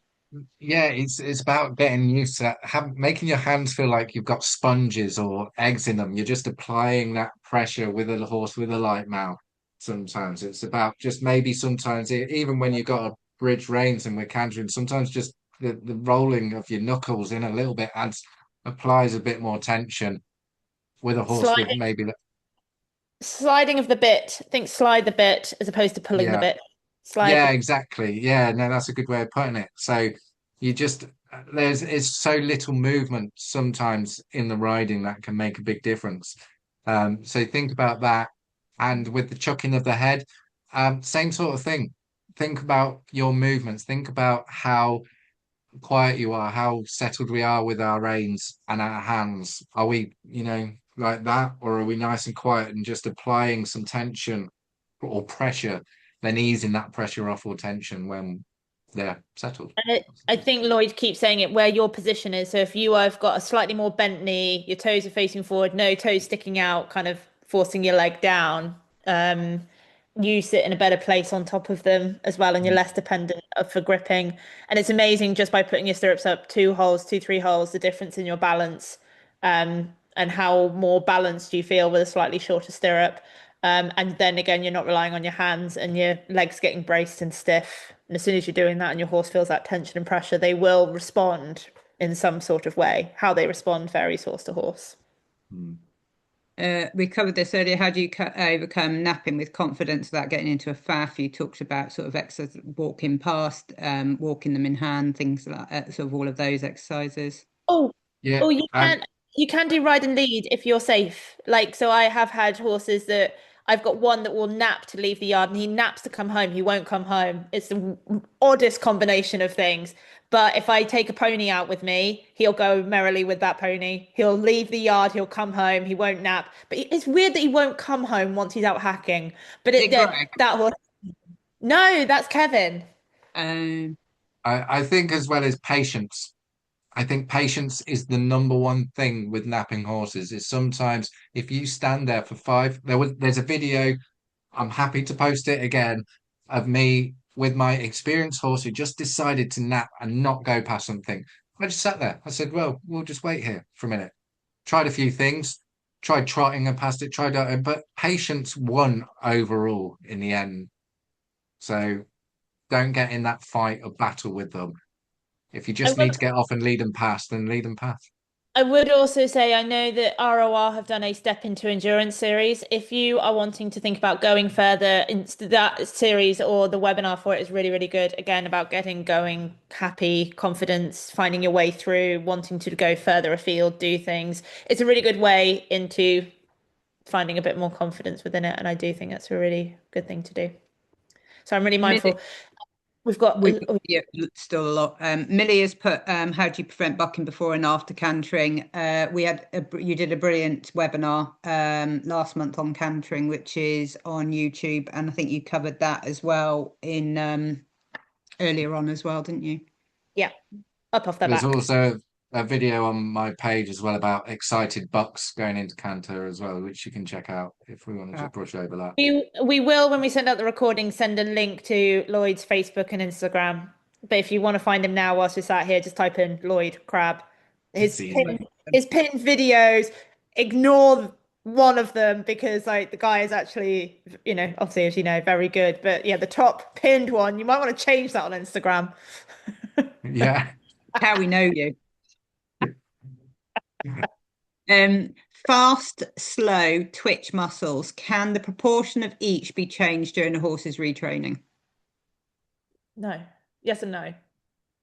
Speaker 2: yeah, it's about getting used to making your hands feel like you've got sponges or eggs in them. You're just applying that pressure with a horse with a light mouth. Sometimes it's about just maybe sometimes even when you've got a bridge reins and we're cantering, sometimes just the rolling of your knuckles in a little bit applies a bit more tension with a horse with
Speaker 1: Sliding,
Speaker 2: maybe
Speaker 1: sliding of the bit. Think slide the bit as opposed to pulling the
Speaker 2: yeah.
Speaker 1: bit. Slide
Speaker 2: Yeah,
Speaker 1: the.
Speaker 2: exactly. Yeah, no, that's a good way of putting it. So you just there's it's so little movement sometimes in the riding that can make a big difference. So think about that. And with the chucking of the head, same sort of thing. Think about your movements. Think about how quiet you are, how settled we are with our reins and our hands. Are we, like that, or are we nice and quiet and just applying some tension or pressure, then easing that pressure off or tension when they're settled?
Speaker 1: I think Lloyd keeps saying it where your position is. So if you have got a slightly more bent knee, your toes are facing forward, no toes sticking out, kind of forcing your leg down, um, you sit in a better place on top of them as well, and you're less dependent for gripping. And it's amazing just by putting your stirrups up 2 holes, 2, 3 holes, the difference in your balance, and how more balanced you feel with a slightly shorter stirrup. And then again, you're not relying on your hands and your legs getting braced and stiff. And as soon as you're doing that and your horse feels that tension and pressure, they will respond in some sort of way. How they respond varies horse to horse.
Speaker 2: Mm.
Speaker 3: We covered this earlier. How do you overcome napping with confidence without getting into a faff? You talked about sort of exercise, walking past, walking them in hand, things like sort of all of those exercises.
Speaker 1: Oh,
Speaker 2: Yeah,
Speaker 1: oh, you can do ride and lead if you're safe. Like, so I have had horses that I've got one that will nap to leave the yard and he naps to come home. He won't come home. It's the oddest combination of things. But if I take a pony out with me, he'll go merrily with that pony. He'll leave the yard, he'll come home, he won't nap. But it's weird that he won't come home once he's out hacking. But
Speaker 3: Is it Greg?
Speaker 1: that horse, no, that's Kevin.
Speaker 3: Um,
Speaker 2: I think as well as patience. I think patience is the number one thing with napping horses. Is sometimes if you stand there for there's a video. I'm happy to post it again of me with my experienced horse who just decided to nap and not go past something. I just sat there. I said, well, we'll just wait here for a minute. Tried a few things, tried trotting and past it, but patience won overall in the end. So don't get in that fight or battle with them. If you
Speaker 1: I
Speaker 2: just need
Speaker 1: will
Speaker 2: to get off and lead them past, then lead them past.
Speaker 1: I would also say I know that ROR have done a Step into Endurance series. If you are wanting to think about going further into that series or the webinar for it is really, really good. Again, about getting going, happy, confidence, finding your way through, wanting to go further afield, do things. It's a really good way into finding a bit more confidence within it. And I do think that's a really good thing to do. So I'm really
Speaker 3: I mean,
Speaker 1: mindful. We've got
Speaker 3: We've got yeah, still a lot. Millie has put how do you prevent bucking before and after cantering? You did a brilliant webinar last month on cantering, which is on YouTube, and I think you covered that as well in earlier on as well, didn't you?
Speaker 1: yeah, up off their
Speaker 2: There's
Speaker 1: back.
Speaker 2: also a video on my page as well about excited bucks going into canter as well, which you can check out if we want to just brush over that.
Speaker 1: We will, when we send out the recording, send a link to Lloyd's Facebook and Instagram. But if you want to find him now whilst we're sat here, just type in Lloyd Crabb.
Speaker 2: It's
Speaker 1: His
Speaker 2: easy.
Speaker 1: pinned videos, ignore one of them because like the guy is actually, obviously as you know, very good. But yeah, the top pinned one, you might want to change that on Instagram.
Speaker 2: Yeah.
Speaker 3: How we know you. Fast, slow, twitch muscles. Can the proportion of each be changed during a horse's retraining?
Speaker 1: No. Yes and no.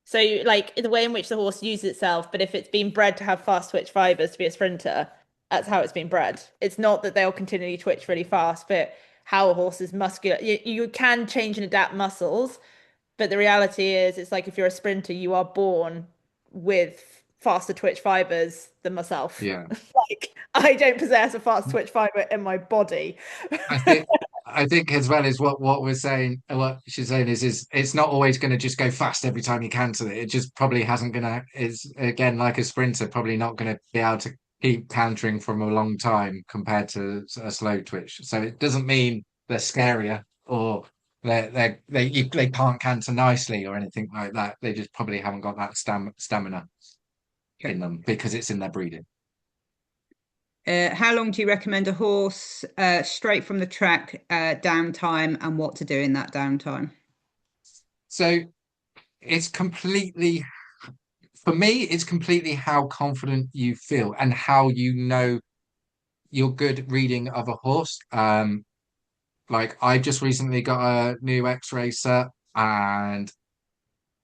Speaker 1: So like the way in which the horse uses itself, but if it's been bred to have fast twitch fibers to be a sprinter, that's how it's been bred. It's not that they'll continually twitch really fast, but how a horse is muscular. You can change and adapt muscles, but the reality is it's like if you're a sprinter, you are born with faster twitch fibers than myself.
Speaker 2: Yeah.
Speaker 1: Like I don't possess a fast twitch fiber in my body.
Speaker 2: I think I think as well as what we're saying, what she's saying is it's not always going to just go fast every time you cancel it. It just probably hasn't gonna is again like a sprinter, probably not going to be able to keep countering from a long time compared to a slow twitch. So it doesn't mean they're scarier or they can't canter nicely or anything like that. They just probably haven't got that stamina
Speaker 3: Okay.
Speaker 2: in them because it's in their breeding.
Speaker 3: How long do you recommend a horse straight from the track downtime and what to do in that downtime?
Speaker 2: So it's completely for me, it's completely how confident you feel and how you know you're good reading of a horse. Like I just recently got a new Ex-Racer and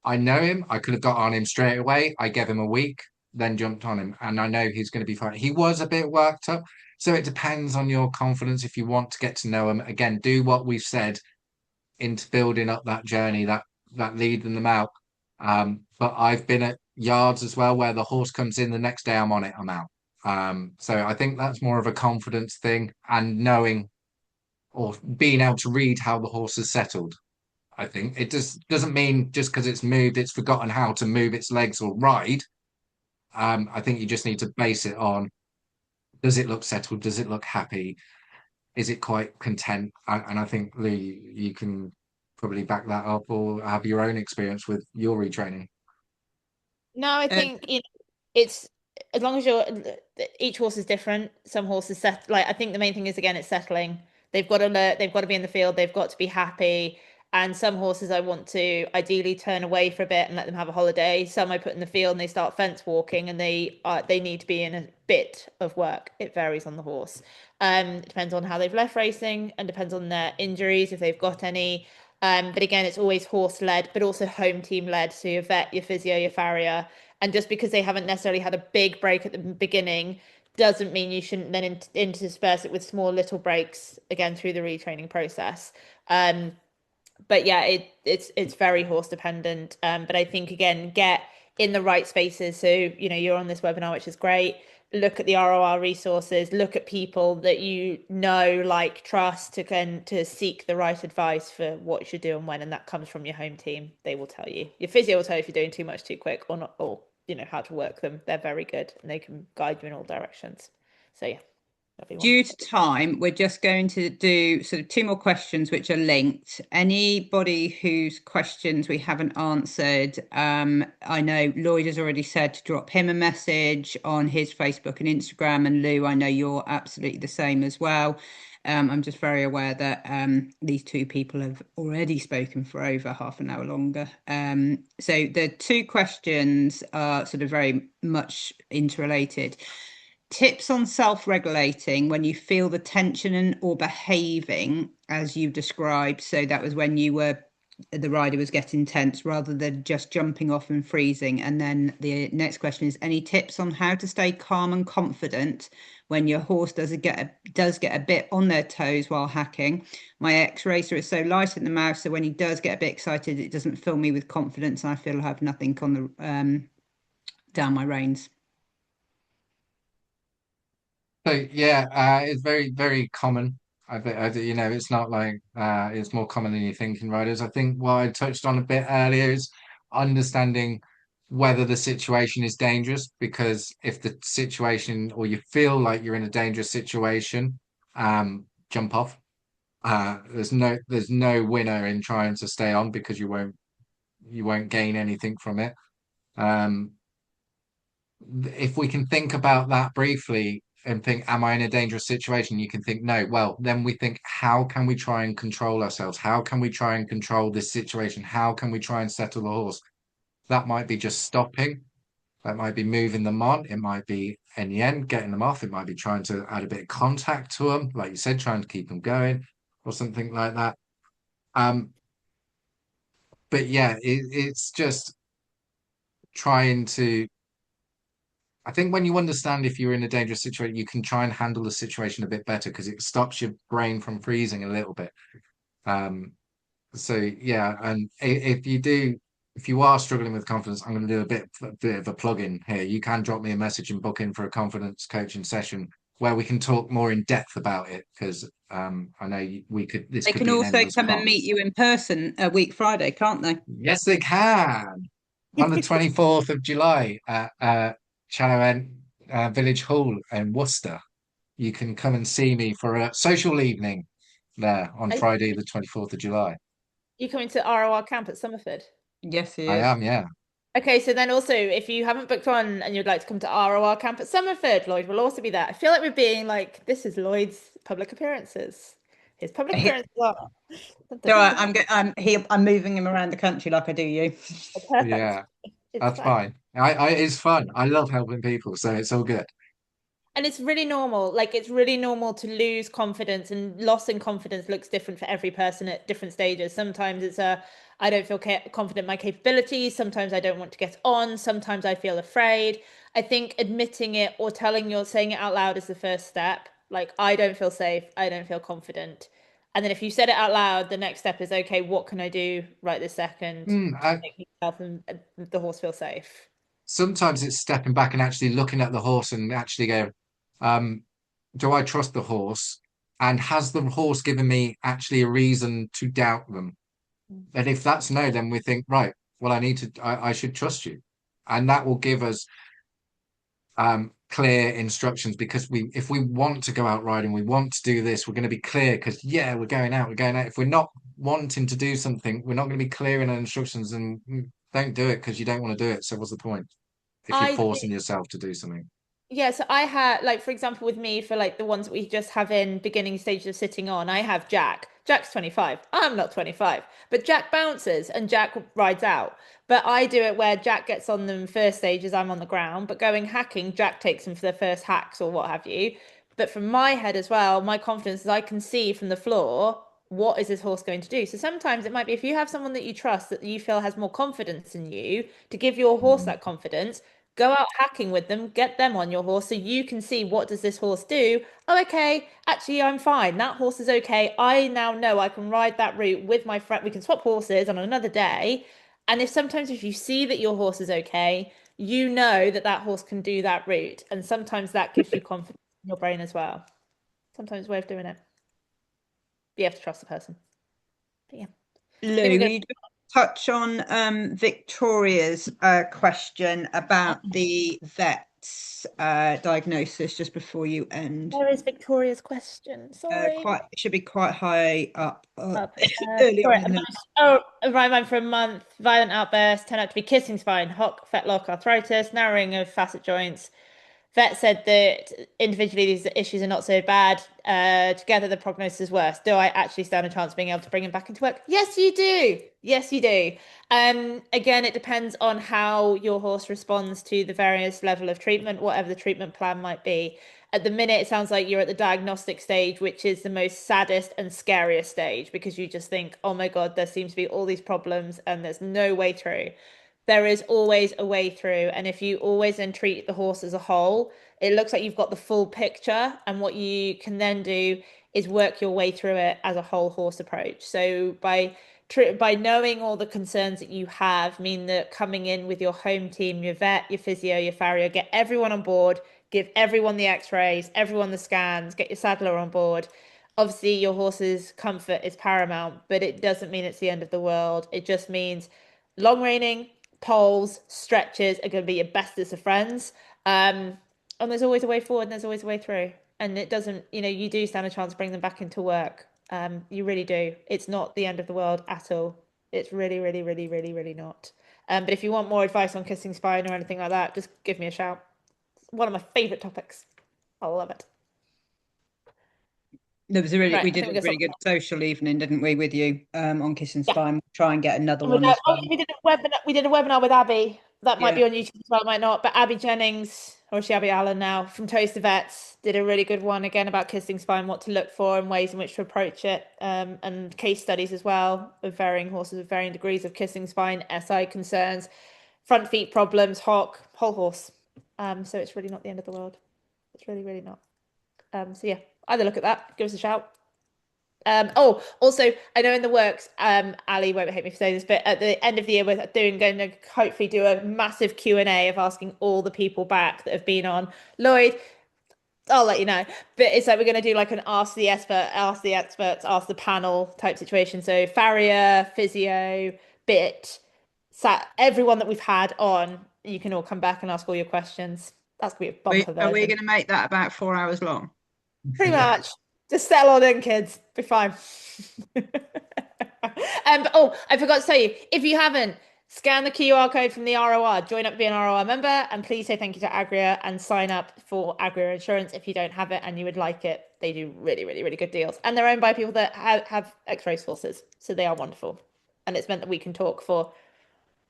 Speaker 2: I know him. I could have got on him straight away. I gave him a week, then jumped on him, and I know he's going to be fine. He was a bit worked up, so it depends on your confidence. If you want to get to know him, again, do what we've said into building up that journey, that leading them out. But I've been at yards as well where the horse comes in the next day, I'm on it, I'm out. So I think that's more of a confidence thing and knowing or being able to read how the horse has settled. I think it just doesn't mean just because it's moved, it's forgotten how to move its legs or ride. I think you just need to base it on, does it look settled? Does it look happy? Is it quite content? And I think Lee, you can probably back that up or have your own experience with your retraining.
Speaker 1: No, I
Speaker 3: Uh,
Speaker 1: think it's as long as each horse is different. Some horses set like I think the main thing is again it's settling. They've got to be in the field, they've got to be happy. And some horses I want to ideally turn away for a bit and let them have a holiday. Some I put in the field and they start fence walking and they need to be in a bit of work. It varies on the horse. It depends on how they've left racing and depends on their injuries if they've got any. But again, it's always horse led, but also home team led. So your vet, your physio, your farrier. And just because they haven't necessarily had a big break at the beginning doesn't mean you shouldn't then intersperse it with small little breaks again through the retraining process. But yeah, it's very horse dependent. But I think again, get in the right spaces. So, you're on this webinar, which is great. Look at the ROR resources, look at people that you know, like, trust to seek the right advice for what you should do and when, and that comes from your home team. They will tell you. Your physio will tell you if you're doing too much too quick or not, or how to work them. They're very good and they can guide you in all directions. So yeah.
Speaker 3: Due to time, we're just going to do sort of two more questions which are linked. Anybody whose questions we haven't answered, I know Lloyd has already said to drop him a message on his Facebook and Instagram, and Lou, I know you're absolutely the same as well. I'm just very aware that these two people have already spoken for over half an hour longer. So the two questions are sort of very much interrelated. Tips on self-regulating when you feel the tension or behaving as you've described. So that was when the rider was getting tense rather than just jumping off and freezing. And then the next question is, any tips on how to stay calm and confident when your horse does get a bit on their toes while hacking. My ex-racer is so light in the mouth, so when he does get a bit excited, it doesn't fill me with confidence, and I feel I have nothing on the down my reins.
Speaker 2: So yeah, it's very, very common. You know, it's not like it's more common than you think in riders. I think what I touched on a bit earlier is understanding whether the situation is dangerous, because if the situation or you feel like you're in a dangerous situation, jump off. There's no winner in trying to stay on because you won't gain anything from it. Um, if we can think about that briefly and think, am I in a dangerous situation? You can think, no. Well, then we think, how can we try and control ourselves? How can we try and control this situation? How can we try and settle the horse? That might be just stopping. That might be moving them on. It might be, in the end, getting them off. It might be trying to add a bit of contact to them, like you said, trying to keep them going or something like that. Um, but yeah, it's just trying to I think when you understand if you're in a dangerous situation, you can try and handle the situation a bit better because it stops your brain from freezing a little bit. Um, so yeah, and if you are struggling with confidence, I'm going to do a bit of a plug-in here. You can drop me a message and book in for a confidence coaching session where we can talk more in depth about it because I know this
Speaker 3: They
Speaker 2: could
Speaker 3: can
Speaker 2: be an
Speaker 3: also
Speaker 2: endless
Speaker 3: come and
Speaker 2: pot.
Speaker 3: meet you in person a week Friday, can't they?
Speaker 2: Yes, they can. On the 24th of July at Channel Village Hall in Worcester. You can come and see me for a social evening there on
Speaker 1: Are
Speaker 2: Friday, the 24th of July.
Speaker 1: you coming to ROR camp at Summerford?
Speaker 3: Yes, he
Speaker 2: I
Speaker 3: is.
Speaker 2: am, yeah.
Speaker 1: Okay, so then also, if you haven't booked on and you'd like to come to ROR camp at Summerford, Lloyd will also be there. I feel like we're being like, this is Lloyd's public appearances. His public appearances are. Dun, dun,
Speaker 3: So
Speaker 1: dun, dun.
Speaker 3: I'm moving him around the country like I do you.
Speaker 1: Perfect.
Speaker 2: Yeah,
Speaker 1: It's
Speaker 2: that's
Speaker 1: fine.
Speaker 2: fine. It's fun. I love helping people, so it's all good.
Speaker 1: And it's really normal. Like, it's really normal to lose confidence, and loss in confidence looks different for every person at different stages. Sometimes it's I don't feel confident in my capabilities. Sometimes I don't want to get on. Sometimes I feel afraid. I think admitting it or saying it out loud is the first step. Like, I don't feel safe. I don't feel confident. And then if you said it out loud, the next step is, okay, what can I do right this second
Speaker 2: Mm,
Speaker 1: to make myself and the horse feel safe?
Speaker 2: Sometimes it's stepping back and actually looking at the horse and actually go, um, do I trust the horse? And has the horse given me actually a reason to doubt them? And if that's no, then we think, right, well, I should trust you. And that will give us clear instructions because if we want to go out riding, we want to do this, we're going to be clear because yeah, we're going out. If we're not wanting to do something, we're not going to be clear in our instructions and don't do it because you don't want to do it. So what's the point if you're
Speaker 1: I
Speaker 2: forcing yourself to do something?
Speaker 1: Yeah, so I had, like, for example, with me, for like the ones that we just have in beginning stages of sitting on, I have Jack. Jack's 25. I'm not 25, but Jack bounces and Jack rides out. But I do it where Jack gets on them first stages, I'm on the ground, but going hacking, Jack takes them for their first hacks or what have you. But from my head as well, my confidence is I can see from the floor what is this horse going to do. So sometimes it might be if you have someone that you trust that you feel has more confidence in you to give your horse
Speaker 2: Mm.
Speaker 1: that confidence. Go out hacking with them, get them on your horse so you can see what does this horse do. Oh, okay, actually I'm fine. That horse is okay. I now know I can ride that route with my friend. We can swap horses on another day. And if you see that your horse is okay, you know that that horse can do that route. And sometimes that gives you confidence in your brain as well. Sometimes a way of doing it. You have to trust the person. But yeah, I think we're good.
Speaker 3: Louis, touch on Victoria's question about the vet's diagnosis just before you end.
Speaker 1: Where is Victoria's question? Sorry.
Speaker 3: Quite It should be quite high up
Speaker 1: Up.
Speaker 3: early
Speaker 1: Sorry,
Speaker 3: on in the.
Speaker 1: a right man for a month. Violent outbursts turned out to be kissing spine, hock, fetlock, arthritis, narrowing of facet joints. Vet said that individually these issues are not so bad. Together the prognosis is worse. Do I actually stand a chance of being able to bring him back into work? Yes, you do. Yes, you do. Again, it depends on how your horse responds to the various level of treatment, whatever the treatment plan might be. At the minute, it sounds like you're at the diagnostic stage, which is the most saddest and scariest stage because you just think, oh my God, there seems to be all these problems and there's no way through. There is always a way through. And if you always then treat the horse as a whole, it looks like you've got the full picture. And what you can then do is work your way through it as a whole horse approach. So by knowing all the concerns that you have, mean that coming in with your home team, your vet, your physio, your farrier, get everyone on board, give everyone the x-rays, everyone the scans, get your saddler on board. Obviously, your horse's comfort is paramount, but it doesn't mean it's the end of the world. It just means long reining, poles, stretches are going to be your bestest of friends. And there's always a way forward and there's always a way through. And it doesn't, you do stand a chance to bring them back into work. You really do. It's not the end of the world at all. It's really, really, really, really, really not. But if you want more advice on kissing spine or anything like that, just give me a shout. It's one of my favorite topics. I love it.
Speaker 3: There was
Speaker 1: Right,
Speaker 3: we
Speaker 1: I
Speaker 3: did
Speaker 1: think we
Speaker 3: a
Speaker 1: got
Speaker 3: really good social evening, didn't we, with you on Kissing
Speaker 1: yeah.
Speaker 3: Spine? We'll try and get another
Speaker 1: And we
Speaker 3: one
Speaker 1: did,
Speaker 3: as well.
Speaker 1: we did a webinar. We did a webinar with Abby. That might
Speaker 3: Yeah.
Speaker 1: be on YouTube as well, might not. But Abby Jennings, or is she Abby Allen now, from Toast to Vets, did a really good one again about kissing spine, what to look for, and ways in which to approach it, and case studies as well of varying horses with varying degrees of kissing spine, SI concerns, front feet problems, hock, whole horse. So it's really not the end of the world. It's really, really not. So yeah, either look at that, give us a shout. Also, I know in the works, Ali won't hate me for saying this, but at the end of the year, we're going to hopefully do a massive Q&A of asking all the people back that have been on. Lloyd, I'll let you know. But it's like we're going to do like an ask the expert, ask the experts, ask the panel type situation. So farrier, physio, bit, everyone that we've had on, you can all come back and ask all your questions. That's going to be a bumper
Speaker 3: Are we
Speaker 1: version.
Speaker 3: going to make that about 4 hours long?
Speaker 1: Pretty much. Just settle on in, kids. Be fine. Oh, I forgot to tell you, if you haven't, scan the QR code from the ROR, join up to be an ROR member, and please say thank you to Agria and sign up for Agria insurance if you don't have it and you would like it. They do really, really, really good deals. And they're owned by people that have ex-racehorses, so they are wonderful. And it's meant that we can talk for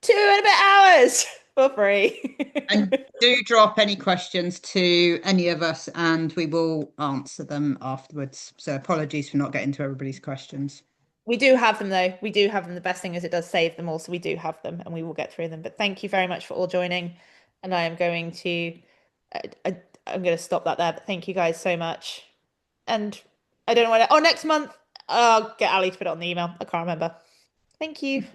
Speaker 1: 2 and a bit hours for free.
Speaker 3: And do drop any questions to any of us and we will answer them afterwards. So apologies for not getting to everybody's questions.
Speaker 1: We do have them though. We do have them. The best thing is it does save them all, so we do have them and we will get through them. But thank you very much for all joining. And I am going to I'm going to stop that there. But thank you guys so much. And I don't know what. Oh, next month I'll get Ali to put it on the email. I can't remember. Thank you.